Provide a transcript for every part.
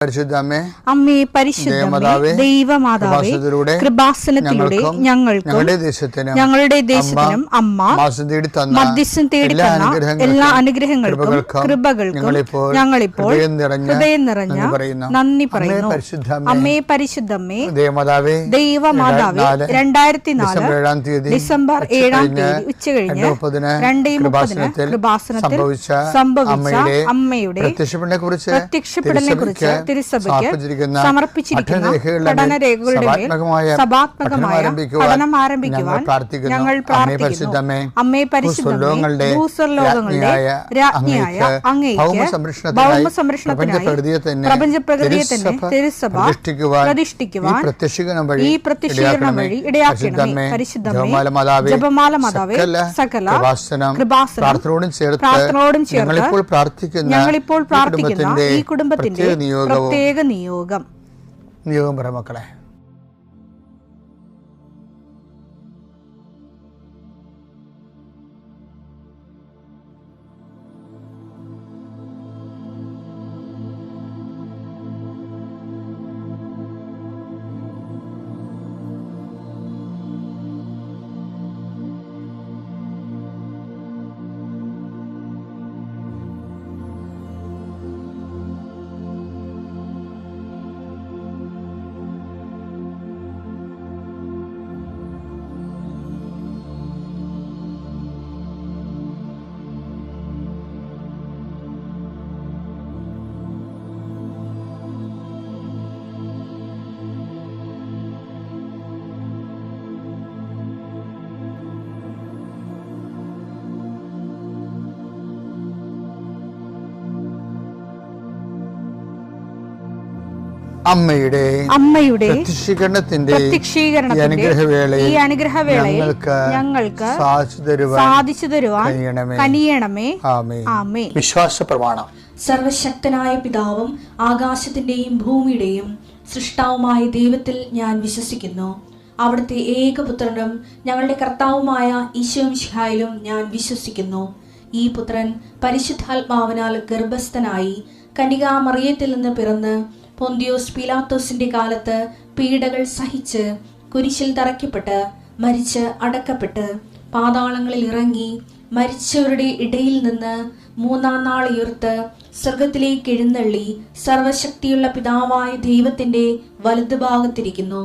അമ്മേ പരിശുദ്ധമേ, ദൈവമാതാവേ, കൃപാസനത്തിലൂടെ ഞങ്ങൾക്കും ഞങ്ങളുടെ ദേശത്തിനും അമ്മ മധ്യസ്ഥം തേടി തന്ന എല്ലാ അനുഗ്രഹങ്ങൾക്കും കൃപകൾക്കും ഞങ്ങളിപ്പോൾ ഹൃദയം നിറഞ്ഞ നന്ദി പറയുന്നു. അമ്മേ പരിശുദ്ധമേ, ദൈവമാതാവേ, 2004 ഡിസംബർ 7 ഉച്ചകഴിഞ്ഞ് 2:30 കൃപാസനത്തിൽ സംഭവിച്ച അമ്മയുടെ പ്രത്യക്ഷപ്പെടലിനെ കുറിച്ച് തിരുസഭയ്ക്ക് സമർപ്പിച്ചിരിക്കുന്ന പഠനരേഖകളുടെ മേൽ സഭാത്മകമായ പഠനം ആരംഭിക്കുവാൻ ഞങ്ങൾ പ്രാർത്ഥിക്കുന്നു. അമ്മേ പരിശുദ്ധമേ, ഭൂസ്വർലോകങ്ങളുടെ രാജ്ഞിയായ അങ്ങേയ്ക്ക് ഭൗമസംരക്ഷണത്തിനായി പ്രപഞ്ചപ്രകൃതിയെ തന്നെ തിരുസഭ പ്രതിഷ്ഠിക്കുവാൻ ഈ പ്രത്യക്ഷീകരണം വഴി ഇടയാക്കണമേ. പരിശുദ്ധമേ, ജപമാല മാതാവേ, സകല കൃപാസനം പ്രാർത്ഥനയോടും ചേർത്ത് ഞങ്ങളിപ്പോൾ പ്രാർത്ഥിക്കുന്ന ഈ കുടുംബത്തിന്റെ പ്രത്യേക നിയോഗം പറ മക്കളെ. അമ്മയുടെ പ്രത്യക്ഷീകരണത്തിന്റെ ഈ അനുഗ്രഹവേളയിൽ ഞങ്ങൾക്ക് സാധിച്ചു തരുവാൻ കനിയണമേ. ആമേൻ. വിശ്വാസ പ്രമാണം. സർവശക്തനായ പിതാവും ആകാശത്തിന്റെയും ഭൂമിയുടെയും സൃഷ്ടാവുമായ ദൈവത്തിൽ ഞാൻ വിശ്വസിക്കുന്നു. അവിടുത്തെ ഏകപുത്രനും ഞങ്ങളുടെ കർത്താവുമായ ഈശോ മിശിഹായിലും ഞാൻ വിശ്വസിക്കുന്നു. ഈ പുത്രൻ പരിശുദ്ധാത്മാവിനാൽ ഗർഭസ്ഥനായി കന്യകാമറിയത്തിൽ നിന്ന് പിറന്ന് പൊന്തിയോസ് പീലാത്തോസിന്റെ കാലത്ത് പീഡകൾ സഹിച്ച് കുരിശിൽ തറയ്ക്കപ്പെട്ട് മരിച്ച് അടക്കപ്പെട്ട് പാതാളങ്ങളിൽ ഇറങ്ങി മരിച്ചവരുടെ ഇടയിൽ നിന്ന് 3-ാം നാൾ ഉയർത്ത് സ്വർഗത്തിലേക്ക് എഴുന്നള്ളി സർവശക്തിയുള്ള പിതാവായ ദൈവത്തിന്റെ വലതുഭാഗത്തിരിക്കുന്നു.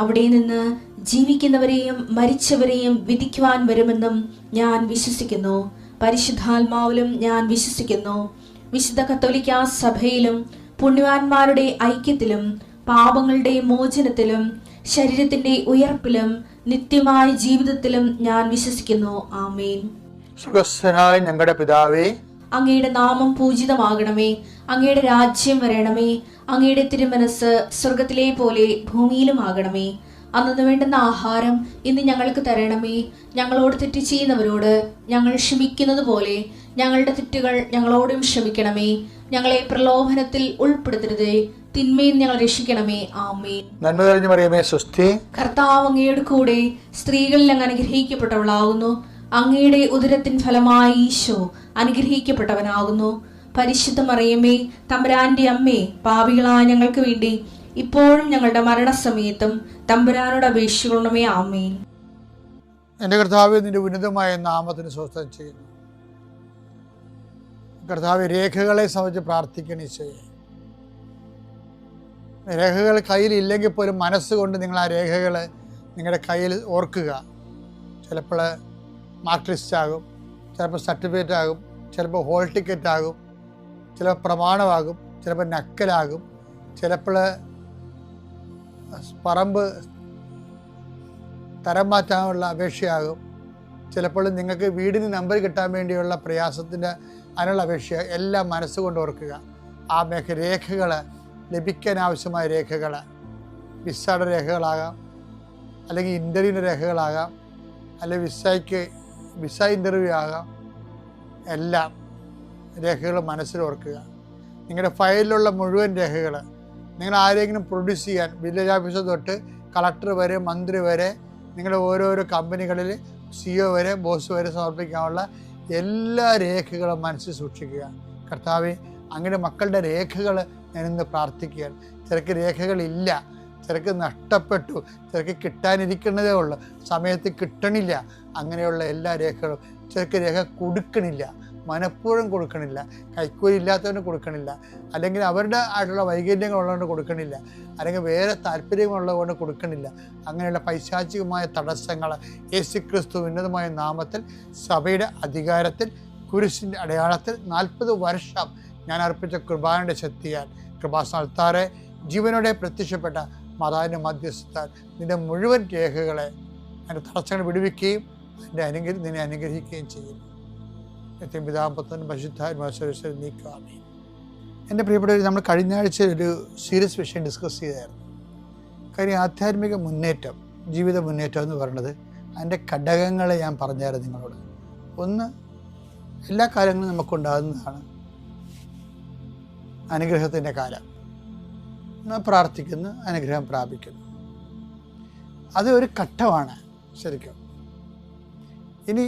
അവിടെ നിന്ന് ജീവിക്കുന്നവരെയും മരിച്ചവരെയും വിധിക്കുവാൻ വരുമെന്നും ഞാൻ വിശ്വസിക്കുന്നു. പരിശുദ്ധാത്മാവിലും ഞാൻ വിശ്വസിക്കുന്നു. വിശുദ്ധ കത്തോലിക്കാ സഭയിലും പുണ്യവാന്മാരുടെ ഐക്യത്തിലും പാപങ്ങളുടെ മോചനത്തിലും ശരീരത്തിന്റെ ഉയർപ്പിലും നിത്യമായ ജീവിതത്തിലും ഞാൻ വിശ്വസിക്കുന്നു. ആമേൻ. സുഖസ്ഥനായ ഞങ്ങളുടെ പിതാവേ, അങ്ങയുടെ നാമം പൂജിതമാകണമേ. അങ്ങയുടെ രാജ്യം വരണമേ. അങ്ങയുടെ തിരുമനസ് സ്വർഗത്തിലെ പോലെ ഭൂമിയിലും ആകണമേ. അന്നു വേണ്ടുന്ന ആഹാരം ഇന്ന് ഞങ്ങൾക്ക് തരണമേ. ഞങ്ങളോട് തെറ്റ് ചെയ്യുന്നവരോട് ഞങ്ങൾ ക്ഷമിക്കുന്നത് പോലെ ഞങ്ങളുടെ തെറ്റുകൾ ഞങ്ങളോടും ക്ഷമിക്കണമേ. ഞങ്ങളെ പ്രലോഭനത്തിൽ ഉൾപ്പെടുത്തരുതേ, തിന്മയിൽ ഞങ്ങൾ രക്ഷിക്കണമേ. ആമേൻ. നന്മ നിറഞ്ഞ മറിയമേ, സ്വസ്തി. കർത്താവ് അങ്ങയുടെ കൂടെ സ്ത്രീകളിൽ അങ്ങ് അനുഗ്രഹിക്കപ്പെട്ടവളാകുന്നു. അങ്ങയുടെ ഉദരത്തിൻ ഫലമായി ഈശോ അനുഗ്രഹിക്കപ്പെട്ടവനാകുന്നു. പരിശുദ്ധ മറിയമേ, തമ്പുരാന്റെ അമ്മേ, പാപികളായ ഞങ്ങൾക്ക് വേണ്ടി ഇപ്പോഴും ഞങ്ങളുടെ മരണസമയത്തും തമ്പുരാനോട് അപേക്ഷിക്കണമേ. ആമേൻ. എൻ്റെ കർത്താവേ, നിന്റെ ഉന്നതമായ നാമത്തിന് സ്വസ്ഥം ചെയ്യുന്നു. കർത്താവ്, രേഖകളെ സംബന്ധിച്ച് പ്രാർത്ഥിക്കണേ. രേഖകൾ കയ്യിലില്ലെങ്കിൽ പോലും മനസ്സുകൊണ്ട് നിങ്ങൾ ആ രേഖകൾ നിങ്ങളുടെ കയ്യിൽ ഓർക്കുക. ചിലപ്പോൾ മാർക്ക് ലിസ്റ്റ് ആകും, ചിലപ്പോൾ സർട്ടിഫിക്കറ്റ് ആകും, ചിലപ്പോൾ ഹോൾ ടിക്കറ്റ് ആകും, ചിലപ്പോൾ പ്രമാണമാകും, ചിലപ്പോൾ നക്കലാകും, ചിലപ്പോൾ പറമ്പ് തരം മാറ്റാനുള്ള അപേക്ഷയാകും, ചിലപ്പോൾ നിങ്ങൾക്ക് വീടിന് നമ്പർ കിട്ടാൻ വേണ്ടിയുള്ള പ്രയാസത്തിൻ്റെ അതിനുള്ള അപേക്ഷ. എല്ലാം മനസ്സുകൊണ്ട് ഓർക്കുക. ആ രേഖകൾ ലഭിക്കാൻ ആവശ്യമായ രേഖകൾ വിസയുടെ രേഖകളാകാം, അല്ലെങ്കിൽ ഇൻ്റർവ്യൂവിൻ്റെ രേഖകളാകാം, അല്ലെങ്കിൽ വിസ ഇൻ്റർവ്യൂ ആകാം. എല്ലാം രേഖകൾ മനസ്സിൽ ഓർക്കുക. നിങ്ങളുടെ ഫയലിലുള്ള മുഴുവൻ രേഖകൾ നിങ്ങൾ ആരെങ്കിലും പ്രൊഡ്യൂസ് ചെയ്യാൻ വില്ലേജ് ഓഫീസർ തൊട്ട് കളക്ടർ വരെ മന്ത്രി വരെ നിങ്ങളുടെ ഓരോരോ കമ്പനികളിൽ CEO വരെ ബോസ് വരെ സമർപ്പിക്കാനുള്ള എല്ലാ രേഖകളും മനസ്സിൽ സൂക്ഷിക്കുക. കർത്താവേ, അങ്ങയുടെ മക്കളുടെ രേഖകൾ ഞാനിന്ന് പ്രാർത്ഥിക്കുകയാണ്. ചിലർക്ക് രേഖകളില്ല, ചിലർക്ക് നഷ്ടപ്പെട്ടു, ചിലർക്ക് കിട്ടാനിരിക്കുന്നതേ ഉള്ളൂ, സമയത്ത് കിട്ടണില്ല. അങ്ങനെയുള്ള എല്ലാ രേഖകളും, ചിലർക്ക് രേഖ കൊടുക്കണില്ല, മനഃപൂർവ്വം കൊടുക്കണില്ല, കൈക്കൂലി ഇല്ലാത്തവന് കൊടുക്കണില്ല, അല്ലെങ്കിൽ അവരുടെ ആയിട്ടുള്ള വൈകല്യങ്ങളുള്ളതുകൊണ്ട് കൊടുക്കണില്ല, അല്ലെങ്കിൽ വേറെ താല്പര്യങ്ങളുള്ളതുകൊണ്ട് കൊടുക്കണില്ല. അങ്ങനെയുള്ള പൈശാചികമായ തടസ്സങ്ങൾ യേശുക്രിസ്തു ഉന്നതമായ നാമത്തിൽ സഭയുടെ അധികാരത്തിൽ കുരിശിൻ്റെ അടയാളത്തിൽ 40 വർഷം ഞാൻ അർപ്പിച്ച കൃപാന്റെ ശക്തിയാൽ കൃപാസ്ഥാനത്താറെ ജീവനോടെ പ്രത്യക്ഷപ്പെട്ട മാതാവിൻ്റെ മധ്യസ്ഥത്താൽ നിന്റെ മുഴുവൻ രേഖകളെ അതിൻ്റെ തടസ്സങ്ങൾ വിടുവിക്കുകയും നിന്നെ അനുഗ്രഹിക്കുകയും ചെയ്യും. പിതാപുത്രനും പരിശുദ്ധാത്മാവിൽ നീക്കാമേ. എൻ്റെ പ്രിയപ്പെട്ടവർ, നമ്മൾ കഴിഞ്ഞ ആഴ്ച ഒരു സീരിയസ് വിഷയം ഡിസ്കസ് ചെയ്തായിരുന്നു. കാര്യം ആധ്യാത്മിക മുന്നേറ്റം, ജീവിത മുന്നേറ്റം എന്ന് പറയുന്നത് അതിൻ്റെ ഘടകങ്ങളെ ഞാൻ പറഞ്ഞായിരുന്നു നിങ്ങളോട്. ഒന്ന്, എല്ലാ കാലങ്ങളും നമുക്കുണ്ടാകുന്നതാണ് അനുഗ്രഹത്തിൻ്റെ കാലം. പ്രാർത്ഥിക്കുന്നു, അനുഗ്രഹം പ്രാപിക്കുന്നു. അത് ഒരു ഘട്ടമാണ് ശരിക്കും. ഇനി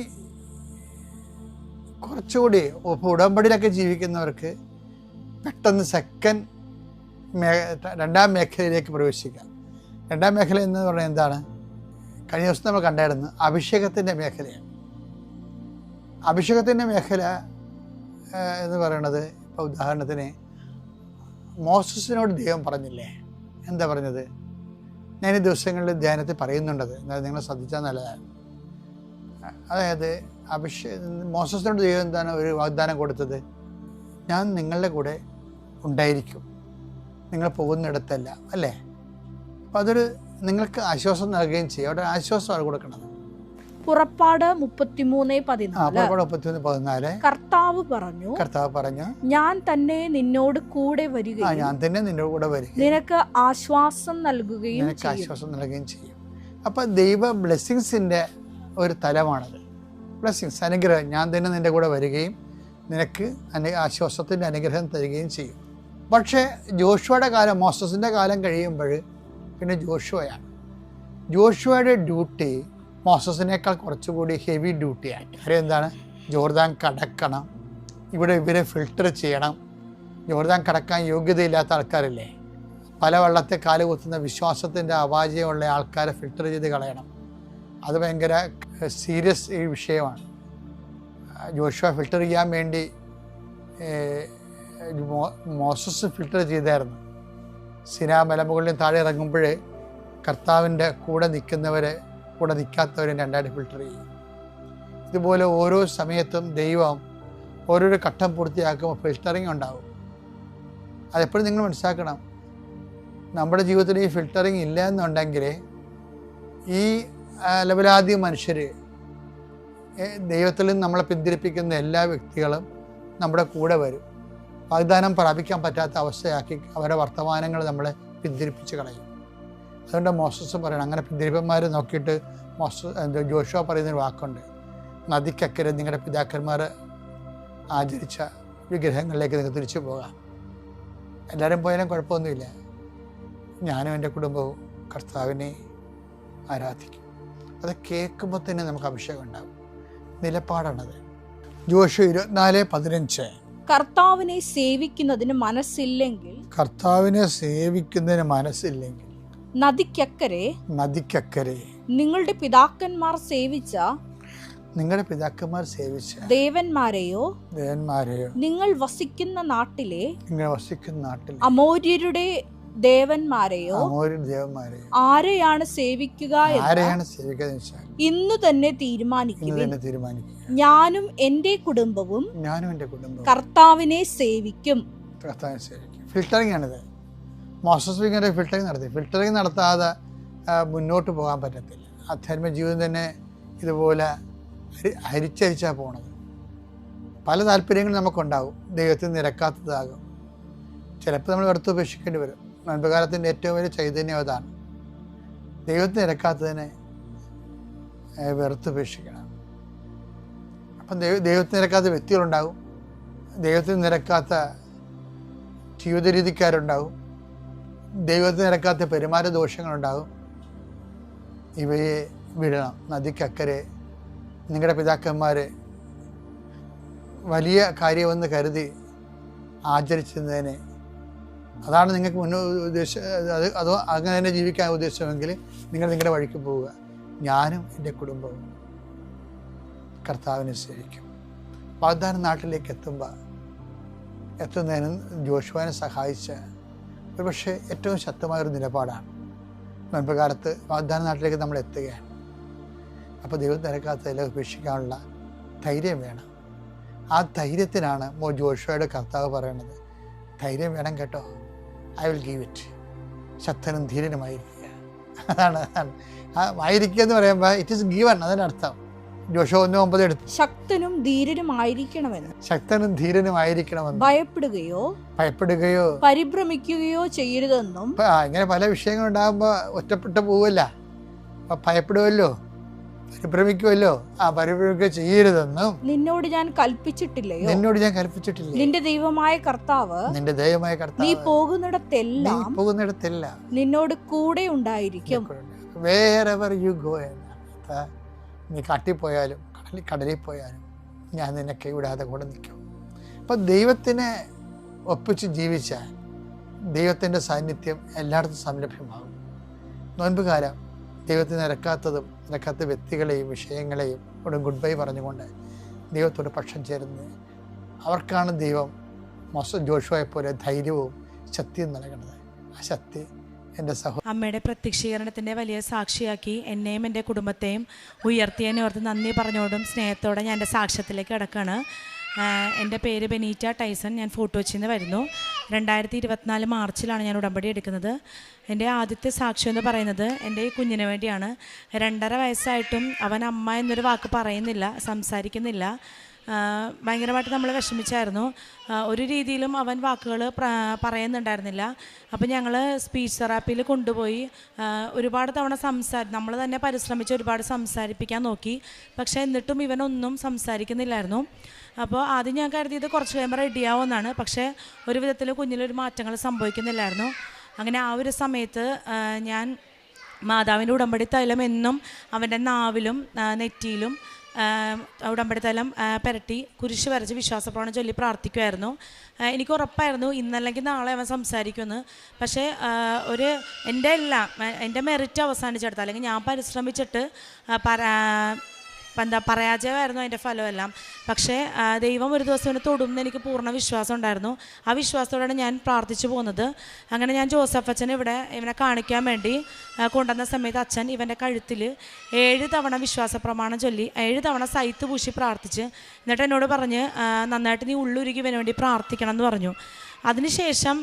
കുറച്ചുകൂടി ഇപ്പോൾ ഉടമ്പടിയിലൊക്കെ ജീവിക്കുന്നവർക്ക് പെട്ടെന്ന് രണ്ടാം മേഖലയിലേക്ക് പ്രവേശിക്കാം. രണ്ടാം മേഖല എന്ന് പറഞ്ഞാൽ എന്താണ്? കഴിഞ്ഞ ദിവസം നമ്മൾ കണ്ടായിരുന്നു, അഭിഷേകത്തിൻ്റെ മേഖലയാണ്. അഭിഷേകത്തിൻ്റെ മേഖല എന്ന് പറയുന്നത്, ഇപ്പോൾ ഉദാഹരണത്തിന് മോസസിനോട് ദൈവം പറഞ്ഞില്ലേ, എന്താ പറഞ്ഞത്? ഞാൻ ഈ ദിവസങ്ങളിൽ ധ്യാനത്തിൽ പറയുന്നുണ്ടത്, നിങ്ങൾ ശ്രദ്ധിച്ചാൽ നല്ലതാണ്. അതായത് മോസസിനോട് ദൈവം എന്താണ് ഒരു വാഗ്ദാനം കൊടുത്തത്? ഞാൻ നിങ്ങളുടെ കൂടെ ഉണ്ടായിരിക്കും, നിങ്ങൾ പോകുന്നിടത്തല്ല, അല്ലേ? അപ്പം അതൊരു നിങ്ങൾക്ക് ആശ്വാസം നൽകുകയും ചെയ്യും. അവിടെ ആശ്വാസമാണ് കൊടുക്കുന്നത്. പുറപ്പാട് 33:14 കർത്താവ് പറഞ്ഞു, ഞാൻ തന്നെ നിന്നോട് കൂടെ വരികയും നിനക്ക് ആശ്വാസം നൽകുകയും ചെയ്യും. അപ്പൊ ദൈവ ബ്ലെസ്സിങ്സിന്റെ ഒരു തലമാണത്. ബ്ലെസ്സിങ്സ്, അനുഗ്രഹം. ഞാൻ തന്നെ നിന്റെ കൂടെ വരികയും നിനക്ക് ആശ്വാസത്തിന്റെ അനുഗ്രഹം തരികയും ചെയ്യും. പക്ഷേ ജോഷുവയുടെ കാലം, മോസസിന്റെ കാലം കഴിയുമ്പോൾ പിന്നെ ജോഷുവയാണ്. ജോഷുവയുടെ ഡ്യൂട്ടി മോസസിനേക്കാൾ കുറച്ചുകൂടി ഹെവി ഡ്യൂട്ടിയാണ്. കാര്യം എന്താണ്? ജോർദാൻ കടക്കണം, ഇവരെ ഫിൽട്ടർ ചെയ്യണം. ജോർദാൻ കടക്കാൻ യോഗ്യതയില്ലാത്ത ആൾക്കാരില്ലേ, പല വെള്ളത്തെ കാലുകുത്തുന്ന വിശ്വാസത്തിൻ്റെ അപാചയമുള്ള ആൾക്കാരെ ഫിൽട്ടർ ചെയ്ത് കളയണം. അത് ഭയങ്കര സീരിയസ് ഈ വിഷയമാണ്. ജോഷുവ ഫിൽട്ടർ ചെയ്യാൻ വേണ്ടി മോസസ് ഫിൽട്ടർ ചെയ്തായിരുന്നു. സിനാ മലമുകളിലും താഴെ ഇറങ്ങുമ്പോൾ കർത്താവിൻ്റെ കൂടെ നിൽക്കാത്തവരെ രണ്ടായിട്ട് ഫിൽട്ടർ ചെയ്യും. ഇതുപോലെ ഓരോ സമയത്തും ദൈവം ഓരോരോ ഘട്ടം പൂർത്തിയാക്കുമ്പോൾ ഫിൽട്ടറിങ് ഉണ്ടാവും. അതെപ്പോഴും നിങ്ങൾ മനസ്സിലാക്കണം. നമ്മുടെ ജീവിതത്തിൽ ഈ ഫിൽട്ടറിങ് ഇല്ല എന്നുണ്ടെങ്കിൽ ഈ ലവലാദ്യ മനുഷ്യർ, ദൈവത്തിൽ നിന്ന് നമ്മളെ പിന്തിരിപ്പിക്കുന്ന എല്ലാ വ്യക്തികളും നമ്മുടെ കൂടെ വരും. വാഗ്ദാനം പ്രാപിക്കാൻ പറ്റാത്ത അവസ്ഥയാക്കി അവരുടെ വർത്തമാനങ്ങൾ നമ്മളെ പിന്തിരിപ്പിച്ച് കളയും. അതുകൊണ്ട് മോസസ് പറയണം, അങ്ങനെ പിന്തിരിപ്പന്മാർ നോക്കിയിട്ട് ജോഷുവ പറയുന്നൊരു വാക്കുണ്ട്, നദിക്കക്കരെ നിങ്ങളുടെ പിതാക്കന്മാർ ആചരിച്ച വിഗ്രഹങ്ങളിലേക്ക് നിങ്ങൾക്ക് തിരിച്ചു പോകാം. എല്ലാവരും പോയാലും കുഴപ്പമൊന്നുമില്ല, ഞാനും എൻ്റെ കുടുംബവും കർത്താവിനെ ആരാധിക്കും. അത് കേൾക്കുമ്പോൾ തന്നെ നമുക്ക് അഭിഷേകം ഉണ്ടാകും. നിലപാടാണത്. ജോഷുവ 24:15 കർത്താവിനെ സേവിക്കുന്നതിന് മനസ്സില്ലെങ്കിൽ നദിക്കക്കരെ നിങ്ങളുടെ പിതാക്കന്മാർ സേവിച്ച ദേവന്മാരെയോ നിങ്ങൾ വസിക്കുന്ന നാട്ടിലെ അമോര്യരുടെ ദേവന്മാരെയോ ആരെയാണ് സേവിക്കുക ഇന്നു തന്നെ തീരുമാനിക്കുക. ഞാനും എൻ്റെ കുടുംബവും കർത്താവിനെ സേവിക്കും. ഫിൽട്ടറിംഗ് ആണിത്. മോസസ് ഇങ്ങനെ ഫിൽട്ടറിംഗ് നടത്താതെ മുന്നോട്ട് പോകാൻ പറ്റത്തില്ല. ആധ്യാത്മിക ജീവിതം തന്നെ ഇതുപോലെ ഹരിച്ചരിച്ചാണ് പോണത്. പല താല്പര്യങ്ങളും നമുക്കുണ്ടാകും, ദൈവത്തിന് നിരക്കാത്തതാകും. ചിലപ്പോൾ നമ്മൾ വെറുത്തുപേക്ഷിക്കേണ്ടി വരും. മുൻപുകാലത്തിൻ്റെ ഏറ്റവും വലിയ ചൈതന്യം അതാണ്. ദൈവത്തിന് നിരക്കാത്തതിനെ വെറുത്തുപേക്ഷിക്കണം. അപ്പം ദൈവത്തിന് നിരക്കാത്ത വ്യക്തികളുണ്ടാകും, ദൈവത്തിന് നിരക്കാത്ത ജീവിത രീതിക്കാരുണ്ടാകും, ദൈവത്തിന് നിരക്കാത്ത പെരുമാറ്റ ദോഷങ്ങളുണ്ടാകും. ഇവയെ വിടണം. നദിക്കക്കരെ നിങ്ങളുടെ പിതാക്കന്മാർ വലിയ കാര്യമെന്ന് കരുതി ആചരിച്ചതിനെ അതാണ് നിങ്ങൾക്ക് അതോ അങ്ങനെ തന്നെ ജീവിക്കാൻ ഉദ്ദേശമെങ്കിൽ നിങ്ങൾ നിങ്ങളുടെ വഴിക്ക് പോവുക. ഞാനും എൻ്റെ കുടുംബവും കർത്താവിനെ സേവിക്കും. വാഗ്ദാന നാട്ടിലേക്ക് എത്തുന്നതിന് ജോഷുവാനെ സഹായിച്ച ഒരുപക്ഷെ ഏറ്റവും ശക്തമായൊരു നിലപാടാണ്. മുൻപ് കാലത്ത് വാഗ്ദാന നാട്ടിലേക്ക് നമ്മൾ എത്തുകയാണ്. അപ്പോൾ ദൈവം നിരക്കാത്തതിൽ ഉപേക്ഷിക്കാനുള്ള ധൈര്യം വേണം. ആ ധൈര്യത്തിനാണ് ജോഷുവയുടെ കർത്താവ് പറയുന്നത്, ധൈര്യം വേണം കേട്ടോ, ഐ വിൽ ഗീവ് ഇറ്റ്. ശക്തനും ധീരനുമായിരിക്കുക. അതാണ് ആയിരിക്കുക എന്ന് പറയുമ്പോൾ ഇറ്റ് ഈസ് ഗീവൺ. അതിനർത്ഥം ജോഷുവ 1:9 എടുത്തു, ശക്തനും ധീരനുമായിരിക്കണമെന്ന്. ശക്തനും ധീരനുമായിരിക്കണമെന്ന്. ഭയപ്പെടുകയോ പരിഭ്രമിക്കുകയോ ചെയ്യരുതെന്നും. ഇങ്ങനെ പല വിഷയങ്ങളുണ്ടാകുമ്പോൾ ഒറ്റപ്പെട്ടു പോവല്ല, ഭയപ്പെടുമല്ലോ, പരിഭ്രമിക്കുമല്ലോ. പരിഭ്രമിക്കുക ചെയ്യരുതെന്നും നിന്നോട് ഞാൻ കൽപ്പിച്ചിട്ടില്ലയോ? നിന്റെ ദൈവമായ കർത്താവ് നീ പോകുന്നിടത്തെല്ലാം നിന്നോട് കൂടെ ഉണ്ടായിരിക്കും. wherever you go, നീ കാട്ടിപ്പോയാലും കടലിൽ പോയാലും ഞാൻ നിന്നെ കൈവിടാതെ കൂടെ നിൽക്കും. അപ്പം ദൈവത്തിനെ ഒപ്പിച്ച് ജീവിച്ചാൽ ദൈവത്തിൻ്റെ സാന്നിധ്യം എല്ലായിടത്തും സംരഭ്യമാകും. നോൻപുകാലം ദൈവത്തിന് നിരക്കാത്ത വ്യക്തികളെയും വിഷയങ്ങളെയും ഉടൻ ഗുഡ് ബൈ പറഞ്ഞുകൊണ്ട് ദൈവത്തോട് പക്ഷം ചേരുന്നത്, അവർക്കാണ് ദൈവം ജോഷുവയെ പോലെ ധൈര്യവും ശക്തിയും നൽകുന്നത്. ആ ശക്തി എൻ്റെ അമ്മയുടെ പ്രത്യക്ഷീകരണത്തിൻ്റെ വലിയ സാക്ഷിയാക്കി എന്നെയും എൻ്റെ കുടുംബത്തെയും ഉയർത്തിയതിനെ ഓർത്ത് നന്ദി പറഞ്ഞോടും സ്നേഹത്തോടെ ഞാൻ എൻ്റെ സാക്ഷ്യത്തിലേക്ക് കിടക്കുകയാണ്. എൻ്റെ പേര് ബെനീറ്റ ടൈസൺ. ഞാൻ ഫോർട്ട് കൊച്ചിയിൽ നിന്ന് വരുന്നു. 2024 മാർച്ചിലാണ് ഞാൻ ഉടമ്പടി എടുക്കുന്നത്. എൻ്റെ ആദ്യത്തെ സാക്ഷ്യം എന്ന് പറയുന്നത് എൻ്റെ ഈ കുഞ്ഞിന് വേണ്ടിയാണ്. 2.5 വയസ്സായിട്ടും അവൻ അമ്മ എന്നൊരു വാക്ക് പറയുന്നില്ല, സംസാരിക്കുന്നില്ല. ഭയങ്കരമായിട്ട് നമ്മൾ വിഷമിച്ചായിരുന്നു. ഒരു രീതിയിലും അവൻ വാക്കുകൾ പറയുന്നുണ്ടായിരുന്നില്ല. അപ്പോൾ ഞങ്ങൾ സ്പീച്ച് തെറാപ്പിയിൽ കൊണ്ടുപോയി ഒരുപാട് തവണ നമ്മൾ തന്നെ പരിശ്രമിച്ച് ഒരുപാട് സംസാരിപ്പിക്കാൻ നോക്കി. പക്ഷേ എന്നിട്ടും ഇവനൊന്നും സംസാരിക്കുന്നില്ലായിരുന്നു. അപ്പോൾ ആദ്യം ഞാൻ കരുതിയത് കുറച്ച് കഴിയുമ്പോൾ റെഡിയാവുമെന്നാണ്. പക്ഷേ ഒരു വിധത്തിൽ കുഞ്ഞിലൊരു മാറ്റങ്ങൾ സംഭവിക്കുന്നില്ലായിരുന്നു. അങ്ങനെ ആ ഒരു സമയത്ത് ഞാൻ മാതാവിൻ്റെ ഉടമ്പടി തൈലം എന്നും അവൻ്റെ നാവിലും നെറ്റിയിലും ഉടമ്പടി തൈലം പുരട്ടി കുരിശ് വരച്ച് വിശ്വാസപ്രമാണം ചൊല്ലി പ്രാർത്ഥിക്കുമായിരുന്നു. എനിക്ക് ഉറപ്പായിരുന്നു ഇന്നല്ലെങ്കിൽ നാളെ അവൻ സംസാരിക്കുമെന്ന്. പക്ഷേ എൻ്റെ മെറിറ്റ് അവസാനിച്ചെടുത്ത്, അല്ലെങ്കിൽ ഞാൻ പരിശ്രമിച്ചിട്ട് പരാജയമായിരുന്നു അതിൻ്റെ ഫലമെല്ലാം. പക്ഷേ ദൈവം ഒരു ദിവസം ഇവനെ തൊടുമെന്ന് എനിക്ക് പൂർണ്ണ വിശ്വാസം ഉണ്ടായിരുന്നു. ആ വിശ്വാസത്തോടെയാണ് ഞാൻ പ്രാർത്ഥിച്ചു പോകുന്നത്. അങ്ങനെ ഞാൻ ജോസഫ് അച്ഛൻ ഇവനെ കാണിക്കാൻ വേണ്ടി കൊണ്ടുവന്ന സമയത്ത് അച്ഛൻ ഇവൻ്റെ കഴുത്തിൽ 7 തവണ വിശ്വാസ പ്രമാണം ചൊല്ലി 7 തവണ സൈത്ത് പൂശി പ്രാർത്ഥിച്ച്, എന്നിട്ട് എന്നോട് പറഞ്ഞ് നന്നായിട്ട് നീ ഉള്ളുരുകി ഇവന് വേണ്ടി പ്രാർത്ഥിക്കണം എന്ന് പറഞ്ഞു. അതിനുശേഷം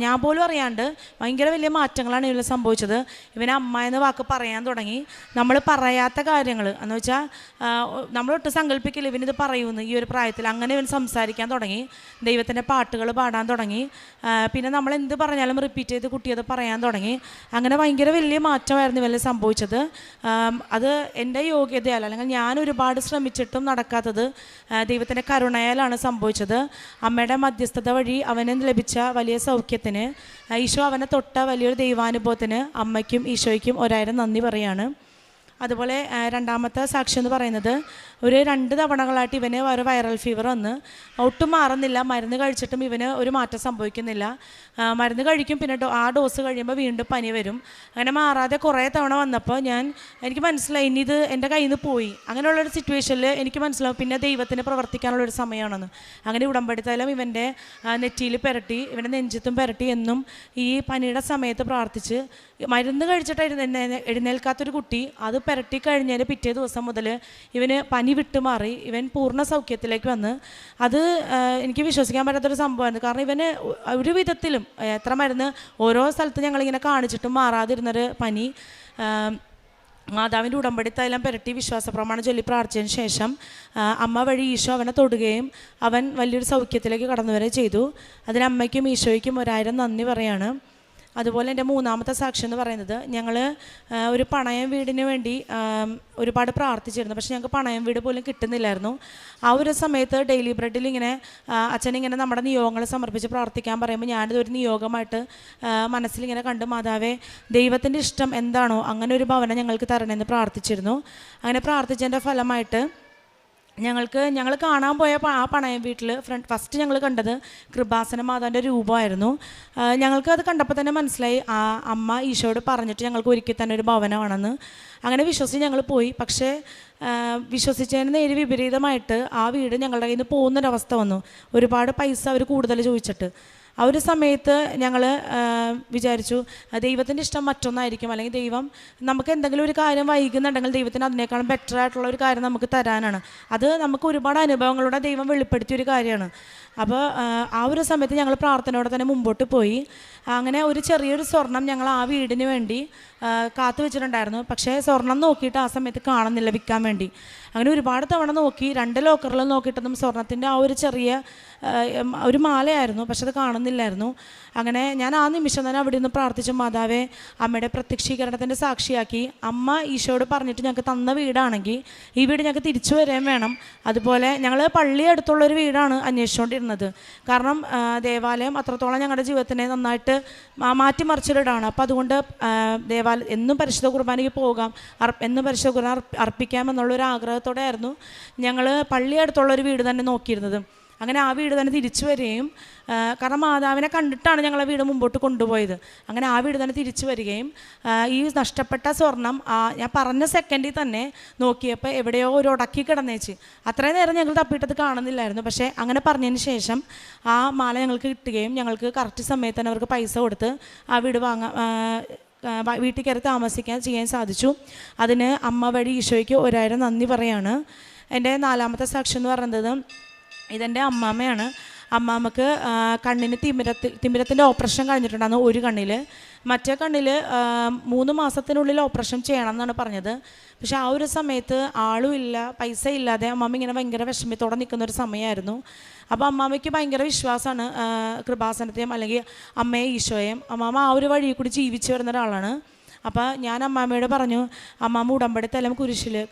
ഞാൻ പോലും അറിയാണ്ട് ഭയങ്കര വലിയ മാറ്റങ്ങളാണ് ഇവന് സംഭവിച്ചത്. ഇവന് അമ്മ എന്ന വാക്ക് പറയാൻ തുടങ്ങി. നമ്മൾ പറയാത്ത കാര്യങ്ങൾ എന്ന് വെച്ചാൽ നമ്മളൊട്ട് സങ്കല്പിക്കില്ല ഇവനിത് പറയുമെന്ന് ഈ ഒരു പ്രായത്തിൽ. അങ്ങനെ ഇവൻ സംസാരിക്കാൻ തുടങ്ങി, ദൈവത്തിൻ്റെ പാട്ടുകൾ പാടാൻ തുടങ്ങി. പിന്നെ നമ്മൾ എന്ത് പറഞ്ഞാലും റിപ്പീറ്റ് ചെയ്ത് കുട്ടിയത് പറയാൻ തുടങ്ങി. അങ്ങനെ ഭയങ്കര വലിയ മാറ്റമായിരുന്നു ഇവനിൽ സംഭവിച്ചത്. അത് എൻ്റെ യോഗ്യതയാൽ, അല്ലെങ്കിൽ ഞാൻ ഒരുപാട് ശ്രമിച്ചിട്ടും നടക്കാത്തത് ദൈവത്തിൻ്റെ കരുണയാലാണ് സംഭവിച്ചത്. അമ്മയുടെ മധ്യസ്ഥ വഴി അവന് ലഭിച്ച വലിയ സൗഖ്യത്തിന്, ഈശോ അവനെ തൊട്ട വലിയൊരു ദൈവാനുഭവത്തിന് അമ്മയ്ക്കും ഈശോയ്ക്കും 1000 നന്ദി പറയാണ്. അതുപോലെ രണ്ടാമത്തെ സാക്ഷ്യം എന്ന് പറയുന്നത്, ഒരു 2 തവണകളായിട്ട് ഇവന് ഒരു വൈറൽ ഫീവർ വന്ന് ഒട്ടും മാറുന്നില്ല. മരുന്ന് കഴിച്ചിട്ടും ഇവന് ഒരു മാറ്റം സംഭവിക്കുന്നില്ല. മരുന്ന് കഴിക്കും, പിന്നെ ആ ഡോസ് കഴിയുമ്പോൾ വീണ്ടും പനി വരും. അങ്ങനെ മാറാതെ കുറേ തവണ വന്നപ്പോൾ എനിക്ക് മനസ്സിലായി ഇനി ഇത് എൻ്റെ കയ്യിൽ നിന്ന് പോയി. അങ്ങനെയുള്ളൊരു സിറ്റുവേഷനിൽ എനിക്ക് മനസ്സിലാവും പിന്നെ ദൈവത്തിന് പ്രവർത്തിക്കാനുള്ളൊരു സമയമാണെന്ന്. അങ്ങനെ ഉടമ്പടി തൈലം ഇവൻ്റെ നെറ്റിയിൽ പുരട്ടി, ഇവൻ്റെ നെഞ്ചത്തും പുരട്ടി എന്നും ഈ പനിയുടെ സമയത്ത് പ്രാർത്ഥിച്ച്, മരുന്ന് കഴിച്ചിട്ട് എഴുന്നേൽക്കാത്തൊരു കുട്ടി അത് പുരട്ടി കഴിഞ്ഞതിന് പിറ്റേ ദിവസം മുതൽ ഇവന് പനി വിട്ടുമാറി ഇവൻ പൂർണ്ണ സൗഖ്യത്തിലേക്ക് വന്ന്. അത് എനിക്ക് വിശ്വസിക്കാൻ പറ്റാത്തൊരു സംഭവമായിരുന്നു. കാരണം ഇവന് ഒരു വിധത്തിലും എത്ര മരുന്ന് ഓരോ സ്ഥലത്ത് ഞങ്ങളിങ്ങനെ കാണിച്ചിട്ടും മാറാതിരുന്നൊരു പനി മാതാവിൻ്റെ ഉടമ്പടി തൈലം പുരട്ടി വിശ്വാസ പ്രമാണം ചൊല്ലി പ്രാർത്ഥിച്ചതിന് ശേഷം അമ്മ വഴി ഈശോ അവനെ തൊടുകയും അവൻ വലിയൊരു സൗഖ്യത്തിലേക്ക് കടന്നു വരികയും ചെയ്തു. അതിന് അമ്മയ്ക്കും ഈശോയ്ക്കും 1000 നന്ദി പറയാണ്. അതുപോലെ എൻ്റെ മൂന്നാമത്തെ സാക്ഷ്യം എന്ന് പറയുന്നത്, ഞങ്ങൾ ഒരു പണയം വീടിന് വേണ്ടി ഒരുപാട് പ്രാർത്ഥിച്ചിരുന്നു. പക്ഷെ ഞങ്ങൾക്ക് പണയം വീട് പോലും കിട്ടുന്നില്ലായിരുന്നു. ആ ഒരു സമയത്ത് ഡെയിലി ബ്രെഡിൽ അച്ഛനിങ്ങനെ നമ്മുടെ നിയോഗങ്ങൾ സമർപ്പിച്ച് പ്രാർത്ഥിക്കാൻ പറയുമ്പോൾ ഞാനിത് ഒരു നിയോഗമായിട്ട് മനസ്സിലിങ്ങനെ കണ്ട്, മാതാവേ ദൈവത്തിൻ്റെ ഇഷ്ടം എന്താണോ അങ്ങനെ ഒരു ഭവനം ഞങ്ങൾക്ക് തരണമെന്ന് പ്രാർത്ഥിച്ചിരുന്നു. അങ്ങനെ പ്രാർത്ഥിച്ചതിൻ്റെ ഫലമായിട്ട് ഞങ്ങൾ കാണാൻ പോയ ആ പണയം വീട്ടിൽ ഫസ്റ്റ് ഞങ്ങൾ കണ്ടത് കൃപാസന മാതാവിൻ്റെ രൂപമായിരുന്നു. ഞങ്ങൾക്ക് അത് കണ്ടപ്പോൾ തന്നെ മനസ്സിലായി ആ അമ്മ ഈശോയോട് പറഞ്ഞിട്ട് ഞങ്ങൾക്ക് ഒരിക്കൽ തന്നെ ഒരു ഭവനമാണെന്ന്. അങ്ങനെ വിശ്വസിച്ച് ഞങ്ങൾ പോയി. പക്ഷേ വിശ്വസിച്ചതിന് നേരെ വിപരീതമായിട്ട് ആ വീട് ഞങ്ങളുടെ കയ്യിൽ നിന്ന് പോകുന്നൊരവസ്ഥ വന്നു. ഒരുപാട് പൈസ അവർ കൂടുതൽ ചോദിച്ചിട്ട്. ആ ഒരു സമയത്ത് ഞങ്ങൾ വിചാരിച്ചു ദൈവത്തിൻ്റെ ഇഷ്ടം മറ്റൊന്നായിരിക്കും, അല്ലെങ്കിൽ ദൈവം നമുക്ക് എന്തെങ്കിലും ഒരു കാര്യം വൈകുന്നുണ്ടെങ്കിൽ ദൈവത്തിന് അതിനേക്കാളും ബെറ്റർ ആയിട്ടുള്ള ഒരു കാര്യം നമുക്ക് തരാനാണ്. അത് നമുക്ക് ഒരുപാട് അനുഭവങ്ങളുടെ ദൈവം വെളിപ്പെടുത്തിയ ഒരു കാര്യമാണ്. അപ്പോൾ ആ ഒരു സമയത്ത് ഞങ്ങൾ പ്രാർത്ഥനയോടെ തന്നെ മുമ്പോട്ട് പോയി. അങ്ങനെ ഒരു ചെറിയൊരു സ്വർണം ഞങ്ങൾ ആ വീടിന് വേണ്ടി കാത്തു വെച്ചിട്ടുണ്ടായിരുന്നു. പക്ഷേ സ്വർണം നോക്കിയിട്ട് ആ സമയത്ത് കാണുന്നില്ല വിൽക്കാൻ വേണ്ടി. അങ്ങനെ ഒരുപാട് തവണ നോക്കി, 2 ലോക്കറിൽ നോക്കിയിട്ടൊന്നും സ്വർണത്തിൻ്റെ ആ ഒരു ചെറിയ ഒരു മാലയായിരുന്നു, പക്ഷെ അത് കാണുന്നില്ലായിരുന്നു. അങ്ങനെ ഞാൻ ആ നിമിഷം തന്നെ അവിടെ നിന്ന് പ്രാർത്ഥിച്ചു, മാതാവേ, അമ്മയുടെ പ്രത്യക്ഷീകരണത്തിൻ്റെ സാക്ഷിയാക്കി അമ്മ ഈശോയോട് പറഞ്ഞിട്ട് ഞങ്ങൾക്ക് തന്ന വീടാണെങ്കിൽ ഈ വീട് ഞങ്ങൾക്ക് തിരിച്ചു വരാൻ വേണം. അതുപോലെ ഞങ്ങൾ പള്ളി അടുത്തുള്ളൊരു വീടാണ് അന്വേഷിച്ചുകൊണ്ടിരുന്നത്. കാരണം ദേവാലയം അത്രത്തോളം ഞങ്ങളുടെ ജീവിതത്തിനെ നന്നായിട്ട് മാറ്റിമറിച്ചൊരിടാണ്. അപ്പോൾ അതുകൊണ്ട് എന്നും പരിശുദ്ധ കുർബാനയ്ക്ക് പോകാം, എന്നും പരിശുദ്ധ കുർബാന അർപ്പിക്കാം എന്നുള്ളൊരു ആഗ്രഹത്തോടെ ആയിരുന്നു ഞങ്ങൾ പള്ളി അടുത്തുള്ളൊരു വീട് തന്നെ നോക്കിയിരുന്നത്. അങ്ങനെ ആ വീട് തന്നെ തിരിച്ചു വരികയും, കാരണം മാതാവിനെ കണ്ടിട്ടാണ് ഞങ്ങൾ ആ വീട് മുമ്പോട്ട് കൊണ്ടുപോയത്. അങ്ങനെ ആ വീട് തന്നെ തിരിച്ചു വരികയും ഈ നഷ്ടപ്പെട്ട സ്വർണം ഞാൻ പറഞ്ഞ സെക്കൻഡിൽ തന്നെ നോക്കിയപ്പോൾ എവിടെയോ ഒരു ഉടക്കി കിടന്നേച്ച്. അത്രയും നേരം ഞങ്ങൾ തപ്പിയിട്ടത് കാണുന്നില്ലായിരുന്നു. പക്ഷേ അങ്ങനെ പറഞ്ഞതിന് ശേഷം ആ മാല ഞങ്ങൾക്ക് കിട്ടുകയും ഞങ്ങൾക്ക് കറക്റ്റ് സമയത്ത് തന്നെ അവർക്ക് പൈസ കൊടുത്ത് ആ വീട് വീട്ടിൽ കയറി താമസിക്കാൻ ചെയ്യാൻ സാധിച്ചു. അതിന് അമ്മ വഴി ഈശോയ്ക്ക് 1000 നന്ദി പറയാണ്. എൻ്റെ 4ാമത്തെ സാക്ഷ്യം എന്ന് പറയുന്നത് ഇതെൻ്റെ അമ്മാമ്മയാണ്. അമ്മാമ്മക്ക് കണ്ണിന് തിമിരത്തിൻ്റെ ഓപ്പറേഷൻ കഴിഞ്ഞിട്ടുണ്ടായിരുന്നു ഒരു കണ്ണിൽ. മറ്റേ കണ്ണിൽ 3 മാസത്തിനുള്ളിൽ ഓപ്പറേഷൻ ചെയ്യണം എന്നാണ് പറഞ്ഞത്. പക്ഷെ ആ ഒരു സമയത്ത് ആളും ഇല്ല, പൈസ ഇല്ലാതെ അമ്മാമ്മ ഇങ്ങനെ ഭയങ്കര വിഷമത്തോടെ നിൽക്കുന്നൊരു സമയമായിരുന്നു. അപ്പോൾ അമ്മാമ്മയ്ക്ക് ഭയങ്കര വിശ്വാസമാണ് കൃപാസനത്തെയും അല്ലെങ്കിൽ അമ്മയെ ഈശോയെയും. അമ്മാമ്മ ആ ഒരു വഴി കൂടി ജീവിച്ചു വരുന്ന ഒരാളാണ്. അപ്പോൾ ഞാൻ അമ്മാമ്മയോട് പറഞ്ഞു, അമ്മാമ്മ ഉടമ്പടി തലം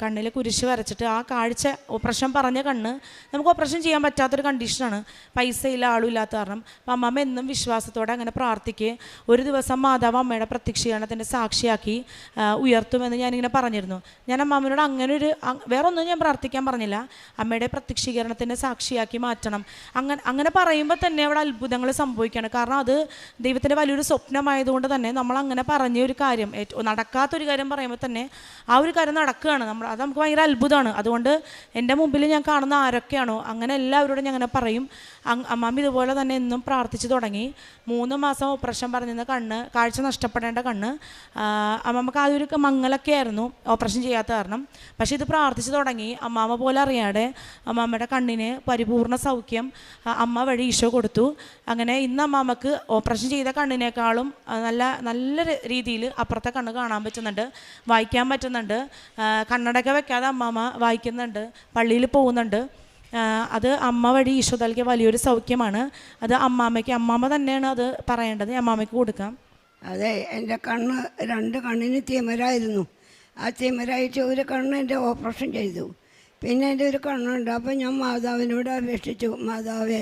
കണ്ണിൽ കുരിശ് വരച്ചിട്ട് ആ കാഴ്ച ഓപ്പറേഷൻ പറഞ്ഞ കണ്ണ് നമുക്ക് ഓപ്പറേഷൻ ചെയ്യാൻ പറ്റാത്തൊരു കണ്ടീഷനാണ്, പൈസ ഇല്ല, ആളും ഇല്ലാത്ത കാരണം. അപ്പം അമ്മാമ്മ എന്നും വിശ്വാസത്തോടെ അങ്ങനെ പ്രാർത്ഥിക്കുക. ഒരു ദിവസം മാതാവ് അമ്മയുടെ പ്രത്യക്ഷീകരണത്തിൻ്റെ സാക്ഷിയാക്കി ഉയർത്തുമെന്ന് ഞാനിങ്ങനെ പറഞ്ഞിരുന്നു. ഞാൻ അമ്മാമ്മയോട് വേറെ ഒന്നും ഞാൻ പ്രാർത്ഥിക്കാൻ പറഞ്ഞില്ല, അമ്മയുടെ പ്രത്യക്ഷീകരണത്തിൻ്റെ സാക്ഷിയാക്കി മാറ്റണം. അങ്ങനെ പറയുമ്പോൾ തന്നെ അവിടെ അത്ഭുതങ്ങൾ സംഭവിക്കുകയാണ്. കാരണം അത് ദൈവത്തിൻ്റെ വലിയൊരു സ്വപ്നമായതുകൊണ്ട് തന്നെ നമ്മളങ്ങനെ പറഞ്ഞ ഒരു കാര്യം, നടക്കാത്തൊരു കാര്യം പറയുമ്പോൾ തന്നെ ആ ഒരു കാര്യം നടക്കുകയാണ്. അത് നമുക്ക് ഭയങ്കര അത്ഭുതമാണ്. അതുകൊണ്ട് എൻ്റെ മുമ്പിൽ ഞാൻ കാണുന്ന ആരൊക്കെയാണോ അങ്ങനെ എല്ലാവരോടും ഞാൻ അങ്ങനെ പറയും. അമ്മാമ്മ ഇതുപോലെ തന്നെ എന്നും പ്രാർത്ഥിച്ചു തുടങ്ങി. 3 മാസം ഓപ്പറേഷൻ പറഞ്ഞിരുന്ന കണ്ണ്, കാഴ്ച നഷ്ടപ്പെടേണ്ട കണ്ണ്, അമ്മമ്മക്ക് ആദ്യം ഒരു മങ്ങലൊക്കെ ആയിരുന്നു ഓപ്പറേഷൻ ചെയ്യാത്ത കാരണം. പക്ഷേ ഇത് പ്രാർത്ഥിച്ചു തുടങ്ങി. അമ്മാമ്മ പോലെ അറിയാതെ അമ്മാമ്മയുടെ കണ്ണിന് പരിപൂർണ്ണ സൗഖ്യം അമ്മ വഴി ഈശോ കൊടുത്തു. അങ്ങനെ ഇന്ന് അമ്മാമ്മക്ക് ഓപ്പറേഷൻ ചെയ്ത കണ്ണിനേക്കാളും നല്ല രീതിയിൽ അപ്പുറത്തെ കണ്ണ് കാണാൻ പറ്റുന്നുണ്ട്, വായിക്കാൻ പറ്റുന്നുണ്ട്. കണ്ണടയൊക്കെ വെക്കാതെ അമ്മാമ്മ വായിക്കുന്നുണ്ട്, പള്ളിയിൽ പോകുന്നുണ്ട്. അത് അമ്മ വഴി ഈശോ നൽകിയ വലിയൊരു സൗഖ്യമാണ്. അത് അമ്മാമ്മ തന്നെയാണ് അത് പറയേണ്ടത്. അമ്മാമ്മയ്ക്ക് കൊടുക്കാം. അതെ, എൻ്റെ 2 കണ്ണിന് തിമിരായിരുന്നു. ആ തിമിരായിട്ട് ഒരു കണ്ണ് എൻ്റെ ഓപ്പറേഷൻ ചെയ്തു. പിന്നെ എൻ്റെ ഒരു കണ്ണുണ്ട്. അപ്പോൾ ഞാൻ മാതാവിനോട് അപേക്ഷിച്ചു, മാതാവേ,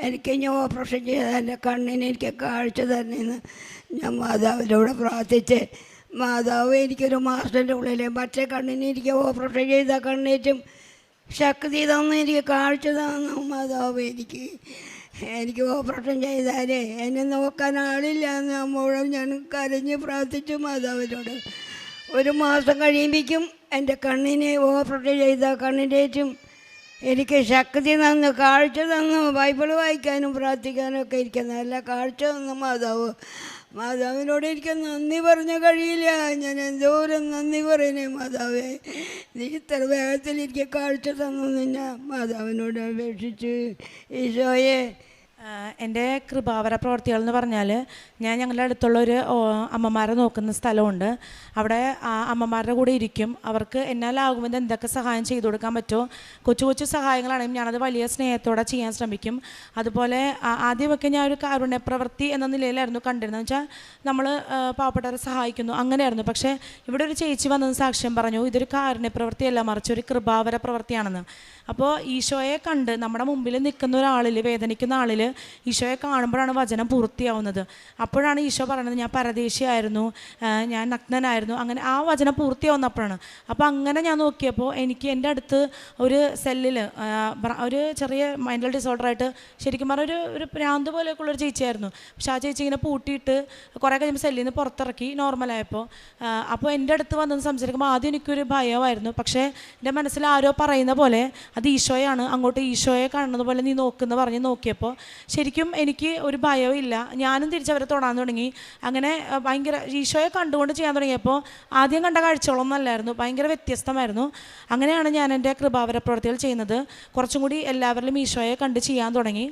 എനിക്ക് ഇനി ഓപ്പറേഷൻ ചെയ്താൽ എൻ്റെ കണ്ണിന് എനിക്ക് കാഴ്ച തന്നെയെന്ന് ഞാൻ മാതാവിനോട് പ്രാർത്ഥിച്ച്, മാതാവ് എനിക്കൊരു മാസത്തിൻ്റെ ഉള്ളിൽ മറ്റേ കണ്ണിന് എനിക്ക് ഓപ്പറേഷൻ ചെയ്ത കണ്ണേറ്റും ശക്തി തന്നു, എനിക്ക് കാഴ്ച തന്നു. മാതാവ് എനിക്ക് ഓപ്പറേഷൻ ചെയ്താലേ എന്നെ നോക്കാൻ ആളില്ല എന്ന് അമ്മോടും ഞാൻ കരഞ്ഞ് പ്രാർത്ഥിച്ചു മാതാവിനോട്. 1 മാസം കഴിയുമ്പോഴേക്കും എൻ്റെ കണ്ണിനെ ഓപ്പറേഷൻ ചെയ്ത കണ്ണിൻ്റെറ്റും എനിക്ക് ശക്തി തന്നു, കാഴ്ച തന്നു. ബൈബിൾ വായിക്കാനും പ്രാർത്ഥിക്കാനും ഒക്കെ എനിക്ക് നല്ല കാഴ്ച തന്നു മാതാവിനോട് എനിക്ക് നന്ദി പറഞ്ഞ കഴിയില്ല. ഞാൻ എന്തോരം നന്ദി പറയുന്നേ മാതാവേ, നീ ഇത്ര വേഗത്തിൽ എനിക്ക് കാഴ്ച തന്നു ഞാൻ മാതാവിനോട് അപേക്ഷിച്ച്. ഈശോയെ, എൻ്റെ കൃപാവര പ്രവർത്തികൾ എന്ന് പറഞ്ഞാൽ ഞങ്ങളുടെ അടുത്തുള്ളൊരു അമ്മമാരെ നോക്കുന്ന സ്ഥലമുണ്ട്. അവിടെ അമ്മമാരുടെ കൂടെ ഇരിക്കും. അവർക്ക് എന്നാലാകുമ്പോൾ എന്തൊക്കെ സഹായം ചെയ്തു കൊടുക്കാൻ പറ്റുമോ, കൊച്ചു സഹായങ്ങളാണെങ്കിൽ ഞാനത് വലിയ സ്നേഹത്തോടെ ചെയ്യാൻ ശ്രമിക്കും. അതുപോലെ ആദ്യമൊക്കെ ഞാൻ ഒരു കാരുണ്യപ്രവൃത്തി എന്ന നിലയിലായിരുന്നു കണ്ടിരുന്നത്. വെച്ചാൽ നമ്മൾ പാവപ്പെട്ടവരെ സഹായിക്കുന്നു അങ്ങനെയായിരുന്നു. പക്ഷേ ഇവിടെ ഒരു ചേച്ചി വന്നത് സാക്ഷ്യം പറഞ്ഞു, ഇതൊരു കാരുണ്യപ്രവൃത്തിയല്ല, മറിച്ച് ഒരു കൃപാവര പ്രവൃത്തിയാണെന്ന്. അപ്പോൾ ഈശോയെ കണ്ട് നമ്മുടെ മുമ്പിൽ നിൽക്കുന്ന ഒരാളിൽ, വേദനിക്കുന്ന ആളിൽ ഈശോയെ കാണുമ്പോഴാണ് വചനം പൂർത്തിയാവുന്നത്. അപ്പോഴാണ് ഈശോ പറയുന്നത് ഞാൻ പരദേശിയായിരുന്നു, ഞാൻ നഗ്നനായിരുന്നു, അങ്ങനെ ആ വചനം പൂർത്തിയാവുന്നപ്പോഴാണ്. അപ്പോൾ അങ്ങനെ ഞാൻ നോക്കിയപ്പോൾ എനിക്ക് എൻ്റെ അടുത്ത് ഒരു സെല്ലിൽ ഒരു ചെറിയ മെൻ്റൽ ഡിസോർഡറായിട്ട് ശരിക്കും പറഞ്ഞാൽ ഒരു ഭ്രാന്ത് പോലെയൊക്കെയുള്ളൊരു ചേച്ചിയായിരുന്നു. പക്ഷേ ആ ചേച്ചി ഇങ്ങനെ പൂട്ടിയിട്ട് കുറേ കഴിയുമ്പോൾ സെല്ലിൽ നിന്ന് പുറത്തിറക്കി നോർമലായപ്പോൾ. അപ്പോൾ എൻ്റെ അടുത്ത് വന്നത് സംസാരിക്കുമ്പോൾ ആദ്യം എനിക്കൊരു ഭയമായിരുന്നു. പക്ഷേ എൻ്റെ മനസ്സിൽ ആരോ പറയുന്ന പോലെ അത് ഈശോയാണ്, അങ്ങോട്ട് ഈശോയെ കാണുന്നത് പോലെ നീ നോക്കുന്ന പറഞ്ഞ് നോക്കിയപ്പോൾ ശരിക്കും എനിക്ക് ഒരു ഭയവും ഇല്ല. ഞാനും തിരിച്ചവരെ തൊടാൻ തുടങ്ങി. അങ്ങനെ ഭയങ്കര ഈശോയെ കണ്ടുകൊണ്ട് ചെയ്യാൻ തുടങ്ങിയപ്പോൾ ആദ്യം കണ്ട കാഴ്ചകളൊന്നും അല്ലായിരുന്നു, ഭയങ്കര വ്യത്യസ്തമായിരുന്നു. അങ്ങനെയാണ് ഞാൻ എൻ്റെ കൃപാവര പ്രവർത്തികൾ ചെയ്യുന്നത്. കുറച്ചും കൂടി എല്ലാവരിലും ഈശോയെ കണ്ട് ചെയ്യാൻ തുടങ്ങി.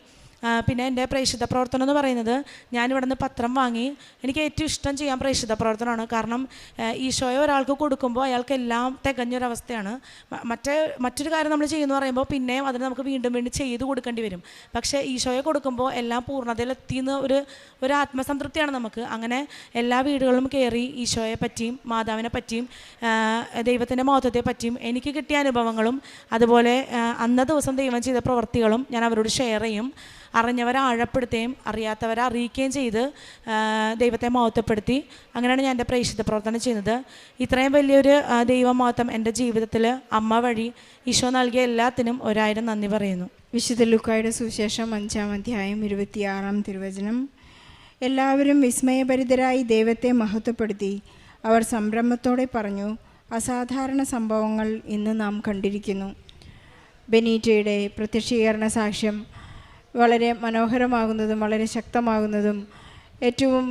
പിന്നെ എൻ്റെ പ്രേക്ഷിത പ്രവർത്തനം എന്ന് പറയുന്നത് ഞാനിവിടെ നിന്ന് പത്രം വാങ്ങി, എനിക്ക് ഏറ്റവും ഇഷ്ടം ചെയ്യാൻ പ്രേക്ഷിത പ്രവർത്തനമാണ്. കാരണം ഈശോയെ ഒരാൾക്ക് കൊടുക്കുമ്പോൾ അയാൾക്ക് എല്ലാം തികഞ്ഞൊരവസ്ഥയാണ്. മറ്റൊരു കാര്യം നമ്മൾ ചെയ്യുമെന്ന് പറയുമ്പോൾ പിന്നെയും അതിന് നമുക്ക് വീണ്ടും വീണ്ടും ചെയ്ത് കൊടുക്കേണ്ടി വരും. പക്ഷേ ഈശോയെ കൊടുക്കുമ്പോൾ എല്ലാം പൂർണ്ണതയിലെത്തിയെന്ന് ഒരു ആത്മസംതൃപ്തിയാണ് നമുക്ക്. അങ്ങനെ എല്ലാ വീടുകളിലും കയറി ഈശോയെ പറ്റിയും മാതാവിനെ പറ്റിയും ദൈവത്തിൻ്റെ മഹത്വത്തെ പറ്റിയും എനിക്ക് കിട്ടിയ അനുഭവങ്ങളും അതുപോലെ അന്ന ദിവസം ദൈവം ചെയ്ത പ്രവൃത്തികളും ഞാൻ അവരോട് ഷെയർ ചെയ്യും. അറിഞ്ഞവരെ ആഴപ്പെടുത്തുകയും അറിയാത്തവരെ അറിയിക്കുകയും ചെയ്ത് ദൈവത്തെ മഹത്വപ്പെടുത്തി അങ്ങനെയാണ് ഞാൻ എൻ്റെ പ്രേക്ഷിത പ്രവർത്തനം ചെയ്യുന്നത്. ഇത്രയും വലിയൊരു ദൈവമഹത്വം എൻ്റെ ജീവിതത്തിൽ അമ്മ വഴി ഈശോ നൽകിയ എല്ലാത്തിനും 1000 നന്ദി പറയുന്നു. വിശുദ്ധ ലൂക്കായുടെ സുവിശേഷം 5-ാം അധ്യായം 26-ാം തിരുവചനം. എല്ലാവരും വിസ്മയഭരിതരായി ദൈവത്തെ മഹത്വപ്പെടുത്തി. അവർ സംരംഭത്തോടെ പറഞ്ഞു, അസാധാരണ സംഭവങ്ങൾ ഇന്ന് നാം കണ്ടിരിക്കുന്നു. ബെനീറ്റയുടെ പ്രത്യക്ഷീകരണ സാക്ഷ്യം വളരെ മനോഹരമാകുന്നതും വളരെ ശക്തമാകുന്നതും ഏറ്റവും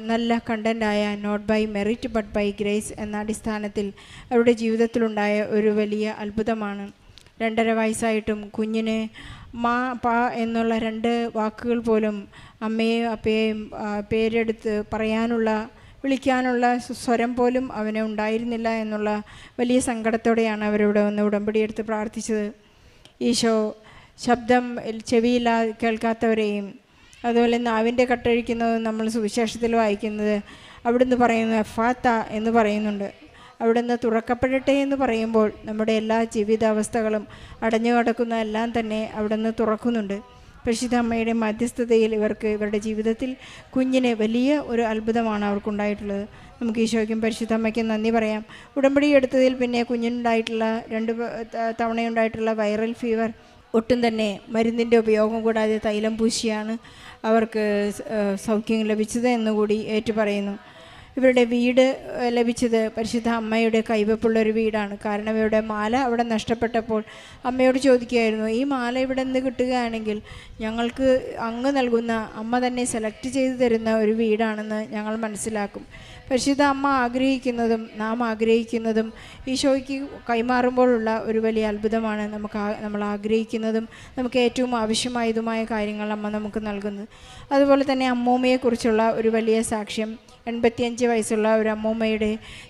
നല്ല കണ്ടൻ്റായ not by merit but by grace എന്ന അടിസ്ഥാനത്തിൽ അവരുടെ ജീവിതത്തിലുണ്ടായ ഒരു വലിയ അത്ഭുതമാണ്. 2.5 വയസ്സായിട്ടും കുഞ്ഞിന് മാ പാ എന്നുള്ള 2 വാക്കുകൾ പോലും അമ്മയെയും അപ്പയെയും പേരെടുത്ത് വിളിക്കാനുള്ള സ്വരം പോലും അവന് ഉണ്ടായിരുന്നില്ല എന്നുള്ള വലിയ സങ്കടത്തോടെയാണ് അവരിവിടെ വന്ന് ഉടമ്പടിയെടുത്ത് പ്രാർത്ഥിച്ചത്. ഈശോ ശബ്ദം കേൾക്കാത്തവരെയും അതുപോലെ നാവിൻ്റെ കട്ടഴിക്കുന്നതും നമ്മൾ സുവിശേഷത്തിൽ വായിക്കുന്നത് അവിടുന്ന് പറയുന്നു എഫാത്ത എന്ന് പറയുന്നുണ്ട്. അവിടുന്ന് തുറക്കപ്പെടട്ടെ എന്ന് പറയുമ്പോൾ നമ്മുടെ എല്ലാ ജീവിതാവസ്ഥകളും അടഞ്ഞു കിടക്കുന്ന എല്ലാം തന്നെ അവിടുന്ന് തുറക്കുന്നുണ്ട്. പരിശുദ്ധ അമ്മയുടെ മധ്യസ്ഥതയിൽ ഇവരുടെ ജീവിതത്തിൽ കുഞ്ഞിന് വലിയ ഒരു അത്ഭുതമാണ് അവർക്കുണ്ടായിട്ടുള്ളത്. നമുക്ക് ഈശോയ്ക്കും പരിശുദ്ധ അമ്മയ്ക്കും നന്ദി പറയാം. ഉടമ്പടി എടുത്തതിൽ പിന്നെ കുഞ്ഞിനുണ്ടായിട്ടുള്ള 2 തവണയുണ്ടായിട്ടുള്ള വൈറൽ ഫീവർ ഒട്ടും തന്നെ മരുന്നിൻ്റെ ഉപയോഗം കൂടാതെ തൈലം പൂശിയാണ് അവർക്ക് സൗഖ്യം ലഭിച്ചത് എന്നുകൂടി ഏറ്റുപറയുന്നു. ഇവരുടെ വീട് ലഭിച്ചത് പരിശുദ്ധ അമ്മയുടെ കൈവപ്പുള്ളൊരു വീടാണ്. കാരണം ഇവരുടെ മാല അവിടെ നഷ്ടപ്പെട്ടപ്പോൾ അമ്മയോട് ചോദിക്കുകയായിരുന്നു, ഈ മാല ഇവിടെ നിന്ന് കിട്ടുകയാണെങ്കിൽ ഞങ്ങൾക്ക് അങ്ങ് നൽകുന്ന അമ്മ തന്നെ സെലക്ട് ചെയ്ത് തരുന്ന ഒരു വീടാണെന്ന് ഞങ്ങൾ മനസ്സിലാക്കും. പരിശുദ്ധ അമ്മ ആഗ്രഹിക്കുന്നതും നാം ആഗ്രഹിക്കുന്നതും ഈശോയ്ക്ക് കൈമാറുമ്പോഴുള്ള ഒരു വലിയ അത്ഭുതമാണ്. നമ്മൾ ആഗ്രഹിക്കുന്നതും നമുക്ക് ഏറ്റവും ആവശ്യമായതുമായ കാര്യങ്ങൾ അമ്മ നമുക്ക് നൽകുന്നത്. അതുപോലെ തന്നെ അമ്മൂമ്മയെക്കുറിച്ചുള്ള ഒരു വലിയ സാക്ഷ്യം. 85 വയസ്സുള്ള ഒരു അമ്മൂമ്മയുടെ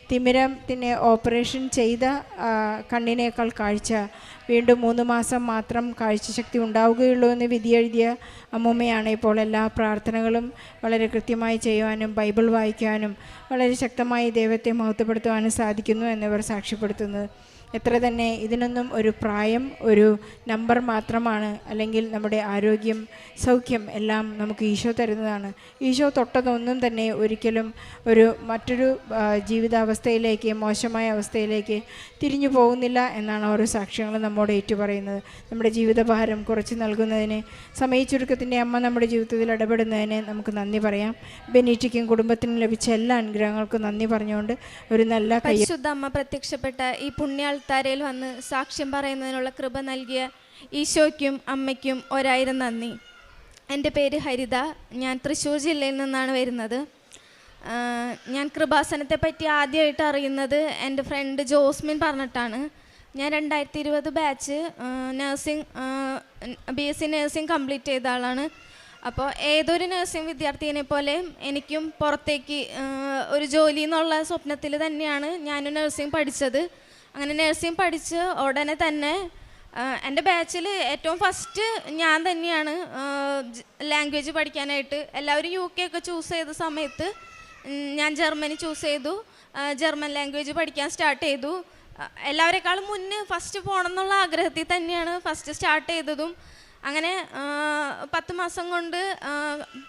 തിമിരത്തിന് ഓപ്പറേഷൻ ചെയ്ത കണ്ണിനേക്കാൾ കാഴ്ച വീണ്ടും 3 മാസം മാത്രം കാഴ്ചശക്തി ഉണ്ടാവുകയുള്ളൂ എന്ന് വിധിയെഴുതിയ അമ്മൂമ്മയാണ് ഇപ്പോൾ എല്ലാ പ്രാർത്ഥനകളും വളരെ കൃത്യമായി ചെയ്യുവാനും ബൈബിൾ വായിക്കാനും വളരെ ശക്തമായി ദൈവത്തെ മഹത്വപ്പെടുത്തുവാനും സാധിക്കുന്നു എന്നിവർ സാക്ഷ്യപ്പെടുത്തുന്നത്. എത്ര തന്നെ ഇതിനൊന്നും ഒരു പ്രായം ഒരു നമ്പർ മാത്രമാണ്. അല്ലെങ്കിൽ നമ്മുടെ ആരോഗ്യം സൗഖ്യം എല്ലാം നമുക്ക് ഈശോ തരുന്നതാണ്. ഈശോ തൊട്ടതൊന്നും തന്നെ ഒരിക്കലും മറ്റൊരു ജീവിതാവസ്ഥയിലേക്ക് മോശമായ അവസ്ഥയിലേക്ക് തിരിഞ്ഞു പോകുന്നില്ല എന്നാണ് ഓരോ സാക്ഷ്യങ്ങളും നമ്മോട് ഏറ്റുപറയുന്നത്. നമ്മുടെ ജീവിതഭാരം കുറച്ച് നൽകുന്നതിന് സമയച്ചുരുക്കത്തിൻ്റെ അമ്മ നമ്മുടെ ജീവിതത്തിൽ ഇടപെടുന്നതിന് നമുക്ക് നന്ദി പറയാം. ബെനീറ്റയ്ക്കും കുടുംബത്തിനും ലഭിച്ച എല്ലാ അനുഗ്രഹങ്ങൾക്കും നന്ദി പറഞ്ഞുകൊണ്ട് ഒരു നല്ല പരിശുദ്ധ അമ്മ പ്രത്യക്ഷപ്പെട്ട ഈ പുണ്യാൾത്താരയിൽ വന്ന് സാക്ഷ്യം പറയുന്നതിനുള്ള കൃപ നൽകിയ ഈശോയ്ക്കും അമ്മയ്ക്കും 1000 നന്ദി. എൻ്റെ പേര് ഹരിത. ഞാൻ തൃശ്ശൂർ ജില്ലയിൽ നിന്നാണ് വരുന്നത്. ഞാൻ കൃപാസനത്തെ പറ്റി ആദ്യമായിട്ട് അറിയുന്നത് എൻ്റെ ഫ്രണ്ട് ജോസ്മിൻ പറഞ്ഞിട്ടാണ്. ഞാൻ 2020 batch nursing BSc nursing complete ചെയ്ത ആളാണ്. അപ്പോൾ ഏതൊരു നഴ്സിംഗ് വിദ്യാർത്ഥിനെ പോലെ എനിക്കും പുറത്തേക്ക് ഒരു ജോലി എന്നുള്ള സ്വപ്നത്തിൽ തന്നെയാണ് ഞാനും നഴ്സിംഗ് പഠിച്ചത്. അങ്ങനെ നഴ്സിംഗ് പഠിച്ച് ഉടനെ തന്നെ എൻ്റെ ബാച്ചിൽ ഏറ്റവും ഫസ്റ്റ് ഞാൻ തന്നെയാണ് ലാംഗ്വേജ് പഠിക്കാനായിട്ട്. എല്ലാവരും UK ഒക്കെ ചൂസ് ചെയ്ത സമയത്ത് ഞാൻ ജർമ്മനി ചൂസ് ചെയ്തു. ജർമ്മൻ ലാംഗ്വേജ് പഠിക്കാൻ സ്റ്റാർട്ട് ചെയ്തു. എല്ലാവരെക്കാളും മുന്നേ ഫസ്റ്റ് പോകണം എന്നുള്ള ആഗ്രഹത്തിൽ തന്നെയാണ് ഫസ്റ്റ് സ്റ്റാർട്ട് ചെയ്തതും. അങ്ങനെ 10 മാസം കൊണ്ട്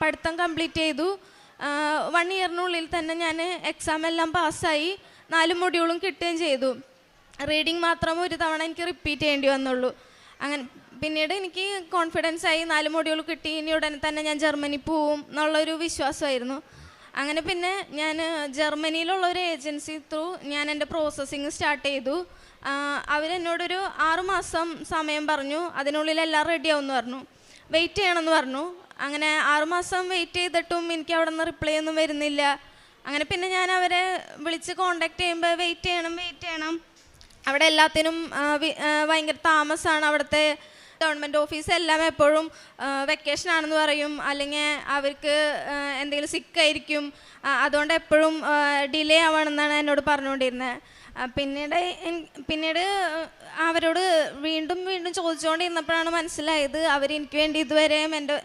പഠിത്തം കംപ്ലീറ്റ് ചെയ്തു. 1 ഇയറിനുള്ളിൽ തന്നെ ഞാൻ എക്സാം എല്ലാം പാസ്സായി. 4 മൊഡ്യൂളും കിട്ടുകയും ചെയ്തു. റീഡിങ് മാത്രം ഒരു തവണ എനിക്ക് റിപ്പീറ്റ് ചെയ്യേണ്ടി വന്നുള്ളൂ. അങ്ങനെ പിന്നീട് എനിക്ക് കോൺഫിഡൻസ് ആയി. 4 മൊഡ്യൂൾ കിട്ടി, ഇനി ഉടനെ തന്നെ ഞാൻ ജർമ്മനി പോവും എന്നുള്ളൊരു വിശ്വാസമായിരുന്നു. അങ്ങനെ പിന്നെ ഞാൻ ജർമ്മനിയിലുള്ള ഒരു ഏജൻസി ത്രൂ ഞാൻ എൻ്റെ പ്രോസസ്സിങ് സ്റ്റാർട്ട് ചെയ്തു. അവരെന്നോടൊരു 6 മാസം സമയം പറഞ്ഞു, അതിനുള്ളിൽ എല്ലാം റെഡിയാവുമെന്ന് പറഞ്ഞു. വെയിറ്റ് ചെയ്യണമെന്ന് പറഞ്ഞു. അങ്ങനെ 6 മാസം വെയിറ്റ് ചെയ്തിട്ടും എനിക്ക് അവിടെ നിന്ന് റിപ്ലൈ ഒന്നും വരുന്നില്ല. അങ്ങനെ പിന്നെ ഞാൻ അവരെ വിളിച്ച് കോണ്ടാക്ട് ചെയ്യുമ്പോൾ വെയിറ്റ് ചെയ്യണം. അവിടെ എല്ലാത്തിനും ഭയങ്കര താമസമാണ്. അവിടുത്തെ ഗവൺമെൻറ് ഓഫീസ് എല്ലാം എപ്പോഴും വെക്കേഷനാണെന്ന് പറയും, അല്ലെങ്കിൽ അവർക്ക് എന്തെങ്കിലും സിക്കായിരിക്കും, അതുകൊണ്ട് എപ്പോഴും ഡിലേ ആവണമെന്നാണ് എന്നോട് പറഞ്ഞുകൊണ്ടിരുന്നത്. പിന്നീട് അവരോട് വീണ്ടും ചോദിച്ചുകൊണ്ടിരുന്നപ്പോഴാണ് മനസ്സിലായത് അവരെനിക്ക് വേണ്ടി ഇതുവരെയും എൻ്റെ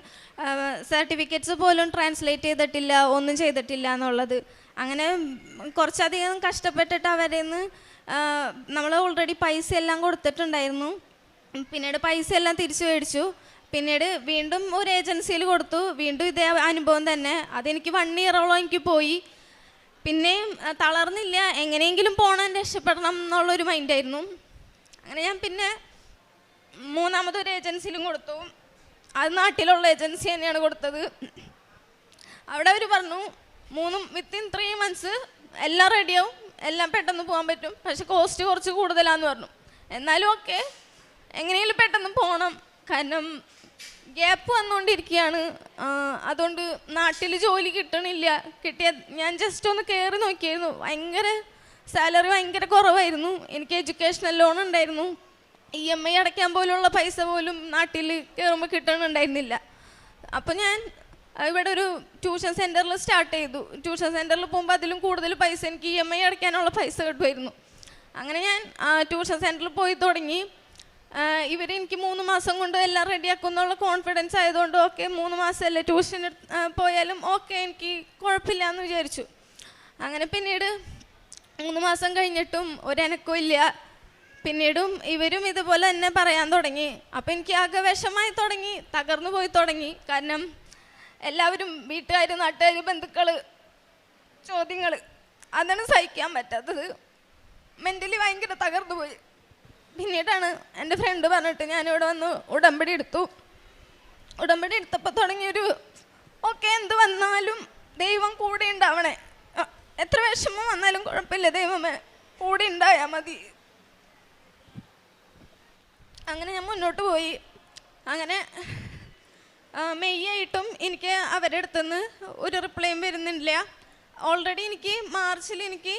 സർട്ടിഫിക്കറ്റ്സ് പോലും ട്രാൻസ്ലേറ്റ് ചെയ്തിട്ടില്ല, ഒന്നും ചെയ്തിട്ടില്ല എന്നുള്ളത്. അങ്ങനെ കുറച്ചധികം കഷ്ടപ്പെട്ടിട്ട് അവരിൽ നിന്ന് നമ്മൾ ഓൾറെഡി പൈസ എല്ലാം കൊടുത്തിട്ടുണ്ടായിരുന്നു. പിന്നീട് പൈസ എല്ലാം തിരിച്ചു മേടിച്ചു. പിന്നീട് വീണ്ടും ഒരു ഏജൻസിയിൽ കൊടുത്തു. വീണ്ടും ഇതേ അനുഭവം തന്നെ. അതെനിക്ക് 1 ഇയറോളം എനിക്ക് പോയി. പിന്നെയും തളർന്നില്ല, എങ്ങനെയെങ്കിലും പോകണം, രക്ഷപ്പെടണം എന്നുള്ളൊരു മൈൻഡായിരുന്നു. അങ്ങനെ ഞാൻ പിന്നെ 3ാമതൊരു ഏജൻസിയിലും കൊടുത്തു. അത് നാട്ടിലുള്ള ഏജൻസി തന്നെയാണ് കൊടുത്തത്. അവിടെ അവർ പറഞ്ഞു വിത്തിൻ 3 months എല്ലാം റെഡിയാവും, എല്ലാം പെട്ടെന്ന് പോകാൻ പറ്റും, പക്ഷെ കോസ്റ്റ് കുറച്ച് കൂടുതലാന്ന് പറഞ്ഞു. എന്നാലും ഓക്കെ, എങ്ങനെയെങ്കിലും പെട്ടെന്ന് പോകണം, കാരണം ഗ്യാപ്പ് വന്നുകൊണ്ടിരിക്കുകയാണ്. അതുകൊണ്ട് നാട്ടിൽ ജോലി കിട്ടണില്ല. ഞാൻ ജസ്റ്റ് ഒന്ന് കയറി നോക്കിയായിരുന്നു. സാലറി ഭയങ്കര കുറവായിരുന്നു. എനിക്ക് എഡ്യൂക്കേഷണൽ ലോൺ ഉണ്ടായിരുന്നു. EMI അടയ്ക്കാൻ പോലുള്ള പൈസ പോലും നാട്ടിൽ കയറുമ്പോൾ കിട്ടണുണ്ടായിരുന്നില്ല. അപ്പോൾ ഞാൻ ഇവിടെ ഒരു ട്യൂഷൻ സെൻറ്ററിൽ സ്റ്റാർട്ട് ചെയ്തു. ട്യൂഷൻ സെൻറ്ററിൽ പോകുമ്പോൾ അതിലും കൂടുതൽ പൈസ എനിക്ക് EMI അടയ്ക്കാനുള്ള പൈസ കിട്ടുമായിരുന്നു. അങ്ങനെ ഞാൻ ട്യൂഷൻ സെൻറ്ററിൽ പോയി തുടങ്ങി. ഇവരെനിക്ക് 3 മാസം കൊണ്ട് എല്ലാം റെഡിയാക്കും എന്നുള്ള കോൺഫിഡൻസ് ആയതുകൊണ്ട് ഓക്കെ, 3 മാസമല്ലേ ട്യൂഷൻ പോയാലും ഓക്കെ, എനിക്ക് കുഴപ്പമില്ല എന്ന് വിചാരിച്ചു. അങ്ങനെ പിന്നീട് 3 മാസം കഴിഞ്ഞിട്ടും ഒരനക്കവും ഇല്ല. പിന്നീടും ഇവരും ഇതുപോലെ തന്നെ പറയാൻ തുടങ്ങി. അപ്പം എനിക്ക് ആകെ വിഷമായി തുടങ്ങി, തകർന്നു പോയി തുടങ്ങി. കാരണം എല്ലാവരും വീട്ടുകാർ, നാട്ടുകാർ, ബന്ധുക്കൾ, ചോദ്യങ്ങൾ, അതാണ് സഹിക്കാൻ പറ്റാത്തത്. മെൻ്റലി ഭയങ്കര തകർന്നു പോയി. പിന്നീടാണ് എൻ്റെ ഫ്രണ്ട് പറഞ്ഞിട്ട് ഞാനിവിടെ വന്ന് ഉടമ്പടി എടുത്തു. ഉടമ്പടി എടുത്തപ്പോൾ തുടങ്ങിയൊരു ഓക്കെ, എന്ത് വന്നാലും ദൈവം കൂടെ ഉണ്ടാവണേ, എത്ര വിഷമം വന്നാലും കുഴപ്പമില്ല, ദൈവമേ കൂടെ ഉണ്ടായാൽ മതി. അങ്ങനെ ഞാൻ മുന്നോട്ട് പോയി. അങ്ങനെ മെയ് ആയിട്ടും എനിക്ക് അവരുടെ അടുത്തുനിന്ന് ഒരു റിപ്ലൈയും വരുന്നില്ല. ഓൾറെഡി എനിക്ക് മാർച്ചിൽ എനിക്ക്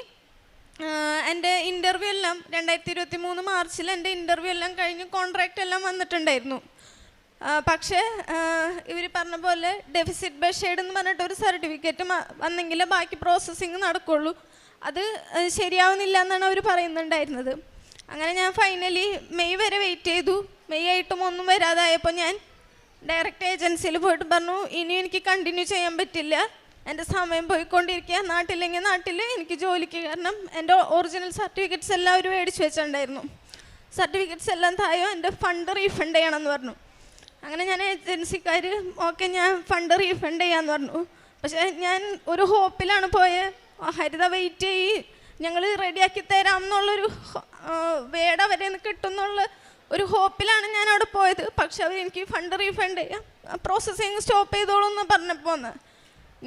എൻ്റെ ഇൻ്റർവ്യൂ എല്ലാം 2023 മാർച്ചിൽ എൻ്റെ ഇൻ്റർവ്യൂ എല്ലാം കഴിഞ്ഞ് കോൺട്രാക്റ്റ് എല്ലാം വന്നിട്ടുണ്ടായിരുന്നു. പക്ഷേ ഇവർ പറഞ്ഞ പോലെ ഡെഫിസിറ്റ് ബഷേഡ് എന്ന് പറഞ്ഞിട്ട് ഒരു സർട്ടിഫിക്കറ്റ് വന്നെങ്കിലേ ബാക്കി പ്രോസസ്സിങ് നടക്കുള്ളൂ. അത് ശരിയാവുന്നില്ല എന്നാണ് അവർ പറയുന്നുണ്ടായിരുന്നത്. അങ്ങനെ ഞാൻ ഫൈനലി മെയ് വരെ വെയിറ്റ് ചെയ്തു. മെയ് ആയിട്ടും ഒന്നും വരാതായപ്പോൾ ഞാൻ ഡയറക്റ്റ് ഏജൻസിയിൽ പോയിട്ട് പറഞ്ഞു, ഇനി എനിക്ക് കണ്ടിന്യൂ ചെയ്യാൻ പറ്റില്ല, എൻ്റെ സമയം പോയിക്കൊണ്ടിരിക്കുക, നാട്ടിലെങ്കിൽ നാട്ടിൽ എനിക്ക് ജോലിക്ക്. കാരണം എൻ്റെ ഒറിജിനൽ സർട്ടിഫിക്കറ്റ്സ് എല്ലാം അവർ മേടിച്ച് വെച്ചിട്ടുണ്ടായിരുന്നു. സർട്ടിഫിക്കറ്റ്സ് എല്ലാം തായോ എൻ്റെ ഫണ്ട് റീഫണ്ട് ചെയ്യണമെന്ന് പറഞ്ഞു. അങ്ങനെ ഞാൻ ഏജൻസിക്കാർ ഓക്കെ, ഞാൻ ഫണ്ട് റീഫണ്ട് ചെയ്യാമെന്ന് പറഞ്ഞു. പക്ഷേ ഞാൻ ഒരു ഹോപ്പിലാണ് പോയത്. ഹരിത വെയിറ്റ് ചെയ്യ്, ഞങ്ങൾ റെഡിയാക്കി തരാം എന്നുള്ളൊരു വേട് അവരെ നിന്ന് കിട്ടുമെന്നുള്ള ഒരു ഹോപ്പിലാണ് ഞാൻ അവിടെ പോയത്. പക്ഷെ അവരെനിക്ക് ഫണ്ട് റീഫണ്ട് ചെയ്യാം, പ്രോസസ്സിങ് സ്റ്റോപ്പ് ചെയ്തോളൂ എന്ന് പറഞ്ഞപ്പോൾ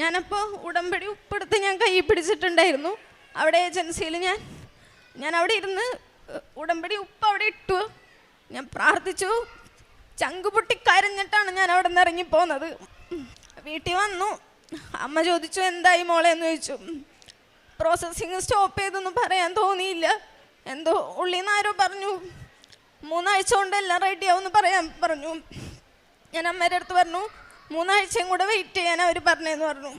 ഞാനപ്പോൾ ഉടമ്പടി ഉപ്പെടുത്ത് ഞാൻ കൈ പിടിച്ചിട്ടുണ്ടായിരുന്നു. അവിടെ ഏജൻസിയിൽ ഞാൻ അവിടെ ഇരുന്ന് ഉടമ്പടി ഉപ്പ് അവിടെ ഇട്ടു. ഞാൻ പ്രാർത്ഥിച്ചു, ചങ്കുപൊട്ടി കരഞ്ഞിട്ടാണ് ഞാൻ അവിടെ നിന്ന് ഇറങ്ങിപ്പോകുന്നത്. വീട്ടിൽ വന്നു, അമ്മ ചോദിച്ചു എന്തായി മോളെ എന്ന് ചോദിച്ചു. പ്രോസസ്സിങ് സ്റ്റോപ്പ് ചെയ്തൊന്നും പറയാൻ തോന്നിയില്ല. എന്തോ ഉള്ളിൽ നിന്ന് ആരോ പറഞ്ഞു 3 ആഴ്ച കൊണ്ട് എല്ലാം റെഡിയാവുമെന്ന് പറയാൻ പറഞ്ഞു. ഞാൻ അമ്മയുടെ അടുത്ത് പറഞ്ഞു 3 ആഴ്ചയും കൂടെ വെയിറ്റ് ചെയ്യാൻ അവർ പറഞ്ഞതെന്ന് പറഞ്ഞു.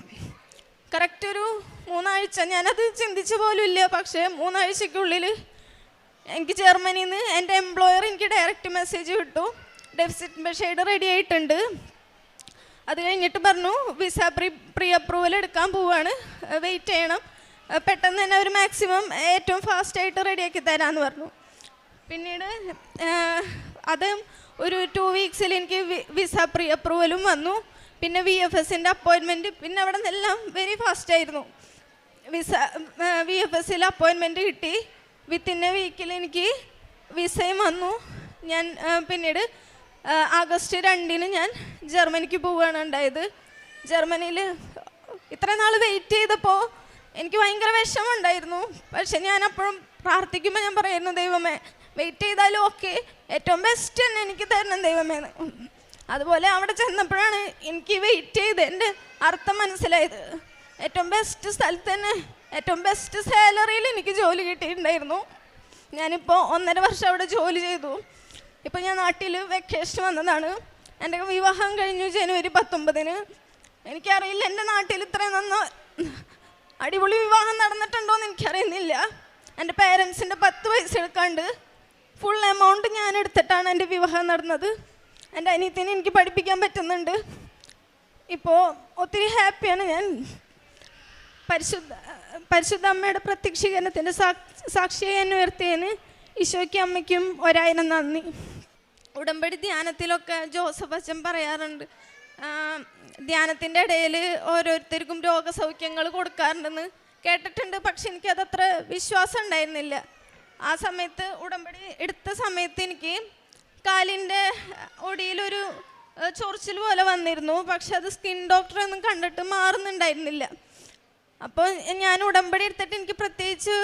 കറക്റ്റ് ഒരു 3 ആഴ്ച ഞാനത് ചിന്തിച്ചു പോലും ഇല്ല. പക്ഷേ 3 ആഴ്ചയ്ക്കുള്ളിൽ എനിക്ക് ജർമ്മനിയിൽ നിന്ന് എൻ്റെ എംപ്ലോയർ എനിക്ക് ഡയറക്റ്റ് മെസ്സേജ് വിട്ടു, ഡെഫിസിറ്റ് ബഷേഡ് റെഡി ആയിട്ടുണ്ട്. അത് കഴിഞ്ഞിട്ട് പറഞ്ഞു വിസ പ്രീ അപ്രൂവൽ എടുക്കാൻ പോവുകയാണ്, വെയിറ്റ് ചെയ്യണം, പെട്ടെന്ന് തന്നെ ഒരു മാക്സിമം ഏറ്റവും ഫാസ്റ്റായിട്ട് റെഡിയാക്കി തരാമെന്ന് പറഞ്ഞു. പിന്നീട് അത് ഒരു 2 വീക്സിൽ എനിക്ക് വിസ പ്രീ അപ്രൂവലും വന്നു. പിന്നെ VFSൻ്റെ അപ്പോയിൻമെൻറ്റ്, പിന്നെ അവിടെ നിന്നെല്ലാം വെരി ഫാസ്റ്റായിരുന്നു. VFSൽ അപ്പോയിൻമെൻറ്റ് കിട്ടി. വിത്തിൻ എ വീക്കിൽ എനിക്ക് വിസയും വന്നു. ഞാൻ പിന്നീട് ആഗസ്റ്റ് 2 ഞാൻ ജർമ്മനിക്ക് പോവുകയാണ് ഉണ്ടായത്. ജർമ്മനിയിൽ ഇത്ര നാൾ വെയിറ്റ് ചെയ്തപ്പോൾ എനിക്ക് ഭയങ്കര വിഷമമുണ്ടായിരുന്നു. പക്ഷെ ഞാൻ അപ്പോഴും പ്രാർത്ഥിക്കുമ്പോൾ ഞാൻ പറയായിരുന്നു, ദൈവമേ വെയിറ്റ് ചെയ്താലും ഓക്കെ, ഏറ്റവും ബെസ്റ്റ് തന്നെ എനിക്ക് തരണം ദൈവമേ. അതുപോലെ അവിടെ ചെന്നപ്പോഴാണ് എനിക്ക് വെയിറ്റ് ചെയ്തതിൻ്റെ അർത്ഥം മനസ്സിലായത്. ഏറ്റവും ബെസ്റ്റ് സ്ഥലത്ത് തന്നെ ഏറ്റവും ബെസ്റ്റ് സാലറിയിൽ എനിക്ക് ജോലി കിട്ടിയിട്ടുണ്ടായിരുന്നു. ഞാനിപ്പോൾ 1.5 വർഷം അവിടെ ജോലി ചെയ്തു. ഇപ്പോൾ ഞാൻ നാട്ടിൽ വെക്കേഷൻ വന്നതാണ്. എൻ്റെ വിവാഹം കഴിഞ്ഞു ജനുവരി 19. എനിക്കറിയില്ല എൻ്റെ നാട്ടിൽ ഇത്രയും അടിപൊളി വിവാഹം നടന്നിട്ടുണ്ടോയെന്ന് എനിക്കറിയുന്നില്ല. എൻ്റെ പേരൻസിൻ്റെ 10 പൈസ എടുക്കാണ്ട് ഫുൾ എമൗണ്ട് ഞാൻ എടുത്തിട്ടാണ് എൻ്റെ വിവാഹം നടന്നത്. എൻ്റെ അനിയത്തിനെ എനിക്ക് പഠിപ്പിക്കാൻ ഇപ്പോൾ ഒത്തിരി ഹാപ്പിയാണ് ഞാൻ. പരിശുദ്ധ അമ്മയുടെ പ്രത്യക്ഷീകരണത്തിൻ്റെ സാക്ഷിയായി എന്നെ ഉയർത്തിയതിന് ഈശോയ്ക്കും അമ്മയ്ക്കും 1000 നന്ദി. ഉടമ്പടി ധ്യാനത്തിലൊക്കെ ജോസഫ് അച്ഛൻ പറയാറുണ്ട്, ധ്യാനത്തിൻ്റെ ഇടയിൽ ഓരോരുത്തർക്കും രോഗസൗഖ്യങ്ങൾ കൊടുക്കാറുണ്ടെന്ന് കേട്ടിട്ടുണ്ട്. പക്ഷെ എനിക്കതത്ര വിശ്വാസം ഉണ്ടായിരുന്നില്ല. ആ സമയത്ത് ഉടമ്പടി എടുത്ത സമയത്ത് എനിക്ക് കാലിൻ്റെ ഒടിയിലൊരു ചൊറിച്ചിൽ പോലെ വന്നിരുന്നു. പക്ഷെ അത് സ്കിൻ ഡോക്ടറൊന്നും കണ്ടിട്ട് മാറുന്നുണ്ടായിരുന്നില്ല. അപ്പോൾ ഞാൻ ഉടമ്പടി എടുത്തിട്ട് എനിക്ക് പ്രത്യേകിച്ച്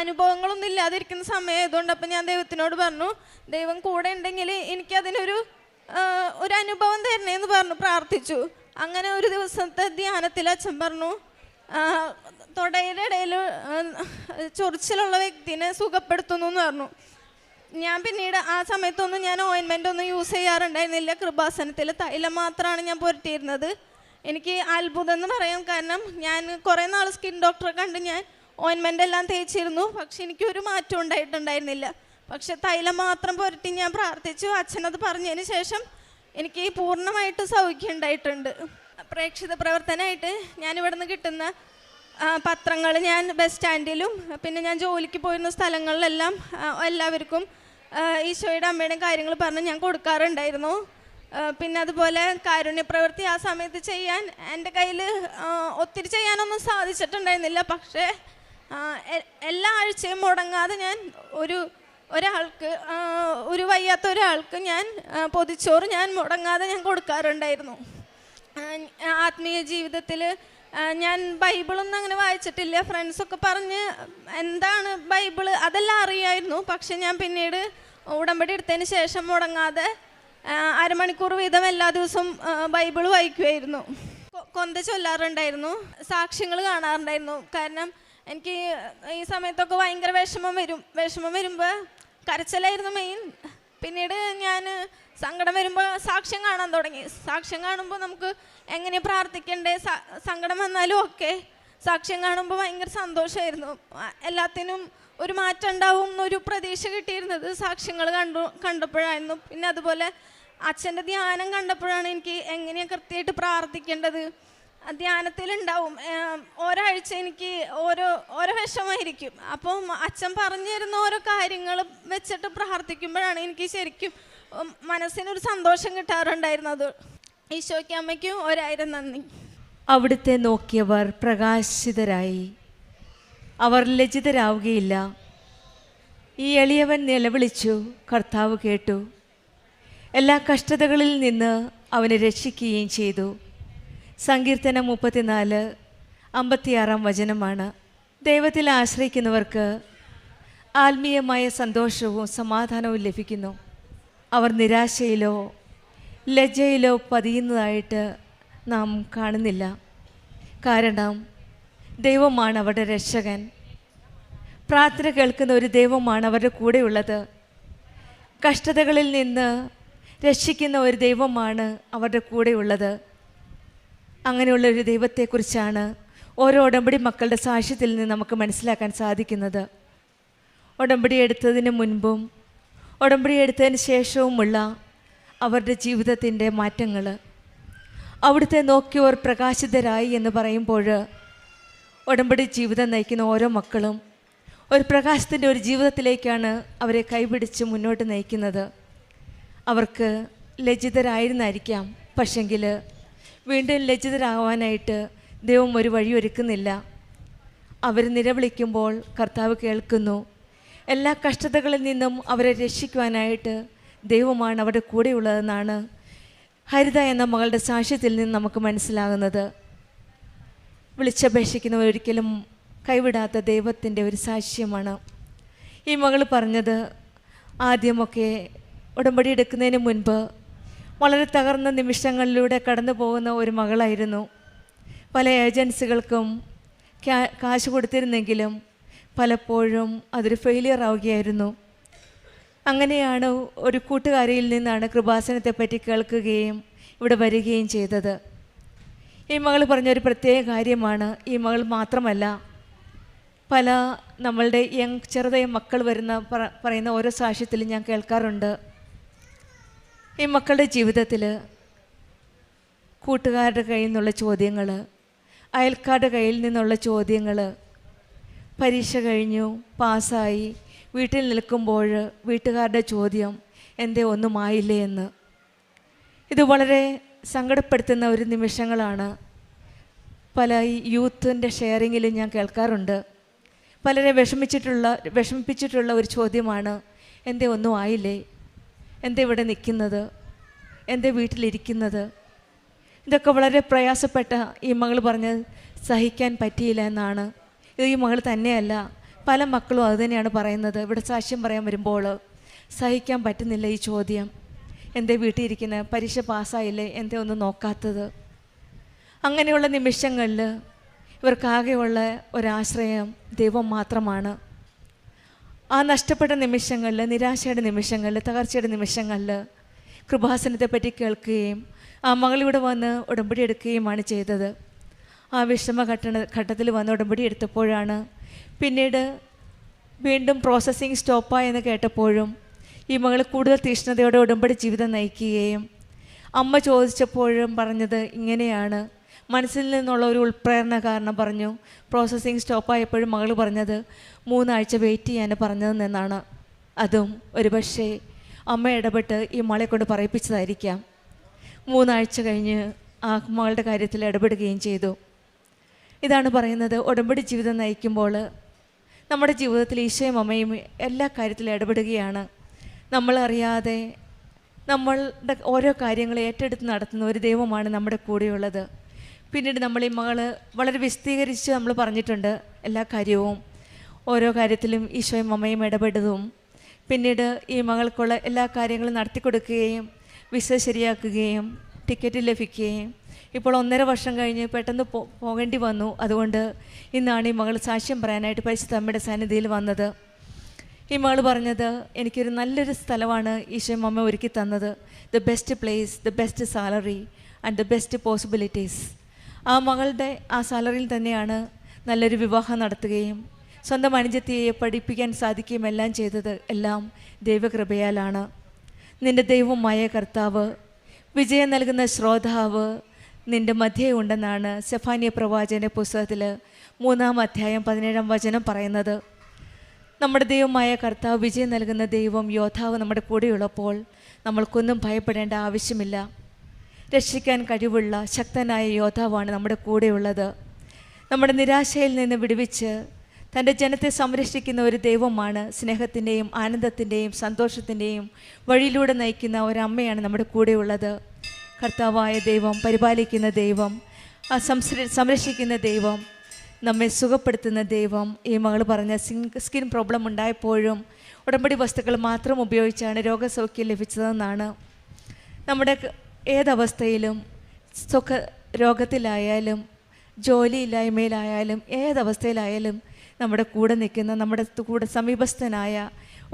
അനുഭവങ്ങളൊന്നും ഇല്ലാതിരിക്കുന്ന സമയമായതുകൊണ്ട് അപ്പോൾ ഞാൻ ദൈവത്തിനോട് പറഞ്ഞു, ദൈവം കൂടെ ഉണ്ടെങ്കിൽ എനിക്കതിനൊരു അനുഭവം തരണേന്ന് പറഞ്ഞു പ്രാർത്ഥിച്ചു. അങ്ങനെ ഒരു ദിവസത്തെ ധ്യാനത്തിൽ അച്ഛൻ പറഞ്ഞു, തൊടയുടെ ഇടയിൽ ചൊറിച്ചിലുള്ള വ്യക്തിനെ സുഖപ്പെടുത്തുന്നു എന്ന് പറഞ്ഞു. ഞാൻ പിന്നീട് ആ സമയത്തൊന്നും ഞാൻ ഓയിൻമെൻ്റ് ഒന്നും യൂസ് ചെയ്യാറുണ്ടായിരുന്നില്ല. കൃപാസനത്തിൽ തൈലം മാത്രമാണ് ഞാൻ പുരട്ടിയിരുന്നത്. എനിക്ക് അത്ഭുതം എന്ന് പറയാം, കാരണം ഞാൻ കുറേ നാൾ സ്കിൻ ഡോക്ടറെ കണ്ട് ഞാൻ ഓയിൻമെൻ്റ് എല്ലാം തേച്ചിരുന്നു. പക്ഷെ എനിക്കൊരു മാറ്റം ഉണ്ടായിട്ടുണ്ടായിരുന്നില്ല. പക്ഷെ തൈലം മാത്രം പുരട്ടി ഞാൻ പ്രാർത്ഥിച്ചു. അച്ഛനത് പറഞ്ഞതിന് ശേഷം എനിക്ക് പൂർണ്ണമായിട്ട് സൗഖ്യം ഉണ്ടായിട്ടുണ്ട്. പ്രേക്ഷിത പ്രവർത്തനമായിട്ട് ഞാനിവിടെ നിന്ന് കിട്ടുന്ന പത്രങ്ങൾ ഞാൻ ബസ് സ്റ്റാൻഡിലും പിന്നെ ഞാൻ ജോലിക്ക് പോയിരുന്ന സ്ഥലങ്ങളിലെല്ലാം എല്ലാവർക്കും ഈശോയുടെ അമ്മയുടെയും കാര്യങ്ങൾ പറഞ്ഞ് ഞാൻ കൊടുക്കാറുണ്ടായിരുന്നു. പിന്നെ അതുപോലെ കാരുണ്യപ്രവൃത്തി ആ സമയത്ത് ചെയ്യാൻ എൻ്റെ കയ്യിൽ ഒത്തിരി ചെയ്യാനൊന്നും സാധിച്ചിട്ടുണ്ടായിരുന്നില്ല. പക്ഷേ എല്ലാ ആഴ്ചയും മുടങ്ങാതെ ഞാൻ ഒരാൾക്ക് ഒരു വയ്യാത്ത ഒരാൾക്ക് ഞാൻ പൊതിച്ചോറ് ഞാൻ മുടങ്ങാതെ ഞാൻ കൊടുക്കാറുണ്ടായിരുന്നു. ആത്മീയ ജീവിതത്തിൽ ഞാൻ ബൈബിളൊന്നും അങ്ങനെ വായിച്ചിട്ടില്ല. ഫ്രണ്ട്സൊക്കെ പറഞ്ഞ് എന്താണ് ബൈബിള് അതെല്ലാം അറിയായിരുന്നു. പക്ഷെ ഞാൻ പിന്നീട് ഉടമ്പടി എടുത്തതിന് ശേഷം മുടങ്ങാതെ 1/2 മണിക്കൂർ വീതം എല്ലാ ദിവസവും ബൈബിൾ വായിക്കുമായിരുന്നു. കൊന്ത ചൊല്ലാറുണ്ടായിരുന്നു, സാക്ഷ്യങ്ങൾ കാണാറുണ്ടായിരുന്നു. കാരണം എനിക്ക് ഈ സമയത്തൊക്കെ ഭയങ്കര വിഷമം വരുമ്പോൾ കരച്ചിലായിരുന്നു മെയിൻ. പിന്നീട് ഞാൻ സങ്കടം വരുമ്പോൾ സാക്ഷ്യം കാണാൻ തുടങ്ങി. സാക്ഷ്യം കാണുമ്പോൾ നമുക്ക് എങ്ങനെ പ്രാർത്ഥിക്കണ്ടേ, സങ്കടം വന്നാലും ഒക്കെ സാക്ഷ്യം കാണുമ്പോൾ ഭയങ്കര സന്തോഷമായിരുന്നു. എല്ലാത്തിനും ഒരു മാറ്റം ഉണ്ടാവും എന്നൊരു പ്രതീക്ഷ കിട്ടിയിരുന്നത് സാക്ഷ്യങ്ങൾ കണ്ടപ്പോഴായിരുന്നു. പിന്നെ അതുപോലെ അച്ഛൻ്റെ ധ്യാനം കണ്ടപ്പോഴാണ് എനിക്ക് എങ്ങനെയാണ് കൃത്യമായിട്ട് പ്രാർത്ഥിക്കേണ്ടത്. ധ്യാനത്തിലുണ്ടാവും ഒരാഴ്ച എനിക്ക് ഓരോ വിഷമായിരിക്കും. അപ്പം അച്ഛൻ പറഞ്ഞു തരുന്ന ഓരോ കാര്യങ്ങൾ വെച്ചിട്ട് പ്രാർത്ഥിക്കുമ്പോഴാണ് എനിക്ക് ശരിക്കും മനസ്സിനൊരു സന്തോഷം കിട്ടാറുണ്ടായിരുന്നത്. ഈശോയ്ക്കും അമ്മയ്ക്കും 1000 നന്ദി. അവിടുത്തെ നോക്കിയവർ പ്രകാശിതരായി, അവർ ലജ്ജിതരാവുകയില്ല. ഈ എളിയവൻ നിലവിളിച്ചു, കർത്താവ് കേട്ടു. എല്ലാ കഷ്ടതകളിൽ നിന്ന് അവനെ രക്ഷിക്കുകയും ചെയ്തു. സങ്കീർത്തനം 34:56 വചനമാണ്. ദൈവത്തിൽ ആശ്രയിക്കുന്നവർക്ക് ആത്മീയമായ സന്തോഷവും സമാധാനവും ലഭിക്കുന്നു. അവർ നിരാശയിലോ ലജ്ജയിലോ പതിയുന്നതായിട്ട് നാം കാണുന്നില്ല. കാരണം ദൈവമാണ് അവരുടെ രക്ഷകൻ. പ്രാർത്ഥന കേൾക്കുന്ന ഒരു ദൈവമാണ് അവരുടെ കൂടെയുള്ളത്. കഷ്ടതകളിൽ നിന്ന് രക്ഷിക്കുന്ന ഒരു ദൈവമാണ് അവരുടെ കൂടെയുള്ളത്. അങ്ങനെയുള്ളൊരു ദൈവത്തെക്കുറിച്ചാണ് ഓരോ ഉടമ്പടി മക്കളുടെ സാക്ഷ്യത്തിൽ നിന്ന് നമുക്ക് മനസ്സിലാക്കാൻ സാധിക്കുന്നത്. ഉടമ്പടി എടുത്തതിന് മുൻപും ഉടമ്പടി എടുത്തതിന് ശേഷവുമുള്ള അവരുടെ ജീവിതത്തിൻ്റെ മാറ്റങ്ങൾ, അവിടുത്തെ നോക്കിയവർ പ്രകാശിതരായി എന്ന് പറയുമ്പോൾ ഉടമ്പടി ജീവിതം നയിക്കുന്ന ഓരോ മക്കളും ഒരു പ്രകാശത്തിൻ്റെ ഒരു ജീവിതത്തിലേക്കാണ് അവരെ കൈപിടിച്ച് മുന്നോട്ട് നയിക്കുന്നത്. അവർക്ക് ലജ്ജിതരായിരുന്നായിരിക്കാം, പക്ഷെങ്കിൽ വീണ്ടും ലജ്ജിതരാകാനായിട്ട് ദൈവം ഒരു വഴി ഒരുക്കുന്നില്ല. അവർ നിലവിളിക്കുമ്പോൾ കർത്താവ് കേൾക്കുന്നു. എല്ലാ കഷ്ടതകളിൽ നിന്നും അവരെ രക്ഷിക്കുവാനായിട്ട് ദൈവമാണ് അവരുടെ കൂടെയുള്ളതെന്നാണ് ഹരിത എന്ന മകളുടെ സാക്ഷ്യത്തിൽ നിന്ന് നമുക്ക് മനസ്സിലാകുന്നത്. വിളിച്ചപേക്ഷിക്കുന്നവർ ഒരിക്കലും കൈവിടാത്ത ദൈവത്തിൻ്റെ ഒരു സാക്ഷ്യമാണ്. ഈ മകൾ പറഞ്ഞത് ആദ്യമൊക്കെ ഉടമ്പടി എടുക്കുന്നതിന് മുൻപ് വളരെ തകർന്ന നിമിഷങ്ങളിലൂടെ കടന്നു പോകുന്ന ഒരു മകളായിരുന്നു. പല ഏജൻസികൾക്കും കാശ് കൊടുത്തിരുന്നെങ്കിലും പലപ്പോഴും അതൊരു ഫെയിലിയർ ആവുകയായിരുന്നു. അങ്ങനെയാണ് ഒരു കൂട്ടുകാരിയിൽ നിന്നാണ് കൃപാസനത്തെപ്പറ്റി കേൾക്കുകയും ഇവിടെ വരികയും ചെയ്തത്. ഈ മകൾ പറഞ്ഞൊരു പ്രത്യേക കാര്യമാണ്, ഈ മകൾ മാത്രമല്ല, പല നമ്മളുടെ ചെറുതായ മക്കൾ പറയുന്ന ഓരോ സാക്ഷ്യത്തിലും ഞാൻ കേൾക്കാറുണ്ട്. ഈ മക്കളുടെ ജീവിതത്തിൽ കൂട്ടുകാരുടെ കയ്യിൽ നിന്നുള്ള ചോദ്യങ്ങൾ, അയൽക്കാരുടെ കയ്യിൽ നിന്നുള്ള ചോദ്യങ്ങൾ, പരീക്ഷ കഴിഞ്ഞു പാസ്സായി വീട്ടിൽ നിൽക്കുമ്പോൾ വീട്ടുകാരുടെ ചോദ്യം എന്തേ ഒന്നുമായില്ലേ എന്ന്. ഇത് വളരെ സങ്കടപ്പെടുത്തുന്ന ഒരു നിമിഷങ്ങളാണ്. പല യൂത്തിൻ്റെ ഷെയറിങ്ങിലും ഞാൻ കേൾക്കാറുണ്ട്. പലരെ വിഷമിപ്പിച്ചിട്ടുള്ള ഒരു ചോദ്യമാണ്, എന്തേ ഒന്നും ആയില്ലേ, എന്തേ ഇവിടെ നിൽക്കുന്നത്, എന്തേ വീട്ടിലിരിക്കുന്നത്. ഇതൊക്കെ വളരെ പ്രയാസപ്പെട്ട ഈ മകൾ പറഞ്ഞ് സഹിക്കാൻ പറ്റിയില്ല എന്നാണ്. ഇത് ഈ മകൾ തന്നെയല്ല, പല മക്കളും അതുതന്നെയാണ് പറയുന്നത്. ഇവിടെ സാക്ഷ്യം പറയാൻ വരുമ്പോൾ സഹിക്കാൻ പറ്റുന്നില്ല ഈ ചോദ്യം, എന്തേ വീട്ടിൽ ഇരിക്കുന്നത്, പരീക്ഷ പാസ്സായില്ലേ, എന്തേ ഒന്നും നോക്കാത്തത്. അങ്ങനെയുള്ള നിമിഷങ്ങളിൽ ഇവർക്കാകെയുള്ള ഒരാശ്രയം ദൈവം മാത്രമാണ്. ആ നഷ്ടപ്പെട്ട നിമിഷങ്ങളിൽ, നിരാശയുടെ നിമിഷങ്ങളിൽ, തകർച്ചയുടെ നിമിഷങ്ങളിൽ കൃപാസനത്തെപ്പറ്റി കേൾക്കുകയും ആ മകളിവിടെ വന്ന് ഉടമ്പടി എടുക്കുകയുമാണ് ചെയ്തത്. ആ ഘട്ടത്തിൽ വന്ന് ഉടമ്പടി എടുത്തപ്പോഴാണ് പിന്നീട് വീണ്ടും പ്രോസസ്സിങ് സ്റ്റോപ്പായെന്ന് കേട്ടപ്പോഴും ഈ മകൾ കൂടുതൽ തീഷ്ണതയോടെ ഉടമ്പടി ജീവിതം നയിക്കുകയും അമ്മ ചോദിച്ചപ്പോഴും പറഞ്ഞത് ഇങ്ങനെയാണ്. മനസ്സിൽ നിന്നുള്ള ഒരു ഉൾപ്രേരണ കാരണം പറഞ്ഞു, പ്രോസസ്സിങ് സ്റ്റോപ്പായപ്പോഴും മകൾ പറഞ്ഞത് 3 ആഴ്ച വെയിറ്റ് ചെയ്യാൻ പറഞ്ഞതെന്നാണ്. അതും ഒരുപക്ഷെ അമ്മ ഇടപെട്ട് ഈ മകളെ കൊണ്ട് പറയിപ്പിച്ചതായിരിക്കാം. 3 ആഴ്ച കഴിഞ്ഞ് ആ മകളുടെ കാര്യത്തിൽ ഇടപെടുകയും ചെയ്തു. ഇതാണ് പറയുന്നത്, ഉടമ്പടി ജീവിതം നയിക്കുമ്പോൾ നമ്മുടെ ജീവിതത്തിൽ ഈശോയും അമ്മയും എല്ലാ കാര്യത്തിലും ഇടപെടുകയാണ്. നമ്മളറിയാതെ നമ്മളുടെ ഓരോ കാര്യങ്ങളും ഏറ്റെടുത്ത് നടത്തുന്ന ഒരു ദൈവമാണ് നമ്മുടെ കൂടെയുള്ളത്. പിന്നീട് നമ്മൾ ഈ മകൾ വളരെ വിശദീകരിച്ച് നമ്മൾ പറഞ്ഞിട്ടുണ്ട് എല്ലാ കാര്യവും. ഓരോ കാര്യത്തിലും ഈശോയും അമ്മയും ഇടപെട്ടതും പിന്നീട് ഈ മകൾക്കുള്ള എല്ലാ കാര്യങ്ങളും നടത്തി കൊടുക്കുകയും വിസ ശരിയാക്കുകയും ടിക്കറ്റ് ലഭിക്കുകയും ഇപ്പോൾ 1.5 വർഷം കഴിഞ്ഞ് പെട്ടെന്ന് പോകേണ്ടി വന്നു. അതുകൊണ്ട് ഇന്നാണ് ഈ മകൾ സാക്ഷ്യം പറയാനായിട്ട് പരിശുദ്ധ അമ്മയുടെ സന്നിധിയിൽ വന്നത്. ഈ മകൾ പറഞ്ഞത്, എനിക്കൊരു നല്ലൊരു സ്ഥലമാണ് ഈശോയും അമ്മ ഒരുക്കി തന്നത്. The best place, the best salary and the best possibilities. ആ മകളുടെ ആ സാലറിയിൽ തന്നെയാണ് നല്ലൊരു വിവാഹം നടത്തുകയും സ്വന്തം അനുജത്തിയെ പഠിപ്പിക്കാൻ സാധിക്കുകയും എല്ലാം ചെയ്തത് എല്ലാം ദൈവകൃപയാലാണ്. നിൻ്റെ ദൈവമായ കർത്താവ്, വിജയം നൽകുന്ന ശ്രോതാവ് നിൻ്റെ മധ്യേ ഉണ്ടെന്നാണ് സെഫാനിയ പ്രവാചകൻ്റെ പുസ്തകത്തിൽ 3-ാം അധ്യായം 17-ാം വചനം പറയുന്നത്. നമ്മുടെ ദൈവമായ കർത്താവ്, വിജയം നൽകുന്ന ദൈവം, യോദ്ധാവ് നമ്മുടെ കൂടെയുള്ളപ്പോൾ നമ്മൾക്കൊന്നും ഭയപ്പെടേണ്ട ആവശ്യമില്ല. രക്ഷിക്കാൻ കഴിവുള്ള ശക്തനായ യോദ്ധാവാണ് നമ്മുടെ കൂടെയുള്ളത്. നമ്മുടെ നിരാശയിൽ നിന്ന് വിടുവിച്ച് തൻ്റെ ജനത്തെ സംരക്ഷിക്കുന്ന ഒരു ദൈവമാണ്. സ്നേഹത്തിൻ്റെയും ആനന്ദത്തിൻ്റെയും സന്തോഷത്തിൻ്റെയും വഴിയിലൂടെ നയിക്കുന്ന ഒരമ്മയാണ് നമ്മുടെ കൂടെയുള്ളത്. കർത്താവായ ദൈവം, പരിപാലിക്കുന്ന ദൈവം, സംരക്ഷിക്കുന്ന ദൈവം, നമ്മെ സുഖപ്പെടുത്തുന്ന ദൈവം. ഈ മകൾ പറഞ്ഞ സ്കിൻ പ്രോബ്ലം ഉണ്ടായപ്പോഴും ഉടമ്പടി വസ്തുക്കൾ മാത്രം ഉപയോഗിച്ചാണ് രോഗസൗഖ്യം ലഭിച്ചതെന്നാണ്. നമ്മുടെ ഏതവസ്ഥയിലും രോഗത്തിലായാലും ജോലിയില്ലായ്മയിലായാലും ഏതവസ്ഥയിലായാലും നമ്മുടെ കൂടെ നിൽക്കുന്ന, നമ്മുടെ കൂടെ സമീപസ്ഥനായ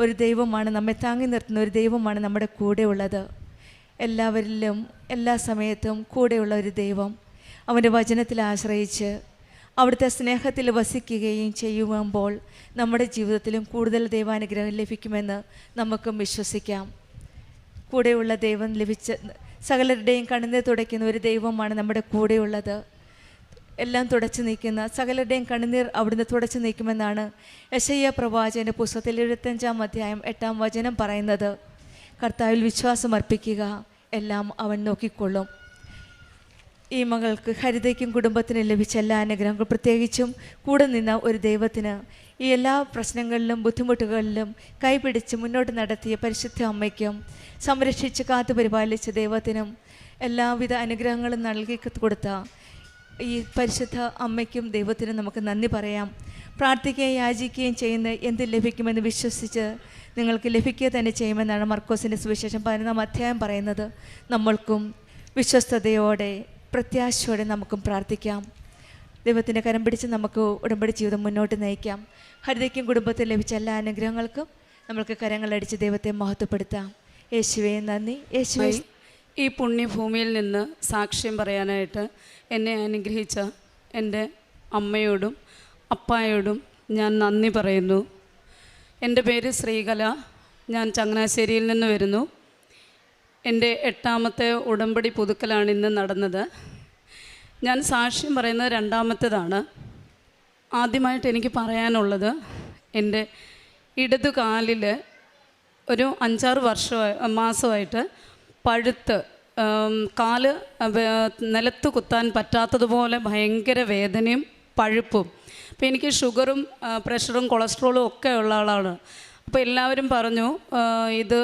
ഒരു ദൈവമാണ്, നമ്മെ താങ്ങി നിർത്തുന്ന ഒരു ദൈവമാണ് നമ്മുടെ കൂടെ ഉള്ളത്. എല്ലാവരിലും എല്ലാ സമയത്തും കൂടെയുള്ള ഒരു ദൈവം. അവൻ്റെ വചനത്തിൽ ആശ്രയിച്ച് അവിടുത്തെ സ്നേഹത്തിൽ വസിക്കുകയും ചെയ്യുമ്പോൾ നമ്മുടെ ജീവിതത്തിലും കൂടുതൽ ദൈവാനുഗ്രഹം ലഭിക്കുമെന്ന് നമുക്കും വിശ്വസിക്കാം. കൂടെയുള്ള ദൈവം ലഭിച്ച സകലരുടെയും കണ്ണുനീർ തുടയ്ക്കുന്ന ഒരു ദൈവമാണ് നമ്മുടെ കൂടെയുള്ളത്. എല്ലാം തുടച്ചു നീക്കുന്ന സകലരുടെയും കണ്ണുനീർ അവിടുന്ന് തുടച്ചു നീക്കുമെന്നാണ് യെശയ്യാ പ്രവാചകൻ്റെ പുസ്തകത്തിൽ 75-ാം അധ്യായം 8-ാം വചനം പറയുന്നത്. കർത്താവിൽ വിശ്വാസം അർപ്പിക്കുക, എല്ലാം അവൻ നോക്കിക്കൊള്ളും. ഈ മകൾക്ക് ഹരിതയ്ക്കും കുടുംബത്തിനും ലഭിച്ച എല്ലാ അനുഗ്രഹങ്ങളും, പ്രത്യേകിച്ചും കൂടെ നിന്ന ഒരു ദൈവത്തിന്, ഈ എല്ലാ പ്രശ്നങ്ങളിലും ബുദ്ധിമുട്ടുകളിലും കൈപിടിച്ച് മുന്നോട്ട് നടത്തിയ പരിശുദ്ധ അമ്മയ്ക്കും, സംരക്ഷിച്ച് കാത്തു പരിപാലിച്ച ദൈവത്തിനും എല്ലാവിധ അനുഗ്രഹങ്ങളും നൽകി കൊടുത്ത ഈ പരിശുദ്ധ അമ്മയ്ക്കും ദൈവത്തിനും നമുക്ക് നന്ദി പറയാം. പ്രാർത്ഥിക്കുകയും യാചിക്കുകയും ചെയ്യുന്ന എന്ത് ലഭിക്കുമെന്ന് വിശ്വസിച്ച് നിങ്ങൾക്ക് ലഭിക്കുക തന്നെ ചെയ്യുമെന്നാണ് മർക്കോസിൻ്റെ സുവിശേഷം 11-ാം അധ്യായം പറയുന്നത്. നമ്മൾക്കും വിശ്വസ്തയോടെ പ്രത്യാശയോടെ നമുക്കും പ്രാർത്ഥിക്കാം. ദൈവത്തിൻ്റെ കരം പിടിച്ച് നമുക്ക് ഉടമ്പടി ജീവിതം മുന്നോട്ട് നയിക്കാം. ഹരിതയ്ക്കും കുടുംബത്തിൽ ലഭിച്ച എല്ലാ അനുഗ്രഹങ്ങൾക്കും നമ്മൾക്ക് കരങ്ങളടിച്ച് ദൈവത്തെ മഹത്വപ്പെടുത്താം. യേശുവേ നന്ദി. യേശുവേ, ഈ പുണ്യഭൂമിയിൽ നിന്ന് സാക്ഷ്യം പറയാനായിട്ട് എന്നെ അനുഗ്രഹിച്ച എൻ്റെ അമ്മയോടും അപ്പായോടും ഞാൻ നന്ദി പറയുന്നു. എൻ്റെ പേര് ശ്രീകല. ഞാൻ ചങ്ങനാശ്ശേരിയിൽ നിന്ന് വരുന്നു. എൻ്റെ 8ാമത്തെ ഉടമ്പടി പുതുക്കലാണ് ഇന്ന് നടന്നത്. ഞാൻ സാക്ഷ്യം പറയുന്നത് 2ാമത്തേതാണ്. ആദ്യമായിട്ട് എനിക്ക് പറയാനുള്ളത്, എൻ്റെ ഇടതുകാലിൽ ഒരു 5-6 മാസമായിട്ട് പഴുത്ത് കാല് നിലത്ത് കുത്താൻ പറ്റാത്തതുപോലെ ഭയങ്കര വേദനയും പഴുപ്പും. അപ്പോൾ എനിക്ക് ഷുഗറും പ്രഷറും കൊളസ്ട്രോളും ഒക്കെ ഉള്ള ആളാണ്. അപ്പോൾ എല്ലാവരും പറഞ്ഞു ഇത്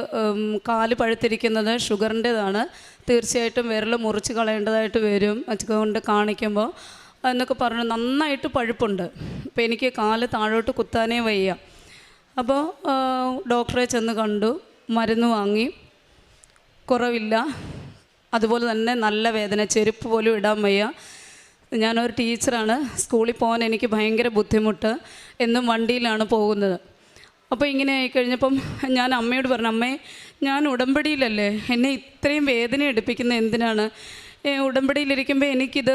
കാല് പഴുത്തിരിക്കുന്നത് ഷുഗറിൻ്റേതാണ്, തീർച്ചയായിട്ടും വിരൽ മുറിച്ച് കളയേണ്ടതായിട്ട് വരും കൊണ്ട് കാണിക്കുമ്പോൾ എന്നൊക്കെ പറഞ്ഞു. നന്നായിട്ട് പഴുപ്പുണ്ട്. അപ്പോൾ എനിക്ക് കാല് താഴോട്ട് കുത്താനേ വയ്യ. അപ്പോൾ ഡോക്ടറെ ചെന്ന് കണ്ടു, മരുന്ന് വാങ്ങി, കുറവില്ല. അതുപോലെ തന്നെ നല്ല വേദന, ചെരുപ്പ് പോലും ഇടാൻ വയ്യ. ഞാനൊരു ടീച്ചറാണ്, സ്കൂളിൽ പോകാൻ എനിക്ക് ഭയങ്കര ബുദ്ധിമുട്ട്, എന്നും വണ്ടിയിലാണ് പോകുന്നത്. അപ്പോൾ ഇങ്ങനെ ആയിക്കഴിഞ്ഞപ്പം ഞാൻ അമ്മയോട് പറഞ്ഞു, അമ്മേ ഞാൻ ഉടമ്പടിയിലല്ലേ, എന്നെ ഇത്രയും വേദന എടുപ്പിക്കുന്ന എന്തിനാണ്? ഉടമ്പടിയിലിരിക്കുമ്പോൾ എനിക്കിത്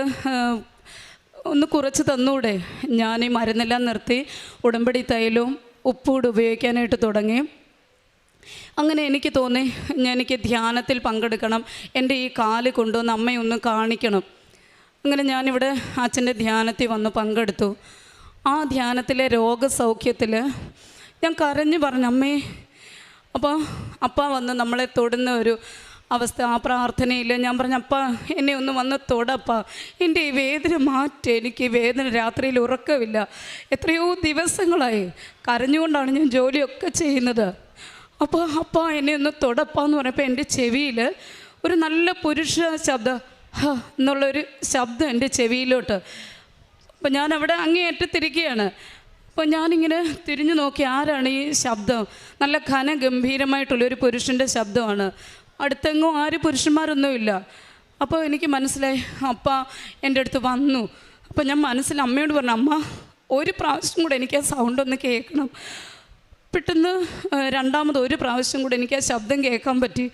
ഒന്ന് കുറച്ച് തന്നൂടെ? ഞാൻ ഈ മരുന്നെല്ലാം നിർത്തി ഉടമ്പടി തൈലവും ഉപ്പുകൂടി ഉപയോഗിക്കാനായിട്ട് തുടങ്ങി. അങ്ങനെ എനിക്ക് തോന്നി എനിക്ക് ധ്യാനത്തിൽ പങ്കെടുക്കണം, എൻ്റെ ഈ കാല് കൊണ്ടുവന്ന് അമ്മയൊന്ന് കാണിക്കണം. അങ്ങനെ ഞാനിവിടെ അച്ഛൻ്റെ ധ്യാനത്തിൽ വന്ന് പങ്കെടുത്തു. ആ ധ്യാനത്തിലെ രോഗസൗഖ്യത്തിൽ ഞാൻ കരഞ്ഞു പറഞ്ഞു, അമ്മേ. അപ്പോൾ അപ്പ വന്ന് നമ്മളെ തൊടുന്ന ഒരു അവസ്ഥ, ആ പ്രാർത്ഥനയിൽ ഞാൻ പറഞ്ഞു, അപ്പ എന്നെ ഒന്ന് വന്ന് തൊടപ്പ, എൻ്റെ ഈ വേദന മാറ്റി, എനിക്ക് വേദന രാത്രിയിൽ ഉറക്കമില്ല, എത്രയോ ദിവസങ്ങളായി കരഞ്ഞുകൊണ്ടാണ് ഞാൻ ജോലിയൊക്കെ ചെയ്യുന്നത്. അപ്പോൾ അപ്പ എന്നെ ഒന്ന് തൊടപ്പാന്ന് പറഞ്ഞപ്പോൾ എൻ്റെ ചെവിയിൽ ഒരു നല്ല പുരുഷ ശബ്ദം, ഹ എന്നുള്ളൊരു ശബ്ദം എൻ്റെ ചെവിയിലോട്ട്. അപ്പോൾ ഞാനവിടെ അങ്ങേയറ്റത്തിരിക്കുകയാണ്. അപ്പോൾ ഞാനിങ്ങനെ തിരിഞ്ഞു നോക്കി, ആരാണ് ഈ ശബ്ദം? നല്ല ഘനഗംഭീരമായിട്ടുള്ളൊരു പുരുഷൻ്റെ ശബ്ദമാണ്. അടുത്തെങ്ങും ആരും പുരുഷന്മാരൊന്നുമില്ല. അപ്പോൾ എനിക്ക് മനസ്സിലായി അപ്പ എൻ്റെ അടുത്ത് വന്നു. അപ്പോൾ ഞാൻ മനസ്സിൽ അമ്മയോട് പറഞ്ഞു, അമ്മ ഒരു പ്രാവശ്യം കൂടെ എനിക്ക് ആ സൗണ്ട് ഒന്ന് കേൾക്കണം. പെട്ടെന്ന് 2ാമത് ഒരു പ്രാവശ്യം കൂടെ എനിക്ക് ആ ശബ്ദം കേൾക്കാൻ പറ്റി.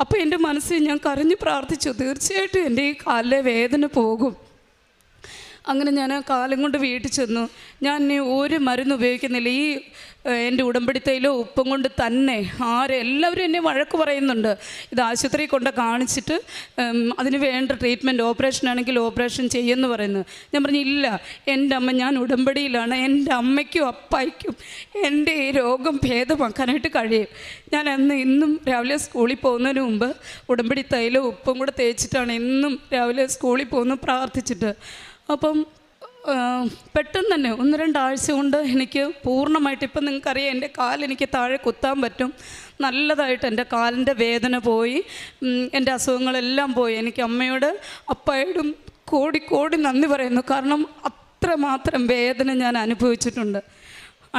അപ്പോൾ എൻ്റെ മനസ്സിൽ ഞാൻ കരഞ്ഞ് പ്രാർത്ഥിച്ചു, തീർച്ചയായിട്ടും എൻ്റെ ഈ കാലിലെ വേദന പോകും. അങ്ങനെ ഞാൻ കാലം കൊണ്ട് വീട്ടിൽ ചെന്നു. ഞാൻ ഒരു മരുന്ന് ഉപയോഗിക്കുന്നില്ല, ഈ എൻ്റെ ഉടമ്പടിത്തയിലോ ഉപ്പും കൊണ്ട് തന്നെ എല്ലാവരും എന്നെ വഴക്ക് പറയുന്നുണ്ട്. ഇത് ആശുപത്രിയിൽ കൊണ്ട് കാണിച്ചിട്ട് അതിന് വേണ്ട ട്രീറ്റ്മെൻറ്റ്, ഓപ്പറേഷൻ ആണെങ്കിൽ ഓപ്പറേഷൻ ചെയ്യുമെന്ന് പറയുന്നു. ഞാൻ പറഞ്ഞു, ഇല്ല എൻ്റെ അമ്മ, ഞാൻ ഉടമ്പടിയിലാണ്, എൻ്റെ അമ്മയ്ക്കും അപ്പായ്ക്കും എൻ്റെ ഈ രോഗം ഭേദമാക്കാനായിട്ട് കഴിയും. ഞാൻ ഇന്നും രാവിലെ സ്കൂളിൽ പോകുന്നതിന് മുമ്പ് ഉടമ്പടി തൈലവും ഉപ്പും കൂടെ തേച്ചിട്ടാണ് എന്നും രാവിലെ സ്കൂളിൽ പോകുന്നു പ്രാർത്ഥിച്ചിട്ട്. അപ്പം പെട്ടെന്ന് തന്നെ 1-2 ആഴ്ച കൊണ്ട് എനിക്ക് പൂർണ്ണമായിട്ട്, ഇപ്പം നിങ്ങൾക്കറിയാം എൻ്റെ കാലെനിക്ക് താഴെ കുത്താൻ പറ്റും, നല്ലതായിട്ട് എൻ്റെ കാലിൻ്റെ വേദന പോയി, എൻ്റെ അസുഖങ്ങളെല്ലാം പോയി. എനിക്ക് അമ്മയോട് അപ്പായോടും കോടി നന്ദി പറയുന്നു, കാരണം അത്രമാത്രം വേദന ഞാൻ അനുഭവിച്ചിട്ടുണ്ട്.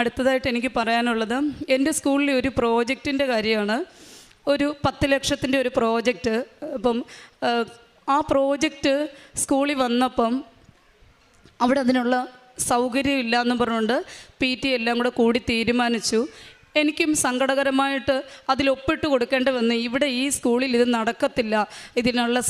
അടുത്തതായിട്ട് എനിക്ക് പറയാനുള്ളത്, എൻ്റെ സ്കൂളിലെ ഒരു പ്രോജക്റ്റിൻ്റെ കാര്യമാണ്. ഒരു 10 ലക്ഷത്തിൻ്റെ ഒരു പ്രോജക്റ്റ്. അപ്പം ആ പ്രോജക്റ്റ് സ്കൂളിൽ വന്നപ്പം അവിടെ അതിനുള്ള സൗകര്യം ഇല്ലയെന്ന് പറഞ്ഞുകൊണ്ട് PT എല്ലാം കൂടെ കൂടി തീരുമാനിച്ചു എനിക്കും സങ്കടകരമായിട്ട് അതിൽ ഒപ്പിട്ട് കൊടുക്കേണ്ടി വന്നു. ഇവിടെ ഈ സ്കൂളിൽ ഇത് നടക്കത്തില്ല, ഇതിനുള്ള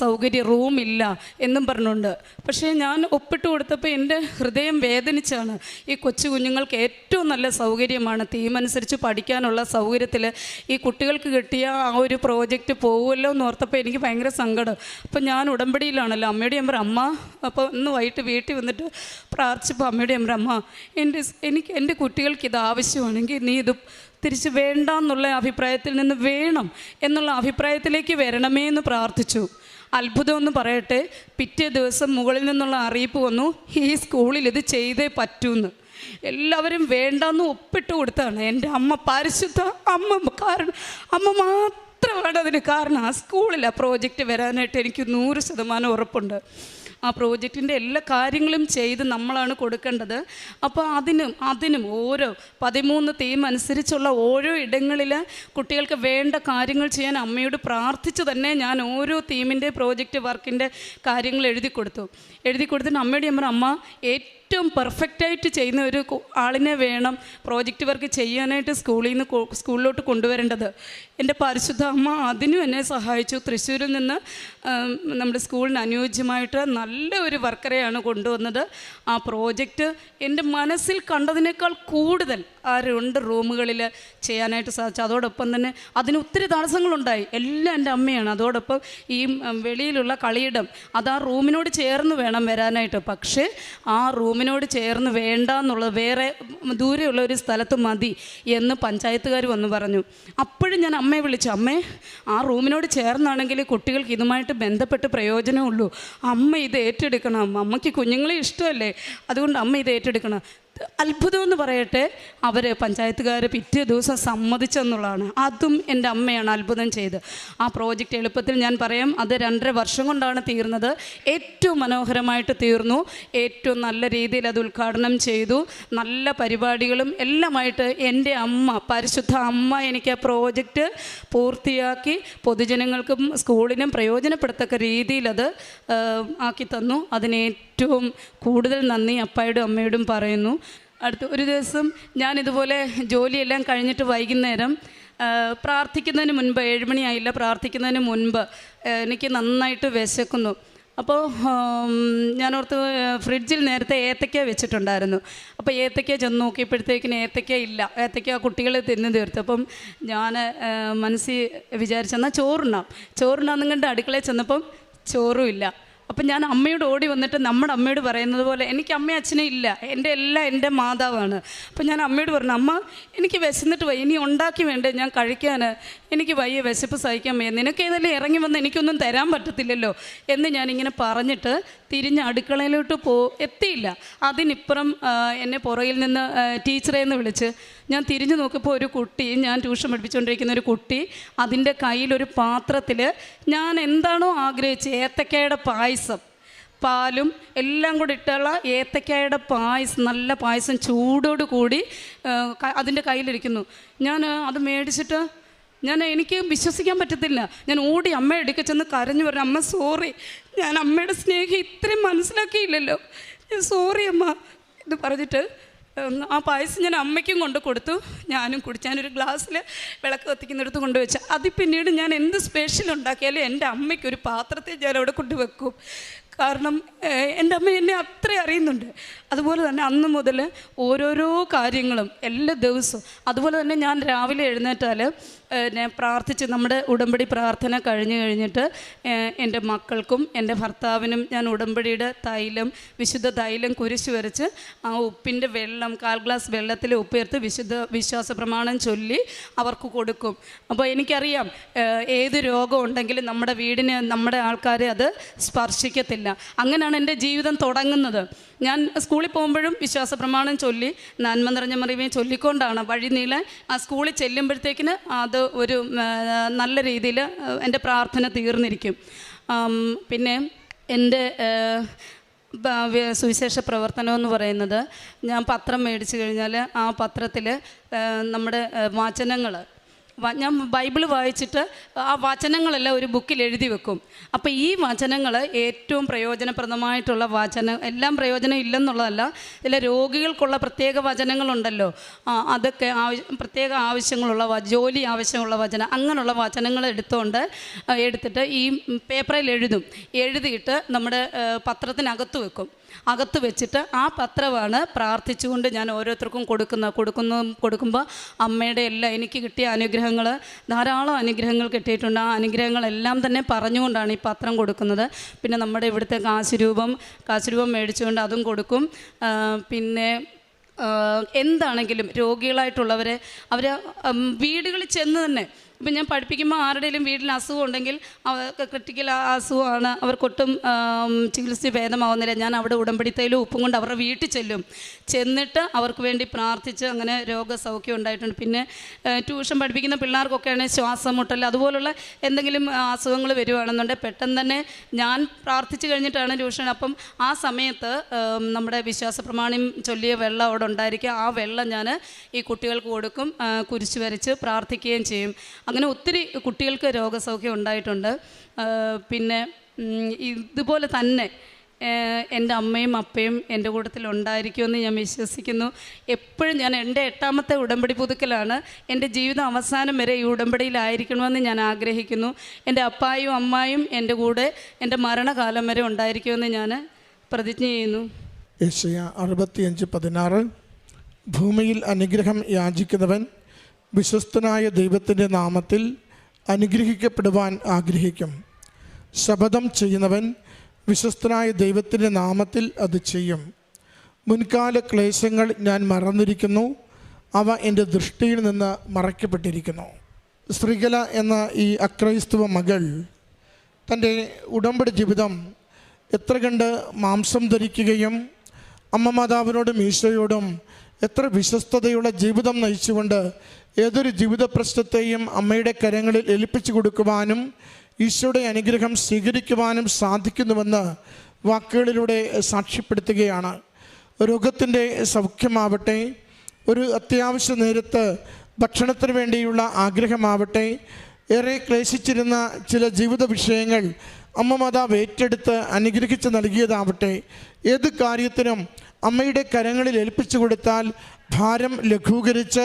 റൂമില്ല എന്നും പറഞ്ഞുകൊണ്ട്. പക്ഷേ ഞാൻ ഒപ്പിട്ട് കൊടുത്തപ്പോൾ എൻ്റെ ഹൃദയം വേദനിച്ചാണ്. ഈ കൊച്ചു കുഞ്ഞുങ്ങൾക്ക് ഏറ്റവും നല്ല സൗകര്യമാണ്, തീമനുസരിച്ച് പഠിക്കാനുള്ള സൗകര്യത്തിൽ ഈ കുട്ടികൾക്ക് കിട്ടിയ ആ ഒരു പ്രോജക്റ്റ് പോകുമല്ലോ എന്ന് ഓർത്തപ്പോൾ എനിക്ക് ഭയങ്കര സങ്കടം. അപ്പോൾ ഞാൻ ഉടമ്പടിയിലാണല്ലോ, അമ്മയുടെ ഞാൻ പറയും, അമ്മ അപ്പോൾ ഇന്ന് വൈകിട്ട് വീട്ടിൽ വന്നിട്ട് പ്രാർത്ഥിച്ചപ്പോൾ അമ്മയുടെ ഞാൻ പറയും, അമ്മ എൻ്റെ കുട്ടികൾക്ക് ഇത് ആവശ്യമാണെങ്കിൽ നീ ഇത് തിരിച്ച് വേണ്ട എന്നുള്ള അഭിപ്രായത്തിൽ നിന്ന് വേണം എന്നുള്ള അഭിപ്രായത്തിലേക്ക് വരണമേ എന്ന് പ്രാർത്ഥിച്ചു. അത്ഭുതമെന്ന് പറയട്ടെ, പിറ്റേ ദിവസം മുകളിൽ നിന്നുള്ള അറിയിപ്പ് വന്നു, ഈ സ്കൂളിൽ ഇത് ചെയ്തേ പറ്റൂന്ന്. എല്ലാവരും വേണ്ടെന്ന് ഒപ്പിട്ട് കൊടുത്താണ്. എൻ്റെ അമ്മ പരിശുദ്ധ അമ്മ മാത്രമാണ് അതിന് കാരണം. ആ സ്കൂളിൽ ആ പ്രോജക്റ്റ് വരാനായിട്ട് എനിക്ക് 100% ഉറപ്പുണ്ട്. ആ പ്രോജക്റ്റിൻ്റെ എല്ലാ കാര്യങ്ങളും ചെയ്ത് നമ്മളാണ് കൊടുക്കേണ്ടത്. അപ്പോൾ അതിനും ഓരോ 13 തീം അനുസരിച്ചുള്ള ഓരോ ഇടങ്ങളിൽ കുട്ടികൾക്ക് വേണ്ട കാര്യങ്ങൾ ചെയ്യാൻ അമ്മയോട് പ്രാർത്ഥിച്ച് തന്നെ ഞാൻ ഓരോ തീമിൻ്റെ പ്രോജക്റ്റ് വർക്കിൻ്റെ കാര്യങ്ങൾ എഴുതി കൊടുത്തിട്ട് അമ്മയോട് ഞാൻ പറഞ്ഞു, അമ്മ ഏറ്റവും പെർഫെക്റ്റായിട്ട് ചെയ്യുന്ന ഒരു ആളിനെ വേണം പ്രോജക്റ്റ് വർക്ക് ചെയ്യാനായിട്ട് സ്കൂളിലോട്ട് കൊണ്ടുവരേണ്ടത്. എൻ്റെ പരിശുദ്ധ അമ്മ അതിനും എന്നെ സഹായിച്ചു. തൃശ്ശൂരിൽ നിന്ന് നമ്മുടെ സ്കൂളിന് അനുയോജ്യമായിട്ട് നല്ല ഒരു വർക്കറെയാണ് കൊണ്ടുവന്നത്. ആ പ്രോജക്റ്റ് എൻ്റെ മനസ്സിൽ കണ്ടതിനേക്കാൾ കൂടുതൽ ആ 2 റൂമുകളിൽ ചെയ്യാനായിട്ട് സാധിച്ചു. അതോടൊപ്പം തന്നെ അതിന് ഒത്തിരി തടസ്സങ്ങളുണ്ടായി, എല്ലാം എൻ്റെ അമ്മയാണ്. അതോടൊപ്പം ഈ വെളിയിലുള്ള കളിയിടം അത് ആ റൂമിനോട് ചേർന്ന് വേണം വരാനായിട്ട്. പക്ഷേ ആ റൂമിനോട് ചേർന്ന് വേണ്ട എന്നുള്ളത് വേറെ ദൂരെയുള്ള ഒരു സ്ഥലത്ത് മതി എന്ന് പഞ്ചായത്തുകാർ വന്ന് പറഞ്ഞു. അപ്പോഴും ഞാൻ അമ്മയെ വിളിച്ചു, അമ്മേ ആ റൂമിനോട് ചേർന്നാണെങ്കിൽ കുട്ടികൾക്ക് ഇതുമായിട്ട് ബന്ധപ്പെട്ട് പ്രയോജനമുള്ളൂ, അമ്മ ഇത് ഏറ്റെടുക്കണം, അമ്മയ്ക്ക് കുഞ്ഞുങ്ങളെ ഇഷ്ടമല്ലേ, അതുകൊണ്ട് അമ്മ ഇത് ഏറ്റെടുക്കണം. അത്ഭുതമെന്ന് പറയട്ടെ, അവർ പഞ്ചായത്തുകാർ പിറ്റേ ദിവസം സമ്മതിച്ചെന്നുള്ളതാണ്. അതും എൻ്റെ അമ്മയാണ് അത്ഭുതം ചെയ്ത്. ആ പ്രോജക്റ്റ് എളുപ്പത്തിൽ ഞാൻ പറയാം, അത് 2.5 വർഷം കൊണ്ടാണ് തീർന്നത്. ഏറ്റവും മനോഹരമായിട്ട് തീർന്നു. ഏറ്റവും നല്ല രീതിയിൽ അത് ഉദ്ഘാടനം ചെയ്തു. നല്ല പരിപാടികളും എല്ലാമായിട്ട് എൻ്റെ അമ്മ, പരിശുദ്ധ അമ്മ എനിക്ക് ആ പ്രോജക്റ്റ് പൂർത്തിയാക്കി പൊതുജനങ്ങൾക്കും സ്കൂളിനും പ്രയോജനപ്പെടത്തക്ക രീതിയിൽ അത് ആക്കി തന്നു. അതിന് ഏറ്റവും കൂടുതൽ നന്ദി അപ്പായോടും അമ്മയോടും പറയുന്നു. അടുത്ത ഒരു ദിവസം ഞാനിതുപോലെ ജോലിയെല്ലാം കഴിഞ്ഞിട്ട് വൈകുന്നേരം പ്രാർത്ഥിക്കുന്നതിന് മുൻപ് 7 മണിയായില്ല, പ്രാർത്ഥിക്കുന്നതിന് മുൻപ് എനിക്ക് നന്നായിട്ട് വിശക്കുന്നു. അപ്പോൾ ഞാനോർത്ത് ഫ്രിഡ്ജിൽ നേരത്തെ ഏത്തക്ക വെച്ചിട്ടുണ്ടായിരുന്നു. അപ്പോൾ ഏത്തക്ക ചെന്ന് നോക്കിയപ്പോഴത്തേക്കിന് ഏത്തക്ക ഇല്ല, ഏത്തക്ക കുട്ടികൾ തിന്നു തീർത്തു. അപ്പം ഞാൻ മനസ്സിൽ വിചാരിച്ചെന്നാൽ ചോറുണ്ണാന്നും കണ്ട് അടുക്കളയിൽ ചെന്നപ്പം ചോറും ഇല്ല. അപ്പം ഞാൻ അമ്മയോട് ഓടി വന്നിട്ട് നമ്മുടെ അമ്മയോട് പറയുന്നത് പോലെ, എനിക്ക് അമ്മയും അച്ഛനും ഇല്ല, എൻ്റെ മാതാവാണ്. അപ്പം ഞാൻ അമ്മയോട് പറഞ്ഞു, അമ്മ എനിക്ക് വിശന്നിട്ട് വയ്യ, ഇനി ഉണ്ടാക്കി വേണ്ടേ ഞാൻ കഴിക്കാൻ, എനിക്ക് വയ്യ, വിശപ്പ് സഹിക്കാൻ വയ്യ, നിനക്ക് ഏതെങ്കിലും ഇറങ്ങി വന്ന് എനിക്കൊന്നും തരാൻ പറ്റത്തില്ലല്ലോ എന്ന് ഞാനിങ്ങനെ പറഞ്ഞിട്ട് തിരിഞ്ഞ് അടുക്കളയിലോട്ട് എത്തിയില്ല. അതിനിപ്പുറം എന്നെ പുറകിൽ നിന്ന് ടീച്ചറേന്ന് വിളിച്ച് ഞാൻ തിരിഞ്ഞു നോക്കിയപ്പോൾ ഒരു കുട്ടി, ഞാൻ ട്യൂഷൻ പഠിപ്പിച്ചുകൊണ്ടിരിക്കുന്ന ഒരു കുട്ടി, അതിൻ്റെ കയ്യിലൊരു പാത്രത്തിൽ ഞാൻ എന്താണോ ആഗ്രഹിച്ച് ഏത്തക്കയുടെ പായസം, പാലും എല്ലാം കൂടി ഇട്ടുള്ള ഏത്തക്കായുടെ പായസം, നല്ല പായസം ചൂടോട് കൂടി അതിൻ്റെ കയ്യിലിരിക്കുന്നു. ഞാൻ അത് മേടിച്ചിട്ട് എനിക്ക് വിശ്വസിക്കാൻ പറ്റത്തില്ല. ഞാൻ ഓടി അമ്മ എടുക്ക ചെന്ന് കരഞ്ഞു പറഞ്ഞു, അമ്മ സോറി, ഞാൻ അമ്മയുടെ സ്നേഹം ഇത്രയും മനസ്സിലാക്കിയില്ലല്ലോ, സോറി അമ്മ ഇത് പറഞ്ഞിട്ട് ആ പായസം ഞാൻ അമ്മയ്ക്കും കൊണ്ട് കൊടുത്തു. ഞാനും കുടിച്ച് ഞാനൊരു ഗ്ലാസ്സിൽ വിളക്ക് കത്തിക്കുന്നിടത്ത് കൊണ്ടുവച്ചു. അതിൽ പിന്നീട് ഞാൻ എന്ത് സ്പെഷ്യൽ ഉണ്ടാക്കിയാലും എൻ്റെ അമ്മയ്ക്കൊരു പാത്രത്തിൽ ഞാൻ അവിടെ കൊണ്ടുവെക്കും. കാരണം എൻ്റെ അമ്മ എന്നെ അത്ര അറിയുന്നുണ്ട്. അതുപോലെ തന്നെ അന്ന് മുതൽ ഓരോരോ കാര്യങ്ങളും എല്ലാ ദിവസവും, അതുപോലെ തന്നെ ഞാൻ രാവിലെ എഴുന്നേറ്റാൽ ഞാൻ പ്രാർത്ഥിച്ച്, നമ്മുടെ ഉടമ്പടി പ്രാർത്ഥന കഴിഞ്ഞിട്ട് എൻ്റെ മക്കൾക്കും എൻ്റെ ഭർത്താവിനും ഞാൻ ഉടമ്പടിയുടെ തൈലം, വിശുദ്ധ തൈലം കുരിശ് വരച്ച് ആ ഉപ്പിൻ്റെ വെള്ളം 1/4 ഗ്ലാസ് വെള്ളത്തിൽ ഉപ്പേർത്ത് വിശ്വാസ പ്രമാണം ചൊല്ലി അവർക്ക് കൊടുക്കും. അപ്പോൾ എനിക്കറിയാം ഏത് രോഗം ഉണ്ടെങ്കിലും നമ്മുടെ വീടിനെ, നമ്മുടെ ആൾക്കാരെ അത് സ്പർശിക്കത്തില്ല. അങ്ങനെയാണ് എൻ്റെ ജീവിതം തുടങ്ങുന്നത്. ഞാൻ സ്കൂളിൽ പോകുമ്പോഴും വിശ്വാസ പ്രമാണം ചൊല്ലി നന്മ നിറഞ്ഞ മറിയമേ ചൊല്ലിക്കൊണ്ടാണ് വഴി നീളെ ആ സ്കൂളിൽ ചെല്ലുമ്പോഴത്തേക്കിന് അത് ഒരു നല്ല രീതിയിൽ എൻ്റെ പ്രാർത്ഥന തീർന്നിരിക്കും. പിന്നെ എൻ്റെ സുവിശേഷ പ്രവർത്തനം എന്ന് പറയുന്നത്, ഞാൻ പത്രം മേടിച്ചു കഴിഞ്ഞാൽ ആ പത്രത്തിൽ നമ്മുടെ വചനങ്ങൾ ഞാൻ ബൈബിൾ വായിച്ചിട്ട് ആ വചനങ്ങളെല്ലാം ഒരു ബുക്കിൽ എഴുതി വെക്കും. അപ്പോൾ ഈ വചനങ്ങൾ ഏറ്റവും പ്രയോജനപ്രദമായിട്ടുള്ള വചനം, എല്ലാം പ്രയോജനം ഇല്ലെന്നുള്ളതല്ല, ഇതിലെ രോഗികൾക്കുള്ള പ്രത്യേക വചനങ്ങളുണ്ടല്ലോ, അതൊക്കെ പ്രത്യേക ആവശ്യങ്ങളുള്ള ജോലി ആവശ്യമുള്ള വചനം, അങ്ങനെയുള്ള വചനങ്ങൾ എടുത്തിട്ട് ഈ പേപ്പറിൽ എഴുതിയിട്ട് നമ്മുടെ പത്രത്തിനകത്ത് വെക്കും. അകത്ത് വെച്ചിട്ട് ആ പത്രമാണ് പ്രാർത്ഥിച്ചുകൊണ്ട് ഞാൻ ഓരോരുത്തർക്കും കൊടുക്കുമ്പോൾ അമ്മയുടെ എല്ലാം എനിക്ക് കിട്ടിയ അനുഗ്രഹങ്ങൾ, ധാരാളം അനുഗ്രഹങ്ങൾ കിട്ടിയിട്ടുണ്ട്. ആ അനുഗ്രഹങ്ങളെല്ലാം തന്നെ പറഞ്ഞുകൊണ്ടാണ് ഈ പത്രം കൊടുക്കുന്നത്. പിന്നെ നമ്മുടെ ഇവിടുത്തെ കാശുരൂപം മേടിച്ചുകൊണ്ട് അതും കൊടുക്കും. പിന്നെ എന്താണെങ്കിലും രോഗികളായിട്ടുള്ളവരെ അവർ വീടുകളിൽ ചെന്ന് തന്നെ, ഇപ്പം ഞാൻ പഠിപ്പിക്കുമ്പോൾ ആരുടെയും വീട്ടിൽ അസുഖം ഉണ്ടെങ്കിൽ അവർക്ക് ക്രിട്ടിക്കൽ അസുഖമാണ്, അവർക്കൊട്ടും ചികിത്സ ഭേദമാവുന്നില്ല, ഞാൻ അവിടെ ഉടമ്പടിത്തൈലും ഉപ്പും കൊണ്ട് അവരുടെ വീട്ടിൽ ചെന്നിട്ട് അവർക്ക് വേണ്ടി പ്രാർത്ഥിച്ച് അങ്ങനെ രോഗസൗഖ്യം ഉണ്ടായിട്ടുണ്ട്. പിന്നെ ട്യൂഷൻ പഠിപ്പിക്കുന്ന പിള്ളേർക്കൊക്കെയാണെങ്കിൽ ശ്വാസം മുട്ടൽ അതുപോലുള്ള എന്തെങ്കിലും അസുഖങ്ങൾ വരുവാണെന്നുണ്ടെങ്കിൽ പെട്ടെന്ന് തന്നെ ഞാൻ പ്രാർത്ഥിച്ച് കഴിഞ്ഞിട്ടാണ് ട്യൂഷൻ. അപ്പം ആ സമയത്ത് നമ്മുടെ വിശ്വാസ പ്രമാണം ചൊല്ലിയ വെള്ളം അവിടെ ഉണ്ടായിരിക്കുക. ആ വെള്ളം ഞാൻ ഈ കുട്ടികൾക്ക് കൊടുക്കും, കുരിശ് വരച്ച് പ്രാർത്ഥിക്കുകയും ചെയ്യും. അങ്ങനെ ഒത്തിരി കുട്ടികൾക്ക് രോഗസൗഖ്യം ഉണ്ടായിട്ടുണ്ട്. പിന്നെ ഇതുപോലെ തന്നെ എൻ്റെ അമ്മയും അപ്പയും എൻ്റെ കൂട്ടത്തിൽ ഉണ്ടായിരിക്കുമെന്ന് ഞാൻ വിശ്വസിക്കുന്നു. എപ്പോഴും ഞാൻ എൻ്റെ 8ാമത്തെ ഉടമ്പടി പുതുക്കലാണ്. എൻ്റെ ജീവിതം അവസാനം വരെ ഈ ഉടമ്പടിയിലായിരിക്കണമെന്ന് ഞാൻ ആഗ്രഹിക്കുന്നു. എൻ്റെ അപ്പായും അമ്മായും എൻ്റെ കൂടെ എൻ്റെ മരണകാലം വരെ ഉണ്ടായിരിക്കുമെന്ന് ഞാൻ പ്രതിജ്ഞ ചെയ്യുന്നു. യെശയ്യാ 65:16 ഭൂമിയിൽ അനുഗ്രഹം യാചിക്കുന്നവൻ വിശ്വസ്തനായ ദൈവത്തിൻ്റെ നാമത്തിൽ അനുഗ്രഹിക്കപ്പെടുവാൻ ആഗ്രഹിക്കും. ശപഥം ചെയ്യുന്നവൻ വിശ്വസ്തനായ ദൈവത്തിൻ്റെ നാമത്തിൽ അത് ചെയ്യും. മുൻകാല ക്ലേശങ്ങൾ ഞാൻ മറന്നിരിക്കുന്നു, അവ എൻ്റെ ദൃഷ്ടിയിൽ നിന്ന് മറയ്ക്കപ്പെട്ടിരിക്കുന്നു. ശ്രീകല എന്ന ഈ അക്രൈസ്തവ മകൾ തൻ്റെ ഉടമ്പടി ജീവിതം എത്ര കണ്ട് മാംസം ധരിക്കുകയും അമ്മ മാതാവിനോടും ഈശോയോടും എത്ര വിശ്വസ്തതയുള്ള ജീവിതം നയിച്ചുകൊണ്ട് ഏതൊരു ജീവിത പ്രശ്നത്തെയും അമ്മയുടെ കരങ്ങളിൽ ഏൽപ്പിച്ചു കൊടുക്കുവാനും ഈശോയുടെ അനുഗ്രഹം സ്വീകരിക്കുവാനും സാധിക്കുന്നുവെന്ന് വാക്കുകളിലൂടെ സാക്ഷ്യപ്പെടുത്തുകയാണ്. രോഗത്തിൻ്റെ സൗഖ്യമാവട്ടെ, ഒരു അത്യാവശ്യ നേരത്ത് ഭക്ഷണത്തിന് വേണ്ടിയുള്ള ആഗ്രഹമാവട്ടെ, ഏറെ ക്ലേശിച്ചിരുന്ന ചില ജീവിത വിഷയങ്ങൾ അമ്മ മാതാവ് ഏറ്റെടുത്ത് അനുഗ്രഹിച്ച് നൽകിയതാവട്ടെ, ഏത് കാര്യത്തിനും അമ്മയുടെ കരങ്ങളിൽ ഏൽപ്പിച്ചു കൊടുത്താൽ ഭാരം ലഘൂകരിച്ച്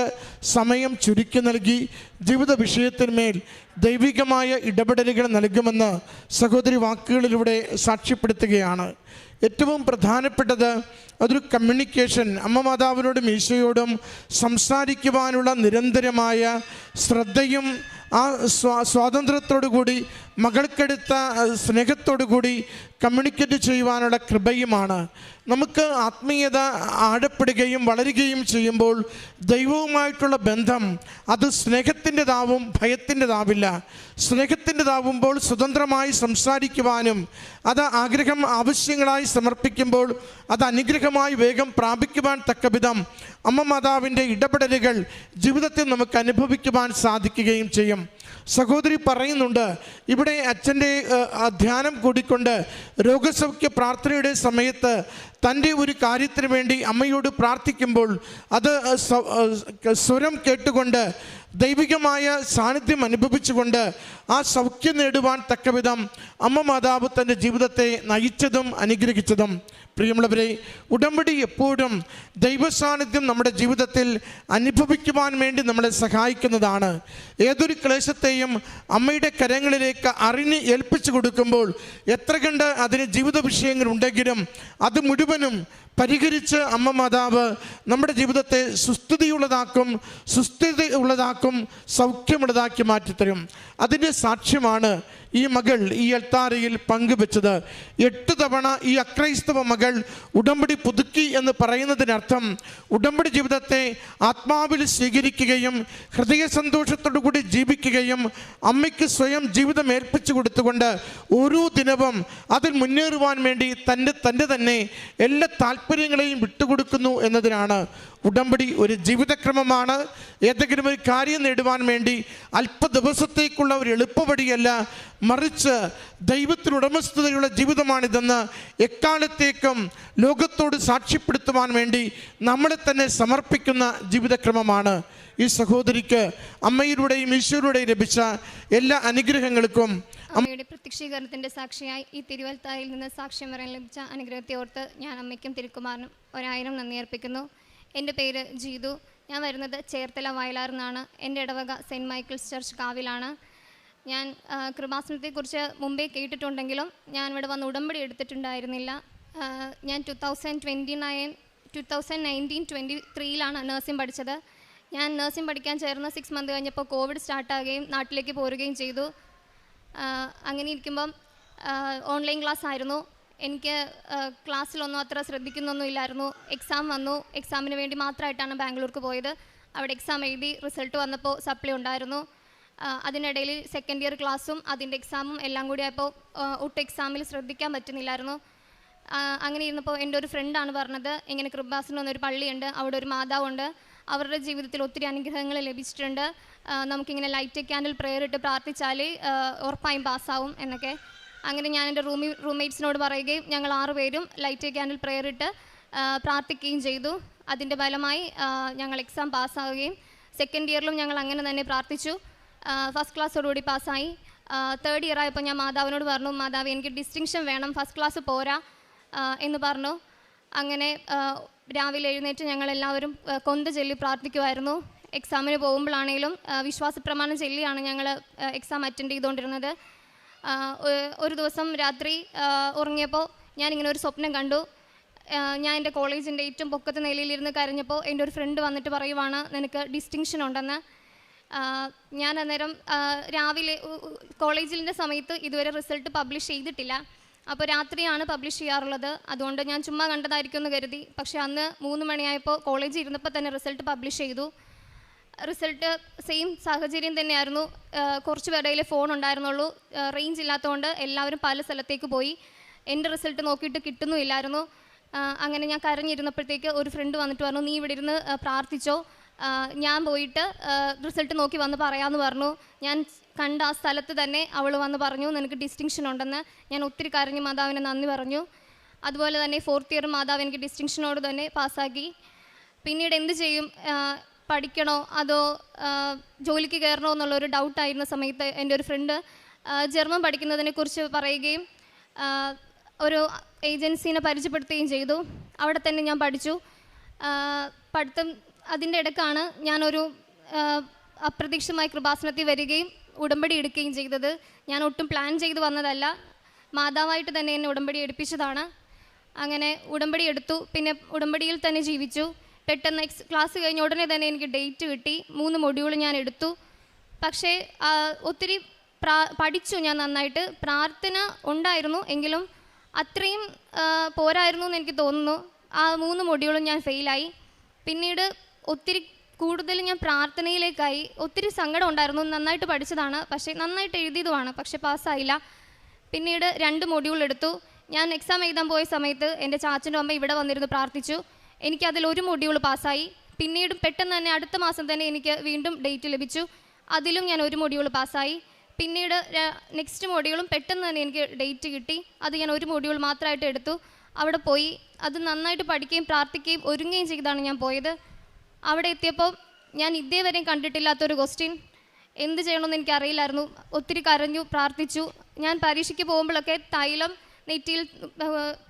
സമയം ചുരുക്കി നൽകി ജീവിത വിഷയത്തിന്മേൽ ദൈവികമായ ഇടപെടലുകൾ നൽകുമെന്ന് സഹോദരി വാക്കുകളിലൂടെ സാക്ഷ്യപ്പെടുത്തുകയാണ്. ഏറ്റവും പ്രധാനപ്പെട്ടത് അതൊരു കമ്മ്യൂണിക്കേഷൻ, അമ്മ മാതാവിനോടും ഈശോയോടും സംസാരിക്കുവാനുള്ള നിരന്തരമായ ശ്രദ്ധയും ആ സ്വാതന്ത്ര്യത്തോടു കൂടി മകൾക്കെടുത്ത സ്നേഹത്തോടു കൂടി കമ്മ്യൂണിക്കേറ്റ് ചെയ്യുവാനുള്ള കൃപയുമാണ്. നമുക്ക് ആത്മീയത ആഴപ്പെടുകയും വളരുകയും ചെയ്യുമ്പോൾ ദൈവവുമായിട്ടുള്ള ബന്ധം അത് സ്നേഹത്തിൻ്റെതാവും ഭയത്തിൻ്റെതാവില്ല. സ്നേഹത്തിൻ്റെതാവുമ്പോൾ സ്വതന്ത്രമായി സംസാരിക്കുവാനും അത് ആവശ്യങ്ങളായി സമർപ്പിക്കുമ്പോൾ അത് അനുഗ്രഹമായി വേഗം പ്രാപിക്കുവാൻ തക്കവിധം അമ്മ മാതാവിൻ്റെ ഇടപെടലുകൾ ജീവിതത്തിൽ നമുക്ക് അനുഭവിക്കുവാൻ സാധിക്കുകയും ചെയ്യും. സഹോദരി പറയുന്നുണ്ട്, ഇവിടെ അച്ഛൻ്റെ ധ്യാനം കൂടിക്കൊണ്ട് രോഗസൗഖ്യ പ്രാർത്ഥനയുടെ സമയത്ത് തൻ്റെ ഒരു കാര്യത്തിന് വേണ്ടി അമ്മയോട് പ്രാർത്ഥിക്കുമ്പോൾ അത് സ്വരം കേട്ടുകൊണ്ട് ദൈവികമായ സാന്നിധ്യം അനുഭവിച്ചുകൊണ്ട് ആ സൗഖ്യം നേടുവാൻ തക്കവിധം അമ്മ മാതാവ് തൻ്റെ ജീവിതത്തെ നയിച്ചതും അനുഗ്രഹിച്ചതും. പ്രിയമുള്ളവരെ, ഉടമ്പടി എപ്പോഴും ദൈവസാന്നിധ്യം നമ്മുടെ ജീവിതത്തിൽ അനുഭവിക്കുവാൻ വേണ്ടി നമ്മളെ സഹായിക്കുന്നതാണ്. ഏതൊരു ക്ലേശത്തെയും അമ്മയുടെ കരങ്ങളിലേക്ക് അറിഞ്ഞ് ഏൽപ്പിച്ചു കൊടുക്കുമ്പോൾ എത്ര കണ്ട് അതിന് ജീവിത വിഷയങ്ങളുണ്ടെങ്കിലും അത് മുഴുവനും പരിഹരിച്ച് അമ്മ മാതാവ് നമ്മുടെ ജീവിതത്തെ സുസ്ഥിതിയുള്ളതാക്കും സൗഖ്യമുള്ളതാക്കി മാറ്റിത്തരും. അതിൻ്റെ സാക്ഷ്യമാണ് ഈ മകൾ ഈ അൾത്താരയിൽ പങ്കുവെച്ചത്. 8 തവണ ഈ അക്രൈസ്തവ മകൾ ഉടമ്പടി പുതുക്കി എന്ന് പറയുന്നതിനർത്ഥം ഉടമ്പടി ജീവിതത്തെ ആത്മാവിൽ സ്വീകരിക്കുകയും ഹൃദയ സന്തോഷത്തോടു കൂടി ജീവിക്കുകയും അമ്മയ്ക്ക് സ്വയം ജീവിതം ഏൽപ്പിച്ചു കൊടുത്തുകൊണ്ട് ഓരോ ദിനവും അതിൽ മുന്നേറുവാൻ വേണ്ടി തൻ്റെ തന്നെ എല്ലാ താല്പര്യങ്ങളെയും വിട്ടുകൊടുക്കുന്നു എന്നതിനാണ്. ഉടമ്പടി ഒരു ജീവിതക്രമമാണ്. ഏതെങ്കിലും ഒരു കാര്യം നേടുവാൻ വേണ്ടി അല്പ ദിവസത്തേക്കുള്ള ഒരു എളുപ്പവഴിയല്ല, മറിച്ച് ദൈവത്തിന് ഉടമസ്ഥതയുള്ള ജീവിതമാണിതെന്ന് എക്കാലത്തേക്കും ലോകത്തോട് സാക്ഷ്യപ്പെടുത്തുവാൻ വേണ്ടി നമ്മളെ തന്നെ സമർപ്പിക്കുന്ന ജീവിതക്രമമാണ്. ഈ സഹോദരിക്ക് അമ്മയിലൂടെയും ഈശോയിലൂടെയും ലഭിച്ച എല്ലാ അനുഗ്രഹങ്ങൾക്കും അമ്മയുടെ പ്രത്യക്ഷീകരണത്തിൻ്റെ സാക്ഷിയായി ഈ തിരുവൽത്തായിൽ നിന്ന് സാക്ഷ്യം പറയാൻ ലഭിച്ച അനുഗ്രഹത്തെ ഓർത്ത് ഞാൻ അമ്മയ്ക്കും തിരുക്കുമാറിനും 1000 നന്ദി അർപ്പിക്കുന്നു. എൻ്റെ പേര് ജീതു. ഞാൻ വരുന്നത് ചേർത്തല വയലാറിൽ നിന്നാണ്. എൻ്റെ ഇടവക സെൻറ്റ് മൈക്കിൾസ് ചർച്ച് കാവിലാണ്. ഞാൻ കൃപാസനത്തെക്കുറിച്ച് മുമ്പേ കേട്ടിട്ടുണ്ടെങ്കിലും ഞാൻ ഇവിടെ വന്ന് ഉടമ്പടി എടുത്തിട്ടുണ്ടായിരുന്നില്ല. ഞാൻ 2019-23 നഴ്സിംഗ് പഠിച്ചത്. ഞാൻ നഴ്സിംഗ് പഠിക്കാൻ ചേർന്ന് 6 മന്ത് കഴിഞ്ഞപ്പോൾ കോവിഡ് സ്റ്റാർട്ടാകുകയും നാട്ടിലേക്ക് പോരുകയും ചെയ്തു. അങ്ങനെ ഇരിക്കുമ്പം ഓൺലൈൻ ക്ലാസ് ആയിരുന്നു. എനിക്ക് ക്ലാസ്സിലൊന്നും അത്ര ശ്രദ്ധിക്കുന്നൊന്നും ഇല്ലായിരുന്നു. എക്സാം വന്നു. എക്സാമിന് വേണ്ടി മാത്രമായിട്ടാണ് ബാംഗ്ലൂർക്ക് പോയത്. അവിടെ എക്സാം എഴുതി റിസൾട്ട് വന്നപ്പോൾ സപ്ലി ഉണ്ടായിരുന്നു. അതിനിടയിൽ സെക്കൻഡ് ഇയർ ക്ലാസ്സും അതിൻ്റെ എക്സാമും എല്ലാം കൂടി ആയപ്പോൾ ഒട്ടും എക്സാമിൽ ശ്രദ്ധിക്കാൻ പറ്റുന്നില്ലായിരുന്നു. അങ്ങനെ ഇരുന്നപ്പോൾ എൻ്റെ ഒരു ഫ്രണ്ടാണ് പറഞ്ഞത്, ഇങ്ങനെ കൃപാസനം എന്നൊരു പള്ളിയുണ്ട്, അവിടെ ഒരു മാതാവുണ്ട്, അവരുടെ ജീവിതത്തിൽ ഒത്തിരി അനുഗ്രഹങ്ങൾ ലഭിച്ചിട്ടുണ്ട്, നമുക്കിങ്ങനെ ലൈറ്റ് ക്യാൻഡിൽ പ്രെയർ ഇട്ട് പ്രാർത്ഥിച്ചാൽ ഉറപ്പായും പാസ്സാവും എന്നൊക്കെ. അങ്ങനെ ഞാൻ എൻ്റെ റൂംമേറ്റ്സിനോട് പറയുകയും ഞങ്ങൾ 6 പേരും ലൈറ്റ് ക്യാൻഡിൽ പ്രെയർ ഇട്ട് പ്രാർത്ഥിക്കുകയും ചെയ്തു. അതിൻ്റെ ഫലമായി ഞങ്ങൾ എക്സാം പാസ്സാവുകയും സെക്കൻഡ് ഇയറിലും ഞങ്ങൾ അങ്ങനെ തന്നെ പ്രാർത്ഥിച്ചു. ഫസ്റ്റ് ക്ലാസ്സോടുകൂടി പാസ്സായി. തേർഡ് ഇയർ ആയപ്പോൾ ഞാൻ മാതാവിനോട് പറഞ്ഞു, മാതാവ് എനിക്ക് ഡിസ്റ്റിങ്ഷൻ വേണം, ഫസ്റ്റ് ക്ലാസ് പോരാ എന്ന് പറഞ്ഞു. അങ്ങനെ രാവിലെ എഴുന്നേറ്റ് ഞങ്ങളെല്ലാവരും കൊന്ത ചൊല്ലി പ്രാർത്ഥിക്കുമായിരുന്നു. എക്സാമിന് പോകുമ്പോഴാണെങ്കിലും വിശ്വാസ പ്രമാണം ചൊല്ലിയാണ് ഞങ്ങൾ എക്സാം അറ്റൻഡ് ചെയ്തുകൊണ്ടിരുന്നത്. ഒരു ദിവസം രാത്രി ഉറങ്ങിയപ്പോൾ ഞാനിങ്ങനെ ഒരു സ്വപ്നം കണ്ടു. ഞാൻ എൻ്റെ കോളേജിൻ്റെ ഏറ്റവും പൊക്കത്തെ നിലയിലിരുന്ന് കരഞ്ഞപ്പോൾ എൻ്റെ ഒരു ഫ്രണ്ട് വന്നിട്ട് പറയുവാണ്, നിനക്ക് ഡിസ്റ്റിങ്ഷൻ ഉണ്ടെന്ന്. ഞാൻ അന്നേരം രാവിലെ കോളേജിൻ്റെ സമയത്ത് ഇതുവരെ റിസൾട്ട് പബ്ലിഷ് ചെയ്തിട്ടില്ല. അപ്പോൾ രാത്രിയാണ് പബ്ലിഷ് ചെയ്യാറുള്ളത്. അതുകൊണ്ട് ഞാൻ ചുമ്മാ കണ്ടതായിരിക്കും എന്ന് കരുതി. പക്ഷേ അന്ന് 3 മണിയായപ്പോൾ കോളേജിൽ ഇരുന്നപ്പോൾ തന്നെ റിസൾട്ട് പബ്ലിഷ് ചെയ്തു. റിസൾട്ട് സെയിം സാഹചര്യം തന്നെയായിരുന്നു. കുറച്ച് പേരുടെ ഫോൺ ഉണ്ടായിരുന്നുള്ളൂ. റേഞ്ച് ഇല്ലാത്തതുകൊണ്ട് എല്ലാവരും പല സ്ഥലത്തേക്ക് പോയി. എൻ്റെ റിസൾട്ട് നോക്കിയിട്ട് കിട്ടുന്നുമില്ലായിരുന്നു. അങ്ങനെ ഞാൻ കരഞ്ഞിരുന്നപ്പോഴത്തേക്ക് ഒരു ഫ്രണ്ട് വന്നിട്ട് പറഞ്ഞു, നീ ഇവിടെ ഇരുന്ന് പ്രാർത്ഥിച്ചോ, ഞാൻ പോയിട്ട് റിസൾട്ട് നോക്കി വന്ന് പറയാമെന്ന് പറഞ്ഞു. ഞാൻ കണ്ട ആ സ്ഥലത്ത് തന്നെ അവൾ വന്ന് പറഞ്ഞു, നിനക്ക് ഡിസ്റ്റിങ്ഷൻ ഉണ്ടെന്ന്. ഞാൻ ഒത്തിരി കരഞ്ഞ് മാതാവിനെ നന്ദി പറഞ്ഞു. അതുപോലെ തന്നെ 4th ഇയർ മാതാവ് എനിക്ക് ഡിസ്റ്റിങ്ഷനോട് തന്നെ പാസ്സാക്കി. പിന്നീട് എന്ത് ചെയ്യും, പഠിക്കണോ അതോ ജോലിക്ക് കയറണോ എന്നുള്ളൊരു ഡൗട്ടായിരുന്ന സമയത്ത് എൻ്റെ ഒരു ഫ്രണ്ട് ജർമ്മൻ പഠിക്കുന്നതിനെക്കുറിച്ച് പറയുകയും ഒരു ഏജൻസീനെ പരിചയപ്പെടുത്തുകയും ചെയ്തു. അവിടെ തന്നെ ഞാൻ പഠിച്ചു. പഠിത്തം അതിൻ്റെ ഇടയ്ക്കാണ് ഞാനൊരു അപ്രതീക്ഷിതമായി കൃപാസനത്തിൽ വരികയും ഉടമ്പടി എടുക്കുകയും ചെയ്തത്. ഞാൻ ഒട്ടും പ്ലാൻ ചെയ്ത് വന്നതല്ല, മാതാവായിട്ട് തന്നെ എന്നെ ഉടമ്പടി എടുപ്പിച്ചതാണ്. അങ്ങനെ ഉടമ്പടി എടുത്തു. പിന്നെ ഉടമ്പടിയിൽ തന്നെ ജീവിച്ചു. പെട്ടെന്ന് ക്ലാസ് കഴിഞ്ഞ ഉടനെ തന്നെ എനിക്ക് ഡേറ്റ് കിട്ടി. 3 മൊഡ്യൂൾ ഞാൻ എടുത്തു. പക്ഷേ ഒത്തിരി പഠിച്ചു ഞാൻ നന്നായിട്ട്. പ്രാർത്ഥന ഉണ്ടായിരുന്നു, എങ്കിലും അത്രയും പോരായിരുന്നു എന്ന് എനിക്ക് തോന്നുന്നു. ആ 3 മൊഡ്യൂളും ഞാൻ ഫെയിലായി. പിന്നീട് ഒത്തിരി കൂടുതൽ ഞാൻ പ്രാർത്ഥനയിലേക്കായി. ഒത്തിരി സങ്കടം ഉണ്ടായിരുന്നു. നന്നായിട്ട് പഠിച്ചതാണ്, പക്ഷേ നന്നായിട്ട് എഴുതിയതുമാണ്, പക്ഷേ പാസ്സായില്ല. പിന്നീട് 2 മൊഡ്യൂൾ എടുത്തു. ഞാൻ എക്സാം എഴുതാൻ പോയ സമയത്ത് എൻ്റെ ചാച്ചൻ്റെ അമ്മ ഇവിടെ വന്നിരുന്ന് പ്രാർത്ഥിച്ചു. എനിക്കതിൽ 1 മൊഡ്യൂൾ പാസ്സായി. പിന്നീട് പെട്ടെന്ന് തന്നെ അടുത്ത മാസം തന്നെ എനിക്ക് വീണ്ടും ഡേറ്റ് ലഭിച്ചു. അതിലും ഞാൻ 1 മൊഡ്യൂൾ പാസ്സായി. പിന്നീട് നെക്സ്റ്റ് മൊഡ്യൂളും പെട്ടെന്ന് തന്നെ എനിക്ക് ഡേറ്റ് കിട്ടി. അത് ഞാൻ 1 മൊഡ്യൂൾ മാത്രമായിട്ട് എടുത്തു. അവിടെ പോയി അത് നന്നായിട്ട് പഠിക്കുകയും പ്രാർത്ഥിക്കുകയും ഒരുങ്ങുകയും ചെയ്താണ് ഞാൻ പോയത്. അവിടെ എത്തിയപ്പോൾ ഞാൻ ഇതേവരെയും കണ്ടിട്ടില്ലാത്തൊരു ക്വസ്റ്റ്യൻ. എന്ത് ചെയ്യണമെന്ന് എനിക്കറിയില്ലായിരുന്നു. ഒത്തിരി കരഞ്ഞു, പ്രാർത്ഥിച്ചു. ഞാൻ പരീക്ഷയ്ക്ക് പോകുമ്പോഴൊക്കെ തൈലം നെറ്റിയിൽ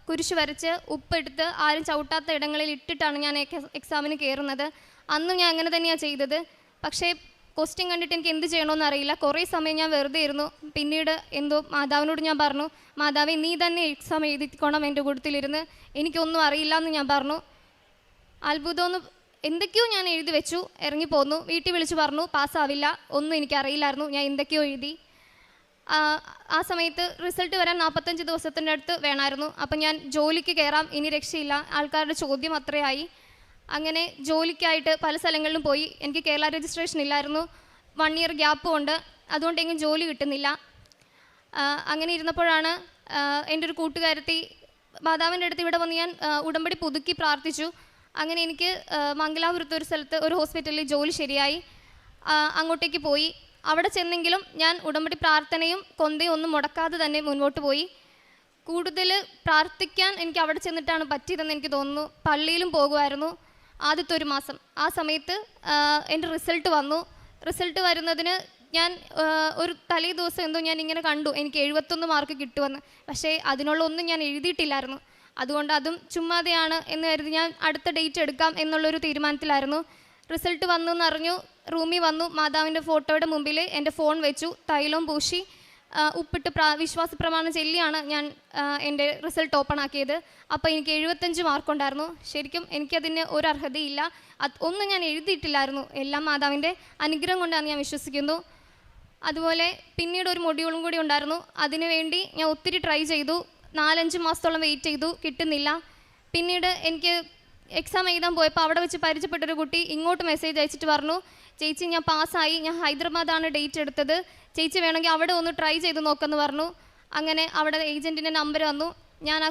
കുരിശ് വരച്ച് ഉപ്പെടുത്ത് ആരും ചവിട്ടാത്ത ഇടങ്ങളിൽ ഇട്ടിട്ടാണ് ഞാൻ എക്സാമിന് കയറുന്നത്. അന്നും ഞാൻ അങ്ങനെ തന്നെയാണ് ചെയ്തത്. പക്ഷേ ക്വസ്റ്റ്യൻ കണ്ടിട്ട് എനിക്ക് എന്ത് ചെയ്യണമെന്ന് അറിയില്ല. കുറേ സമയം ഞാൻ വെറുതെ ഇരുന്നു. പിന്നീട് എന്തോ മാതാവിനോട് ഞാൻ പറഞ്ഞു, മാതാവേ നീ തന്നെ എക്സാം എഴുതിക്കോണം എൻ്റെ കൂട്ടത്തിലിരുന്ന്, എനിക്കൊന്നും അറിയില്ല എന്ന് ഞാൻ പറഞ്ഞു. അത്ഭുതമൊന്ന് എന്തൊക്കെയോ ഞാൻ എഴുതി വെച്ചു, ഇറങ്ങിപ്പോന്നു. വീട്ടിൽ വിളിച്ച് പറഞ്ഞു പാസ്സാവില്ല, ഒന്നും എനിക്കറിയില്ലായിരുന്നു, ഞാൻ എന്തൊക്കെയോ എഴുതി. ആ സമയത്ത് റിസൾട്ട് വരാൻ 45 ദിവസത്തിൻ്റെ അടുത്ത് വേണമായിരുന്നു. അപ്പം ഞാൻ ജോലിക്ക് കയറാം, ഇനി രക്ഷയില്ല, ആൾക്കാരുടെ ചോദ്യം അത്രയായി. അങ്ങനെ ജോലിക്കായിട്ട് പല സ്ഥലങ്ങളിലും പോയി. എനിക്ക് കേരള രജിസ്ട്രേഷൻ ഇല്ലായിരുന്നു. 1 ഇയർ ഗ്യാപ്പും ഉണ്ട്. അതുകൊണ്ട് എങ്കിലും ജോലി കിട്ടുന്നില്ല. അങ്ങനെ ഇരുന്നപ്പോഴാണ് എൻ്റെ ഒരു കൂട്ടുകാരത്തി മാതാവിൻ്റെ അടുത്ത് ഇവിടെ വന്ന് ഞാൻ ഉടമ്പടി പുതുക്കി പ്രാർത്ഥിച്ചു. അങ്ങനെ എനിക്ക് മംഗലാപുരത്ത് ഒരു സ്ഥലത്ത് ഒരു ഹോസ്പിറ്റലിൽ ജോലി ശരിയായി. അങ്ങോട്ടേക്ക് പോയി. അവിടെ ചെന്നെങ്കിലും ഞാൻ ഉടമ്പടി പ്രാർത്ഥനയും കൊന്തയും ഒന്നും മുടക്കാതെ തന്നെ മുൻപോട്ട് പോയി. കൂടുതൽ പ്രാർത്ഥിക്കാൻ എനിക്ക് അവിടെ ചെന്നിട്ടാണ് പറ്റിയതെന്ന് എനിക്ക് തോന്നുന്നു. പള്ളിയിലും പോകുമായിരുന്നു. ആദ്യത്തെ ഒരു മാസം. ആ സമയത്ത് എൻ്റെ റിസൾട്ട് വന്നു. റിസൾട്ട് വരുന്നതിന് ഞാൻ ഒരു തലേ ദിവസം എന്തോ ഞാൻ ഇങ്ങനെ കണ്ടു എനിക്ക് 71 മാർക്ക് കിട്ടുമെന്ന്. പക്ഷേ അതിനുള്ള ഒന്നും ഞാൻ എഴുതിയിട്ടില്ലായിരുന്നു. അതുകൊണ്ട് അതും ചുമ്മാതെയാണ് എന്ന് കരുതി ഞാൻ അടുത്ത ഡേറ്റ് എടുക്കാം എന്നുള്ളൊരു തീരുമാനത്തിലായിരുന്നു. റിസൾട്ട് വന്നു എന്നറിഞ്ഞു. റൂമിൽ വന്നു, മാതാവിൻ്റെ ഫോട്ടോയുടെ മുമ്പിൽ എൻ്റെ ഫോൺ വെച്ചു, തൈലവും പൂശി ഉപ്പിട്ട് വിശ്വാസ പ്രമാണം ചൊല്ലിയാണ് ഞാൻ എൻ്റെ റിസൾട്ട് ഓപ്പൺ ആക്കിയത്. അപ്പോൾ എനിക്ക് 75 മാർക്കുണ്ടായിരുന്നു. ശരിക്കും എനിക്കതിന് ഒരു അർഹതയില്ല, ഒന്നും ഞാൻ എഴുതിയിട്ടില്ലായിരുന്നു. എല്ലാം മാതാവിൻ്റെ അനുഗ്രഹം കൊണ്ടാണ് ഞാൻ വിശ്വസിക്കുന്നു. അതുപോലെ പിന്നീട് ഒരു മൊഡ്യൂളും കൂടി ഉണ്ടായിരുന്നു. അതിനുവേണ്ടി ഞാൻ ഒത്തിരി ട്രൈ ചെയ്തു. 4-5 മാസത്തോളം വെയിറ്റ് ചെയ്തു, കിട്ടുന്നില്ല. പിന്നീട് എനിക്ക് എക്സാം എഴുതാൻ പോയപ്പോൾ അവിടെ വെച്ച് പരിചയപ്പെട്ടൊരു കുട്ടി ഇങ്ങോട്ട് മെസ്സേജ് അയച്ചിട്ട് പറഞ്ഞു, ചേച്ചി ഞാൻ പാസ്സായി, ഞാൻ ഹൈദരാബാദാണ് ഡേറ്റ് എടുത്തത്, ചേച്ചി വേണമെങ്കിൽ അവിടെ ഒന്ന് ട്രൈ ചെയ്ത് നോക്കുമെന്ന് പറഞ്ഞു. അങ്ങനെ അവിടെ ഏജൻറ്റിൻ്റെ നമ്പർ വന്നു. ഞാൻ ആ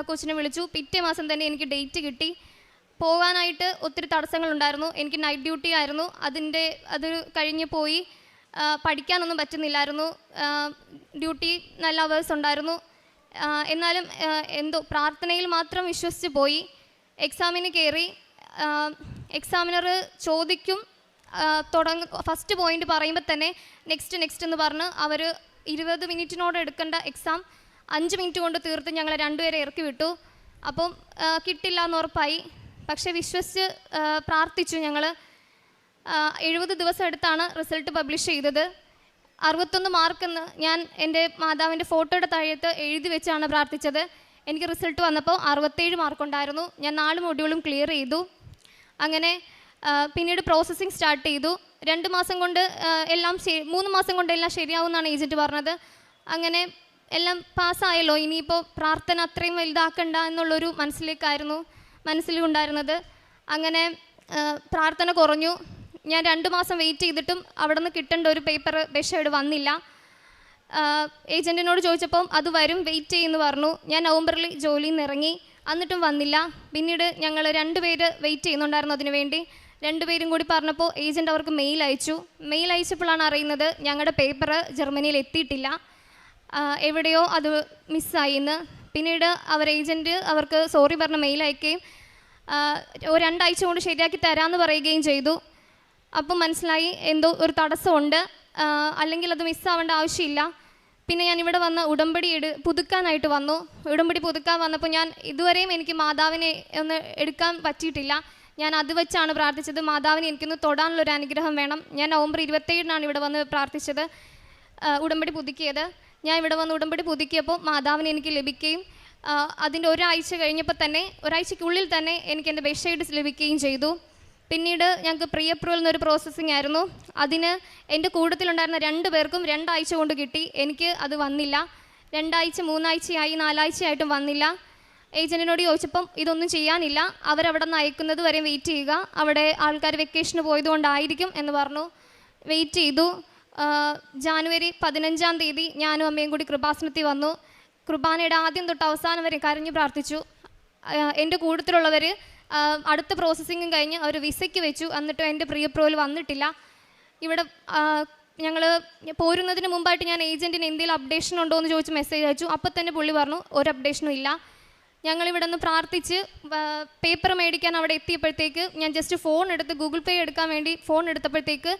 കൊച്ചിനെ വിളിച്ചു. പിറ്റേ മാസം തന്നെ എനിക്ക് ഡേറ്റ് കിട്ടി. പോകാനായിട്ട് ഒത്തിരി തടസ്സങ്ങളുണ്ടായിരുന്നു. എനിക്ക് നൈറ്റ് ഡ്യൂട്ടി ആയിരുന്നു. അത് കഴിഞ്ഞ് പോയി. പഠിക്കാനൊന്നും പറ്റുന്നില്ലായിരുന്നു. ഡ്യൂട്ടി നല്ല അവേഴ്സ് ഉണ്ടായിരുന്നു. എന്നാലും എന്തോ പ്രാർത്ഥനയിൽ മാത്രം വിശ്വസിച്ച് പോയി. എക്സാമിന് കയറി. എക്സാമിനർ ചോദിക്കും, ഫസ്റ്റ് പോയിന്റ് പറയുമ്പോൾ തന്നെ നെക്സ്റ്റ് എന്ന് പറഞ്ഞ് അവർ 20 മിനിറ്റിനോട് എടുക്കേണ്ട എക്സാം 5 മിനിറ്റ് കൊണ്ട് തീർത്ത് ഞങ്ങളെ 2 പേരെ ഇറക്കി വിട്ടു. അപ്പം കിട്ടില്ല എന്ന് ഉറപ്പായി. പക്ഷേ വിശ്വസിച്ച് പ്രാർത്ഥിച്ചു. ഞങ്ങൾ 70 ദിവസം എടുത്താണ് റിസൾട്ട് പബ്ലിഷ് ചെയ്തത്. 61 മാർക്കെന്ന് ഞാൻ എൻ്റെ മാതാവിൻ്റെ ഫോട്ടോയുടെ താഴത്ത് എഴുതി വെച്ചാണ് പ്രാർത്ഥിച്ചത്. എനിക്ക് റിസൾട്ട് വന്നപ്പോൾ 67 മാർക്കുണ്ടായിരുന്നു. ഞാൻ 4 മൊഡ്യൂളും ക്ലിയർ ചെയ്തു. അങ്ങനെ പിന്നീട് പ്രോസസ്സിങ് സ്റ്റാർട്ട് ചെയ്തു. 2 മാസം കൊണ്ട് എല്ലാം 3 മാസം കൊണ്ട് എല്ലാം ശരിയാവുമെന്നാണ് ഏജൻറ്റ് പറഞ്ഞത്. അങ്ങനെ എല്ലാം പാസ്സായല്ലോ, ഇനിയിപ്പോൾ പ്രാർത്ഥന അത്രയും വലുതാക്കണ്ട എന്നുള്ളൊരു മനസ്സിലുണ്ടായിരുന്നത്. അങ്ങനെ പ്രാർത്ഥന കുറഞ്ഞു. ഞാൻ 2 മാസം വെയിറ്റ് ചെയ്തിട്ടും അവിടെ നിന്ന് കിട്ടേണ്ട ഒരു പേപ്പർ ബെഷേഡ് വന്നില്ല. ഏജൻറ്റിനോട് ചോദിച്ചപ്പം അത് വരും, വെയിറ്റ് ചെയ്യുമെന്ന് പറഞ്ഞു. ഞാൻ നവംബറിൽ ജോലിയിൽ നിന്ന് ഇറങ്ങി, എന്നിട്ടും വന്നില്ല. പിന്നീട് ഞങ്ങൾ 2 പേര് വെയിറ്റ് ചെയ്യുന്നുണ്ടായിരുന്നു അതിനു വേണ്ടി. 2 പേരും കൂടി പറഞ്ഞപ്പോൾ ഏജൻറ്റ് അവർക്ക് മെയിൽ അയച്ചപ്പോഴാണ് അറിയുന്നത് ഞങ്ങളുടെ പേപ്പർ ജർമ്മനിയിൽ എത്തിയിട്ടില്ല, എവിടെയോ അത് മിസ്സായി എന്ന്. പിന്നീട് ഏജൻറ്റ് അവർക്ക് സോറി പറഞ്ഞ് മെയിൽ അയക്കുകയും 2 ആഴ്ച കൊണ്ട് ശരിയാക്കി തരാമെന്ന് പറയുകയും ചെയ്തു. അപ്പം മനസ്സിലായി എന്തോ ഒരു തടസ്സമുണ്ട്, അല്ലെങ്കിൽ അത് മിസ്സാവേണ്ട ആവശ്യമില്ല. പിന്നെ ഞാൻ ഇവിടെ വന്ന് ഉടമ്പടി പുതുക്കാനായിട്ട് വന്നു. ഉടമ്പടി പുതുക്കാൻ വന്നപ്പോൾ ഞാൻ ഇതുവരെയും എനിക്ക് മാതാവിനെ ഒന്ന് എടുക്കാൻ പറ്റിയിട്ടില്ല. ഞാൻ അത് വെച്ചാണ് പ്രാർത്ഥിച്ചത്. മാതാവിനെ എനിക്കൊന്ന് തൊടാനുള്ളൊരു അനുഗ്രഹം വേണം. ഞാൻ നവംബർ 27 ഇവിടെ വന്ന് പ്രാർത്ഥിച്ചത്, ഉടമ്പടി പുതുക്കിയത്. ഞാൻ ഇവിടെ വന്ന് ഉടമ്പടി പുതുക്കിയപ്പോൾ മാതാവിനെ എനിക്ക് ലഭിക്കുകയും അതിൻ്റെ ഒരാഴ്ചയ്ക്കുള്ളിൽ തന്നെ എനിക്ക് എൻ്റെ ബെഷൈഡ്സ് ലഭിക്കുകയും ചെയ്തു. പിന്നീട് ഞങ്ങൾക്ക് പ്രീ അപ്രൂവൽ എന്നൊരു പ്രോസസ്സിംഗ് ആയിരുന്നു. അതിന് എൻ്റെ കൂട്ടത്തിലുണ്ടായിരുന്ന 2 പേർക്കും 2 ആഴ്ച കൊണ്ട് കിട്ടി. എനിക്ക് അത് വന്നില്ല. 2 ആഴ്ച 3 ആഴ്ചയായി 4 ആഴ്ചയായിട്ടും വന്നില്ല. ഏജൻറ്റിനോട് ചോദിച്ചപ്പം ഇതൊന്നും ചെയ്യാനില്ല, അവരവിടെ നിന്ന് അയക്കുന്നത് വരെ വെയിറ്റ് ചെയ്യുക, അവിടെ ആൾക്കാർ വെക്കേഷന് പോയതുകൊണ്ടായിരിക്കും എന്ന് പറഞ്ഞു. വെയിറ്റ് ചെയ്തു. ജാനുവരി 15-ാം തീയതി ഞാനും അമ്മയും കൂടി കൃപാസനത്തിൽ വന്നു. കുർബാനയുടെ ആദ്യം തൊട്ട് അവസാനം വരെ കരഞ്ഞു പ്രാർത്ഥിച്ചു. എൻ്റെ കൂട്ടത്തിലുള്ളവർ അടുത്ത പ്രോസസ്സിങ്ങും കഴിഞ്ഞ് അവർ വിസയ്ക്ക് വെച്ചു. എന്നിട്ടും എൻ്റെ പ്രീ അപ്രൂവൽ വന്നിട്ടില്ല. ഇവിടെ ഞങ്ങൾ പോരുന്നതിന് മുമ്പായിട്ട് ഞാൻ ഏജൻറ്റിന് എന്തെങ്കിലും അപ്ഡേഷൻ ഉണ്ടോ എന്ന് ചോദിച്ച് മെസ്സേജ് അയച്ചു. അപ്പോൾ തന്നെ പുള്ളി പറഞ്ഞു ഒരു അപ്ഡേഷനും ഇല്ല. ഞങ്ങളിവിടെ നിന്ന് പ്രാർത്ഥിച്ച് പേപ്പർ മേടിക്കാൻ അവിടെ എത്തിയപ്പോഴത്തേക്ക് ഞാൻ ജസ്റ്റ് ഫോൺ എടുത്ത് ഗൂഗിൾ പേ എടുക്കാൻ വേണ്ടി ഫോൺ എടുത്തപ്പോഴത്തേക്ക്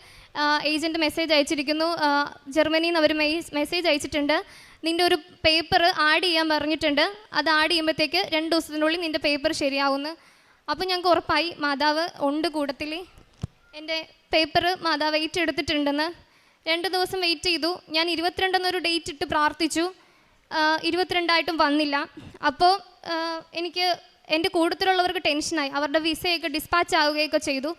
ഏജൻറ്റ് മെസ്സേജ് അയച്ചിരിക്കുന്നു, ജർമ്മനിയിൽ നിന്ന് അവർ മെസ്സേജ് അയച്ചിട്ടുണ്ട്, നിൻ്റെ ഒരു പേപ്പർ ആഡ് ചെയ്യാൻ പറഞ്ഞിട്ടുണ്ട്, അത് ആഡ് ചെയ്യുമ്പോഴത്തേക്ക് 2 ദിവസത്തിനുള്ളിൽ നിൻ്റെ പേപ്പർ ശരിയാവുമെന്ന്. അപ്പോൾ ഞങ്ങൾക്ക് ഉറപ്പായി മാതാവ് ഉണ്ട് കൂട്ടത്തിൽ, എൻ്റെ പേപ്പർ മാതാവ് ഏറ്റെടുത്തിട്ടുണ്ടെന്ന്. 2 ദിവസം വെയിറ്റ് ചെയ്തു. ഞാൻ 22 എന്നൊരു ഡേറ്റ് ഇട്ട് പ്രാർത്ഥിച്ചു. 22 വന്നില്ല. അപ്പോൾ എനിക്ക് എൻ്റെ കൂട്ടത്തിലുള്ളവർക്ക് ടെൻഷനായി. അവരുടെ വിസയൊക്കെ ഡിസ്പാച്ച് ആവുകയൊക്കെ ചെയ്തു.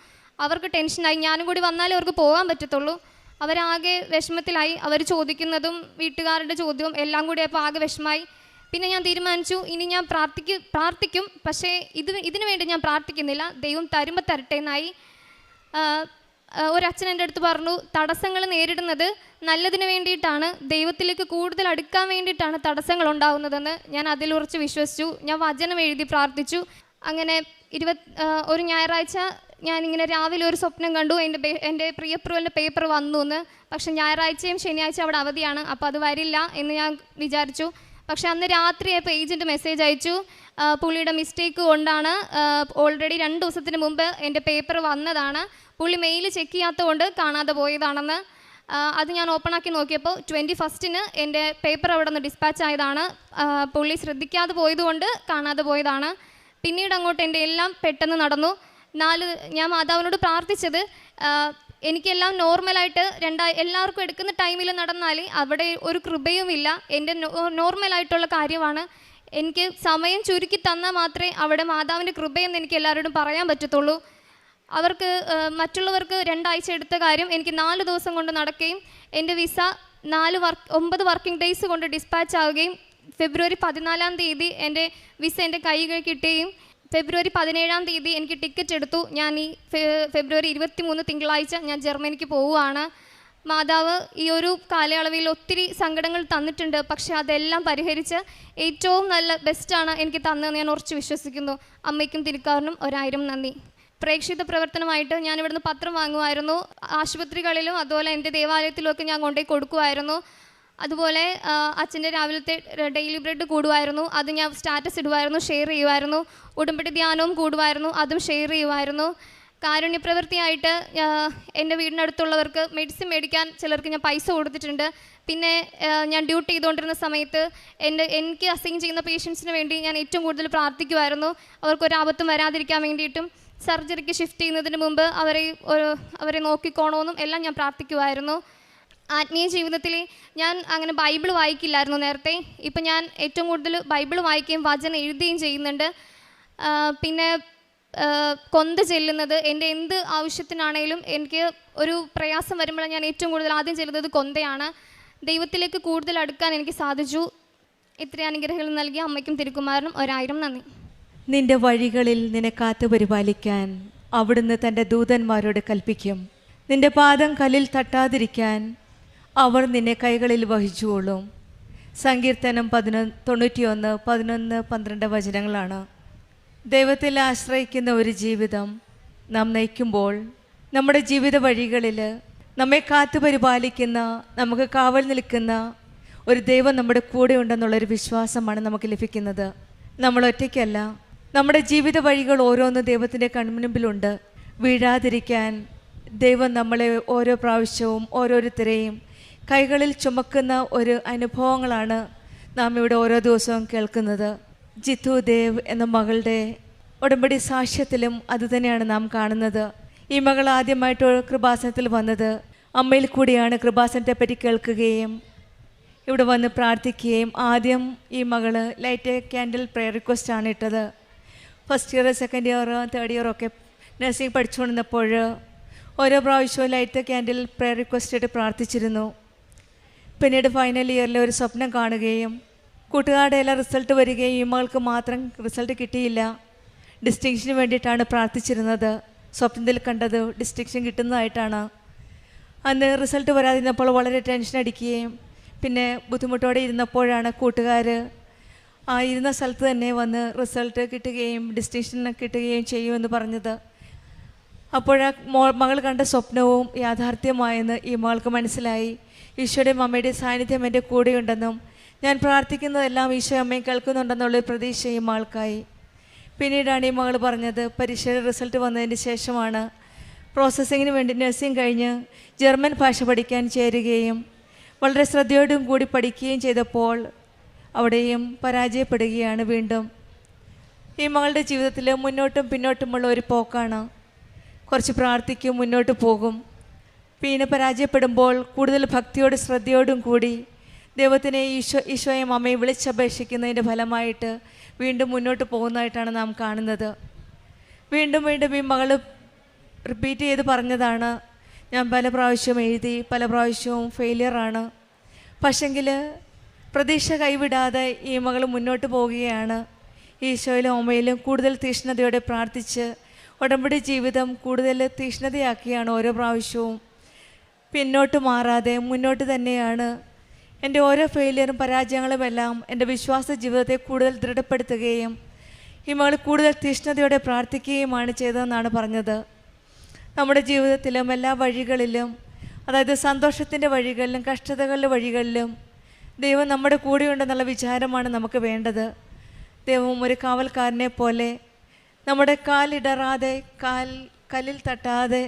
അവർക്ക് ടെൻഷനായി. ഞാനും കൂടി വന്നാലേ അവർക്ക് പോകാൻ പറ്റത്തുള്ളൂ. അവരാകെ വിഷമത്തിലായി. അവർ ചോദിക്കുന്നതും വീട്ടുകാരുടെ ചോദ്യവും എല്ലാം കൂടി അപ്പോൾ ആകെ വിഷമമായി. പിന്നെ ഞാൻ തീരുമാനിച്ചു ഇനി ഞാൻ പ്രാർത്ഥിക്കും, പക്ഷേ ഇതിനു വേണ്ടി ഞാൻ പ്രാർത്ഥിക്കുന്നില്ല, ദൈവം തരുമ്പോൾ തരട്ടെ എന്നായി. ഒരച്ഛൻ എൻ്റെ അടുത്ത് പറഞ്ഞു, തടസ്സങ്ങൾ നേരിടുന്നത് നല്ലതിന് വേണ്ടിയിട്ടാണ്, ദൈവത്തിലേക്ക് കൂടുതൽ അടുക്കാൻ വേണ്ടിയിട്ടാണ് തടസ്സങ്ങൾ ഉണ്ടാകുന്നതെന്ന്. ഞാൻ അതിലുറച്ച് വിശ്വസിച്ചു. ഞാൻ വചനം എഴുതി പ്രാർത്ഥിച്ചു. അങ്ങനെ ഒരു ഞായറാഴ്ച ഞാനിങ്ങനെ രാവിലെ ഒരു സ്വപ്നം കണ്ടു, എൻ്റെ പ്രീ അപ്രൂവലിൻ്റെ പേപ്പർ വന്നു എന്ന്. പക്ഷെ ഞായറാഴ്ചയും ശനിയാഴ്ച അവിടെ അവധിയാണ്, അപ്പോൾ അത് വരില്ല എന്ന് ഞാൻ വിചാരിച്ചു. പക്ഷെ അന്ന് രാത്രിയായപ്പോൾ ഏജൻറ്റ് മെസ്സേജ് അയച്ചു, പുള്ളിയുടെ മിസ്റ്റേക്ക് കൊണ്ടാണ്. ഓൾറെഡി 2 ദിവസത്തിന് മുമ്പ് എൻ്റെ പേപ്പർ വന്നതാണ്. പുള്ളി മെയിൽ ചെക്ക് ചെയ്യാത്തതുകൊണ്ട് കാണാതെ പോയതാണെന്ന്. അത് ഞാൻ ഓപ്പണാക്കി നോക്കിയപ്പോൾ 21 എൻ്റെ പേപ്പർ അവിടെ നിന്ന് ഡിസ്പാച്ച് ആയതാണ്. പുള്ളി ശ്രദ്ധിക്കാതെ പോയതുകൊണ്ട് കാണാതെ പോയതാണ്. പിന്നീട് അങ്ങോട്ട് എൻ്റെ എല്ലാം പെട്ടെന്ന് നടന്നു. ഞാൻ മാതാവിനോട് പ്രാർത്ഥിച്ചത് എനിക്കെല്ലാം നോർമലായിട്ട് എല്ലാവർക്കും എടുക്കുന്ന ടൈമിൽ നടന്നാൽ അവിടെ ഒരു കൃപയുമില്ല. എൻ്റെ നോർമലായിട്ടുള്ള കാര്യമാണ്. എനിക്ക് സമയം ചുരുക്കി തന്നാൽ മാത്രമേ അവിടെ മാതാവിൻ്റെ കൃപയെന്ന് എനിക്ക് എല്ലാവരോടും പറയാൻ പറ്റത്തുള്ളൂ. മറ്റുള്ളവർക്ക് 2 ആഴ്ച എടുത്ത കാര്യം എനിക്ക് 4 ദിവസം കൊണ്ട് നടക്കുകയും എൻ്റെ വിസ 9 വർക്കിംഗ് ഡേയ്സ് കൊണ്ട് ഡിസ്പാച്ച് ആവുകയും ഫെബ്രുവരി 14-ാം തീയതി എൻ്റെ വിസ എൻ്റെ കൈകൾ കിട്ടുകയും ഫെബ്രുവരി 17-ാം തീയതി എനിക്ക് ടിക്കറ്റ് എടുത്തു. ഞാൻ ഈ ഫെബ്രുവരി 23 തിങ്കളാഴ്ച ഞാൻ ജർമ്മനിക്ക് പോവുകയാണ്. മാതാവ് ഈ ഒരു കാലയളവിൽ ഒത്തിരി സങ്കടങ്ങൾ തന്നിട്ടുണ്ട്. പക്ഷേ അതെല്ലാം പരിഹരിച്ച് ഏറ്റവും നല്ല ബെസ്റ്റാണ് എനിക്ക് തന്നതെന്ന് ഞാൻ ഉറച്ചു വിശ്വസിക്കുന്നു. അമ്മയ്ക്കും തിരുക്കാറിനും 1000 നന്ദി. പ്രേക്ഷിത പ്രവർത്തനമായിട്ട് ഞാൻ ഇവിടുന്ന് പത്രം വാങ്ങുമായിരുന്നു. ആശുപത്രികളിലും അതുപോലെ എൻ്റെ ദേവാലയത്തിലുമൊക്കെ ഞാൻ കൊണ്ടുപോയി കൊടുക്കുമായിരുന്നു. അതുപോലെ അച്ഛൻ്റെ രാവിലത്തെ ഡെയിലി ബ്രെഡ് കൂടുമായിരുന്നു. അത് ഞാൻ സ്റ്റാറ്റസ് ഇടുമായിരുന്നു, ഷെയർ ചെയ്യുമായിരുന്നു. ഉടമ്പടി ധ്യാനവും കൂടുമായിരുന്നു, അതും ഷെയർ ചെയ്യുമായിരുന്നു. കാരുണ്യപ്രവൃത്തിയായിട്ട് എൻ്റെ വീടിനടുത്തുള്ളവർക്ക് മെഡിസിൻ മേടിക്കാൻ ചിലർക്ക് ഞാൻ പൈസ കൊടുത്തിട്ടുണ്ട്. പിന്നെ ഞാൻ ഡ്യൂട്ടി ചെയ്തുകൊണ്ടിരുന്ന സമയത്ത് എനിക്ക് അസൈൻ ചെയ്യുന്ന പേഷ്യൻസിന് വേണ്ടി ഞാൻ ഏറ്റവും കൂടുതൽ പ്രാർത്ഥിക്കുമായിരുന്നു. അവർക്കൊരാപത്തും വരാതിരിക്കാൻ വേണ്ടിയിട്ടും സർജറിക്ക് ഷിഫ്റ്റ് ചെയ്യുന്നതിന് മുമ്പ് അവരെ നോക്കിക്കോണമെന്നും എല്ലാം ഞാൻ പ്രാർത്ഥിക്കുമായിരുന്നു. ആത്മീയ ജീവിതത്തിൽ ഞാൻ അങ്ങനെ ബൈബിൾ വായിക്കില്ലായിരുന്നു നേരത്തെ. ഇപ്പം ഞാൻ ഏറ്റവും കൂടുതൽ ബൈബിൾ വായിക്കുകയും വചനം എഴുതുകയും ചെയ്യുന്നുണ്ട്. പിന്നെ കൊന്ത ചെല്ലുന്നത് എൻ്റെ എന്ത് ആവശ്യത്തിനാണേലും എനിക്ക് ഒരു പ്രയാസം വരുമ്പോൾ ഞാൻ ഏറ്റവും കൂടുതൽ ആദ്യം ചെല്ലുന്നത് കൊന്തയാണ്. ദൈവത്തിലേക്ക് കൂടുതൽ അടുക്കാൻ എനിക്ക് സാധിച്ചു. ഇത്രയും അനുഗ്രഹങ്ങൾ നൽകിയ അമ്മയ്ക്കും തിരുക്കുമാരനും 1000 നന്ദി. നിന്റെ വഴികളിൽ നിന്നെ കാത്തു പരിപാലിക്കാൻ അവിടുന്ന് തൻ്റെ ദൂതന്മാരോട് കൽപ്പിക്കും. നിന്റെ പാദം കല്ലിൽ തട്ടാതിരിക്കാൻ അവർ നിന്നെ കൈകളിൽ വഹിച്ചുകൊള്ളും. സങ്കീർത്തനം 91, 11, 12 വചനങ്ങളാണ്. ദൈവത്തിൽ ആശ്രയിക്കുന്ന ഒരു ജീവിതം നാം നയിക്കുമ്പോൾ നമ്മുടെ ജീവിത വഴികളിൽ നമ്മെ കാത്തു പരിപാലിക്കുന്ന, നമുക്ക് കാവൽ നിൽക്കുന്ന ഒരു ദൈവം നമ്മുടെ കൂടെ ഉണ്ടെന്നുള്ളൊരു വിശ്വാസമാണ് നമുക്ക് ലഭിക്കുന്നത്. നമ്മൾ ഒറ്റയ്ക്കല്ല. നമ്മുടെ ജീവിത വഴികൾ ഓരോന്ന് ദൈവത്തിൻ്റെ കൺമുൻപിലുണ്ട്. വീഴാതിരിക്കാൻ ദൈവം നമ്മളെ ഓരോ പ്രാവശ്യവും ഓരോരുത്തരെയും കൈകളിൽ ചുമക്കുന്ന ഒരു അനുഭവങ്ങളാണ് നാം ഇവിടെ ഓരോ ദിവസവും കേൾക്കുന്നത്. ജിത്തു ദേവ് എന്ന മകളുടെ ഉടമ്പടി സാക്ഷ്യത്തിലും അതുതന്നെയാണ് നാം കാണുന്നത്. ഈ മകൾ ആദ്യമായിട്ട് കൃപാസനത്തിൽ വന്നത് അമ്മയിൽ കൂടിയാണ്. കൃപാസനത്തെ പറ്റി കേൾക്കുകയും ഇവിടെ വന്ന് പ്രാർത്ഥിക്കുകയും ആദ്യം ഈ മകൾ ലൈറ്റ് ക്യാൻഡിൽ പ്രെയർ റിക്വസ്റ്റാണ് ഇട്ടത്. First year, second year, third year ഒക്കെ നഴ്സിംഗ് പഠിച്ചുകൊണ്ടിരുന്നപ്പോൾ ഓരോ പ്രാവശ്യവും ലൈറ്റ് ക്യാൻഡിൽ പ്രെയർ റിക്വസ്റ്റ് ഇട്ട് പ്രാർത്ഥിച്ചിരുന്നു. പിന്നീട് ഫൈനൽ ഇയറിൽ ഒരു സ്വപ്നം കാണുകയും കൂട്ടുകാരുടെ എല്ലാം റിസൾട്ട് വരികയും ഈ മകൾക്ക് മാത്രം റിസൾട്ട് കിട്ടിയില്ല. ഡിസ്റ്റിങ്ഷന് വേണ്ടിയിട്ടാണ് പ്രാർത്ഥിച്ചിരുന്നത്. സ്വപ്നത്തിൽ കണ്ടത് ഡിസ്റ്റിങ്ഷൻ കിട്ടുന്നതായിട്ടാണ്. അന്ന് റിസൾട്ട് വരാതിരുന്നപ്പോൾ വളരെ ടെൻഷൻ അടിക്കുകയും പിന്നെ ബുദ്ധിമുട്ടോടെ ഇരുന്നപ്പോഴാണ് കൂട്ടുകാർ ആ ഇരുന്ന സ്ഥലത്ത് തന്നെ വന്ന് റിസൾട്ട് കിട്ടുകയും ഡിസ്റ്റിങ്ഷൻ കിട്ടുകയും ചെയ്യുമെന്ന് പറഞ്ഞത്. അപ്പോഴാ മകൾ കണ്ട സ്വപ്നവും യാഥാർത്ഥ്യമായെന്ന് ഈ മകൾക്ക് മനസ്സിലായി. ഈശോയുടെയും അമ്മയുടെയും സാന്നിധ്യം എൻ്റെ കൂടെയുണ്ടെന്നും ഞാൻ പ്രാർത്ഥിക്കുന്നതെല്ലാം ഈശോ അമ്മയും കേൾക്കുന്നുണ്ടെന്നുള്ളൊരു പ്രതീക്ഷയും ആൾക്കായി. പിന്നീടാണ് ഈ മകൾ പറഞ്ഞത്, പരീക്ഷയുടെ റിസൾട്ട് വന്നതിന് ശേഷമാണ് പ്രോസസ്സിങ്ങിന് വേണ്ടി നഴ്സിംഗ് കഴിഞ്ഞ് ജർമ്മൻ ഭാഷ പഠിക്കാൻ ചേരുകയും വളരെ ശ്രദ്ധയോടും കൂടി പഠിക്കുകയും ചെയ്തപ്പോൾ അവിടെയും പരാജയപ്പെടുകയാണ് വീണ്ടും. ഈ മകളുടെ ജീവിതത്തിൽ മുന്നോട്ടും പിന്നോട്ടുമുള്ള ഒരു പോക്കാണ്. കുറച്ച് പ്രാർത്ഥിക്കും, മുന്നോട്ട് പോകും. പിന്നെ പരാജയപ്പെടുമ്പോൾ കൂടുതൽ ഭക്തിയോടും ശ്രദ്ധയോടും കൂടി ദൈവത്തിനെ ഈശോയും അമ്മയും വിളിച്ചപേക്ഷിക്കുന്നതിൻ്റെ ഫലമായിട്ട് വീണ്ടും മുന്നോട്ട് പോകുന്നതായിട്ടാണ് നാം കാണുന്നത്. വീണ്ടും വീണ്ടും ഈ മകൾ റിപ്പീറ്റ് ചെയ്ത് പറഞ്ഞതാണ്, ഞാൻ പല പ്രാവശ്യവും എഴുതി, പല പ്രാവശ്യവും ഫെയിലിയറാണ്. പക്ഷെങ്കിൽ പ്രതീക്ഷ കൈവിടാതെ ഈ മകൾ മുന്നോട്ട് പോവുകയാണ്. ഈശോയിലും അമ്മയിലും കൂടുതൽ തീഷ്ണതയോടെ പ്രാർത്ഥിച്ച് ഉടമ്പടി ജീവിതം കൂടുതൽ തീഷ്ണതയാക്കിയാണ് ഓരോ പ്രാവശ്യവും. പിന്നോട്ട് മാറാതെ മുന്നോട്ട് തന്നെയാണ്. എൻ്റെ ഓരോ ഫെയിലിയറും പരാജയങ്ങളുമെല്ലാം എൻ്റെ വിശ്വാസ ജീവിതത്തെ കൂടുതൽ ദൃഢപ്പെടുത്തുകയും ഈ മകൾ കൂടുതൽ തീഷ്ണതയോടെ പ്രാർത്ഥിക്കുകയുമാണ് ചെയ്തതെന്നാണ് പറഞ്ഞത്. നമ്മുടെ ജീവിതത്തിലും എല്ലാ വഴികളിലും, അതായത് സന്തോഷത്തിൻ്റെ വഴികളിലും കഷ്ടതകളുടെ വഴികളിലും ദൈവം നമ്മുടെ കൂടെയുണ്ടെന്നുള്ള വിചാരമാണ് നമുക്ക് വേണ്ടത്. ദൈവം ഒരു കാവൽക്കാരനെ പോലെ നമ്മുടെ കാലിടറാതെ കല്ലിൽ തട്ടാതെ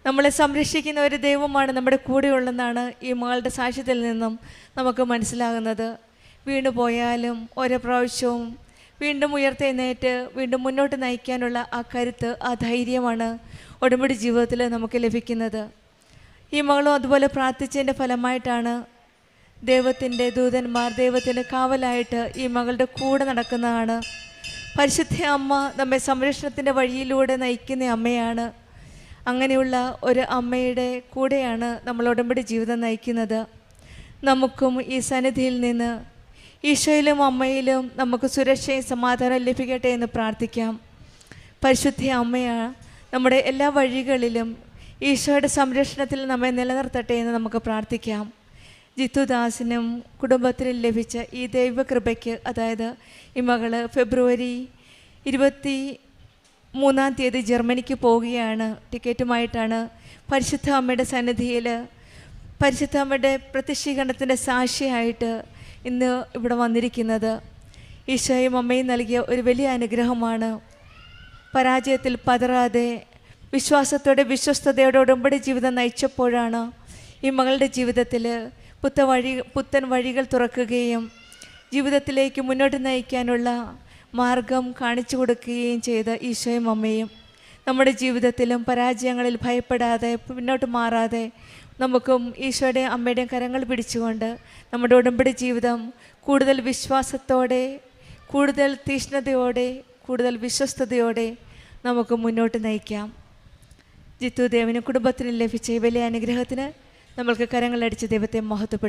നമ്മളെ സംരക്ഷിക്കുന്ന ഒരു ദൈവമാണ് നമ്മുടെ കൂടെയുള്ളതെന്നാണ് ഈ മകളുടെ സാക്ഷ്യത്തിൽ നിന്നും നമുക്ക് മനസ്സിലാകുന്നത്. വീണു പോയാലും ഓരോ പ്രാവശ്യവും വീണ്ടും ഉയർത്തെഴുന്നേറ്റ് വീണ്ടും മുന്നോട്ട് നയിക്കാനുള്ള ആ കരുത്ത്, ആ ധൈര്യമാണ് ഉടമ്പടി ജീവിതത്തിൽ നമുക്ക് ലഭിക്കുന്നത്. ഈ മകളും അതുപോലെ പ്രാർത്ഥിച്ചതിൻ്റെ ഫലമായിട്ടാണ് ദൈവത്തിൻ്റെ ദൂതന്മാർ ദൈവത്തിൻ്റെ കാവലായിട്ട് ഈ മകളുടെ കൂടെ നടക്കുന്നതാണ്. പരിശുദ്ധ അമ്മ നമ്മെ സംരക്ഷണത്തിൻ്റെ വഴിയിലൂടെ നയിക്കുന്ന അമ്മയാണ്. അങ്ങനെയുള്ള ഒരു അമ്മയുടെ കൂടെയാണ് നമ്മൾ ഉടമ്പടി ജീവിതം നയിക്കുന്നത്. നമുക്കും ഈ സന്നിധിയിൽ നിന്ന് ഈശോയിലും അമ്മയിലും നമുക്ക് സുരക്ഷയും സമാധാനം ലഭിക്കട്ടെ എന്ന് പ്രാർത്ഥിക്കാം. പരിശുദ്ധ അമ്മയാണ് നമ്മുടെ എല്ലാ വഴികളിലും ഈശോയുടെ സംരക്ഷണത്തിൽ നമ്മെ നിലനിർത്തട്ടെ എന്ന് നമുക്ക് പ്രാർത്ഥിക്കാം. ജിത്തുദാസിനും കുടുംബത്തിനും ലഭിച്ച ഈ ദൈവകൃപയ്ക്ക്, അതായത് ഈ മകള് ഫെബ്രുവരി 23 ജർമ്മനിക്ക് പോവുകയാണ്. ടിക്കറ്റുമായിട്ടാണ് പരിശുദ്ധ അമ്മയുടെ സന്നിധിയിൽ പരിശുദ്ധ അമ്മയുടെ പ്രത്യക്ഷീകരണത്തിൻ്റെ സാക്ഷിയായിട്ട് ഇന്ന് ഇവിടെ വന്നിരിക്കുന്നത്. ഈശോയും അമ്മയും നൽകിയ ഒരു വലിയ അനുഗ്രഹമാണ്. പരാജയത്തിൽ പതറാതെ വിശ്വാസത്തോടെ വിശ്വസ്തയോടെ ഉടമ്പടി ജീവിതം നയിച്ചപ്പോഴാണ് ഈ മകളുടെ ജീവിതത്തിൽ പുത്തൻ വഴികൾ തുറക്കുകയും ജീവിതത്തിലേക്ക് മുന്നോട്ട് നയിക്കാനുള്ള മാർഗം കാണിച്ചു കൊടുക്കുകയും ചെയ്ത ഈശോയും അമ്മയും നമ്മുടെ ജീവിതത്തിലും പരാജയങ്ങളിൽ ഭയപ്പെടാതെ മുന്നോട്ട് മാറാതെ നമുക്കും ഈശോയുടെയും അമ്മയുടെയും കരങ്ങൾ പിടിച്ചുകൊണ്ട് നമ്മുടെ ഉടമ്പടി ജീവിതം കൂടുതൽ വിശ്വാസത്തോടെ, കൂടുതൽ തീഷ്ണതയോടെ, കൂടുതൽ വിശ്വസ്തയോടെ നമുക്ക് മുന്നോട്ട് നയിക്കാം. ജിത്തു ദേവനും കുടുംബത്തിനും ലഭിച്ച ഈ വലിയ അനുഗ്രഹത്തിന് നമ്മൾക്ക് കരങ്ങളടിച്ച് ദൈവത്തെ മഹത്വപ്പെടുത്താം.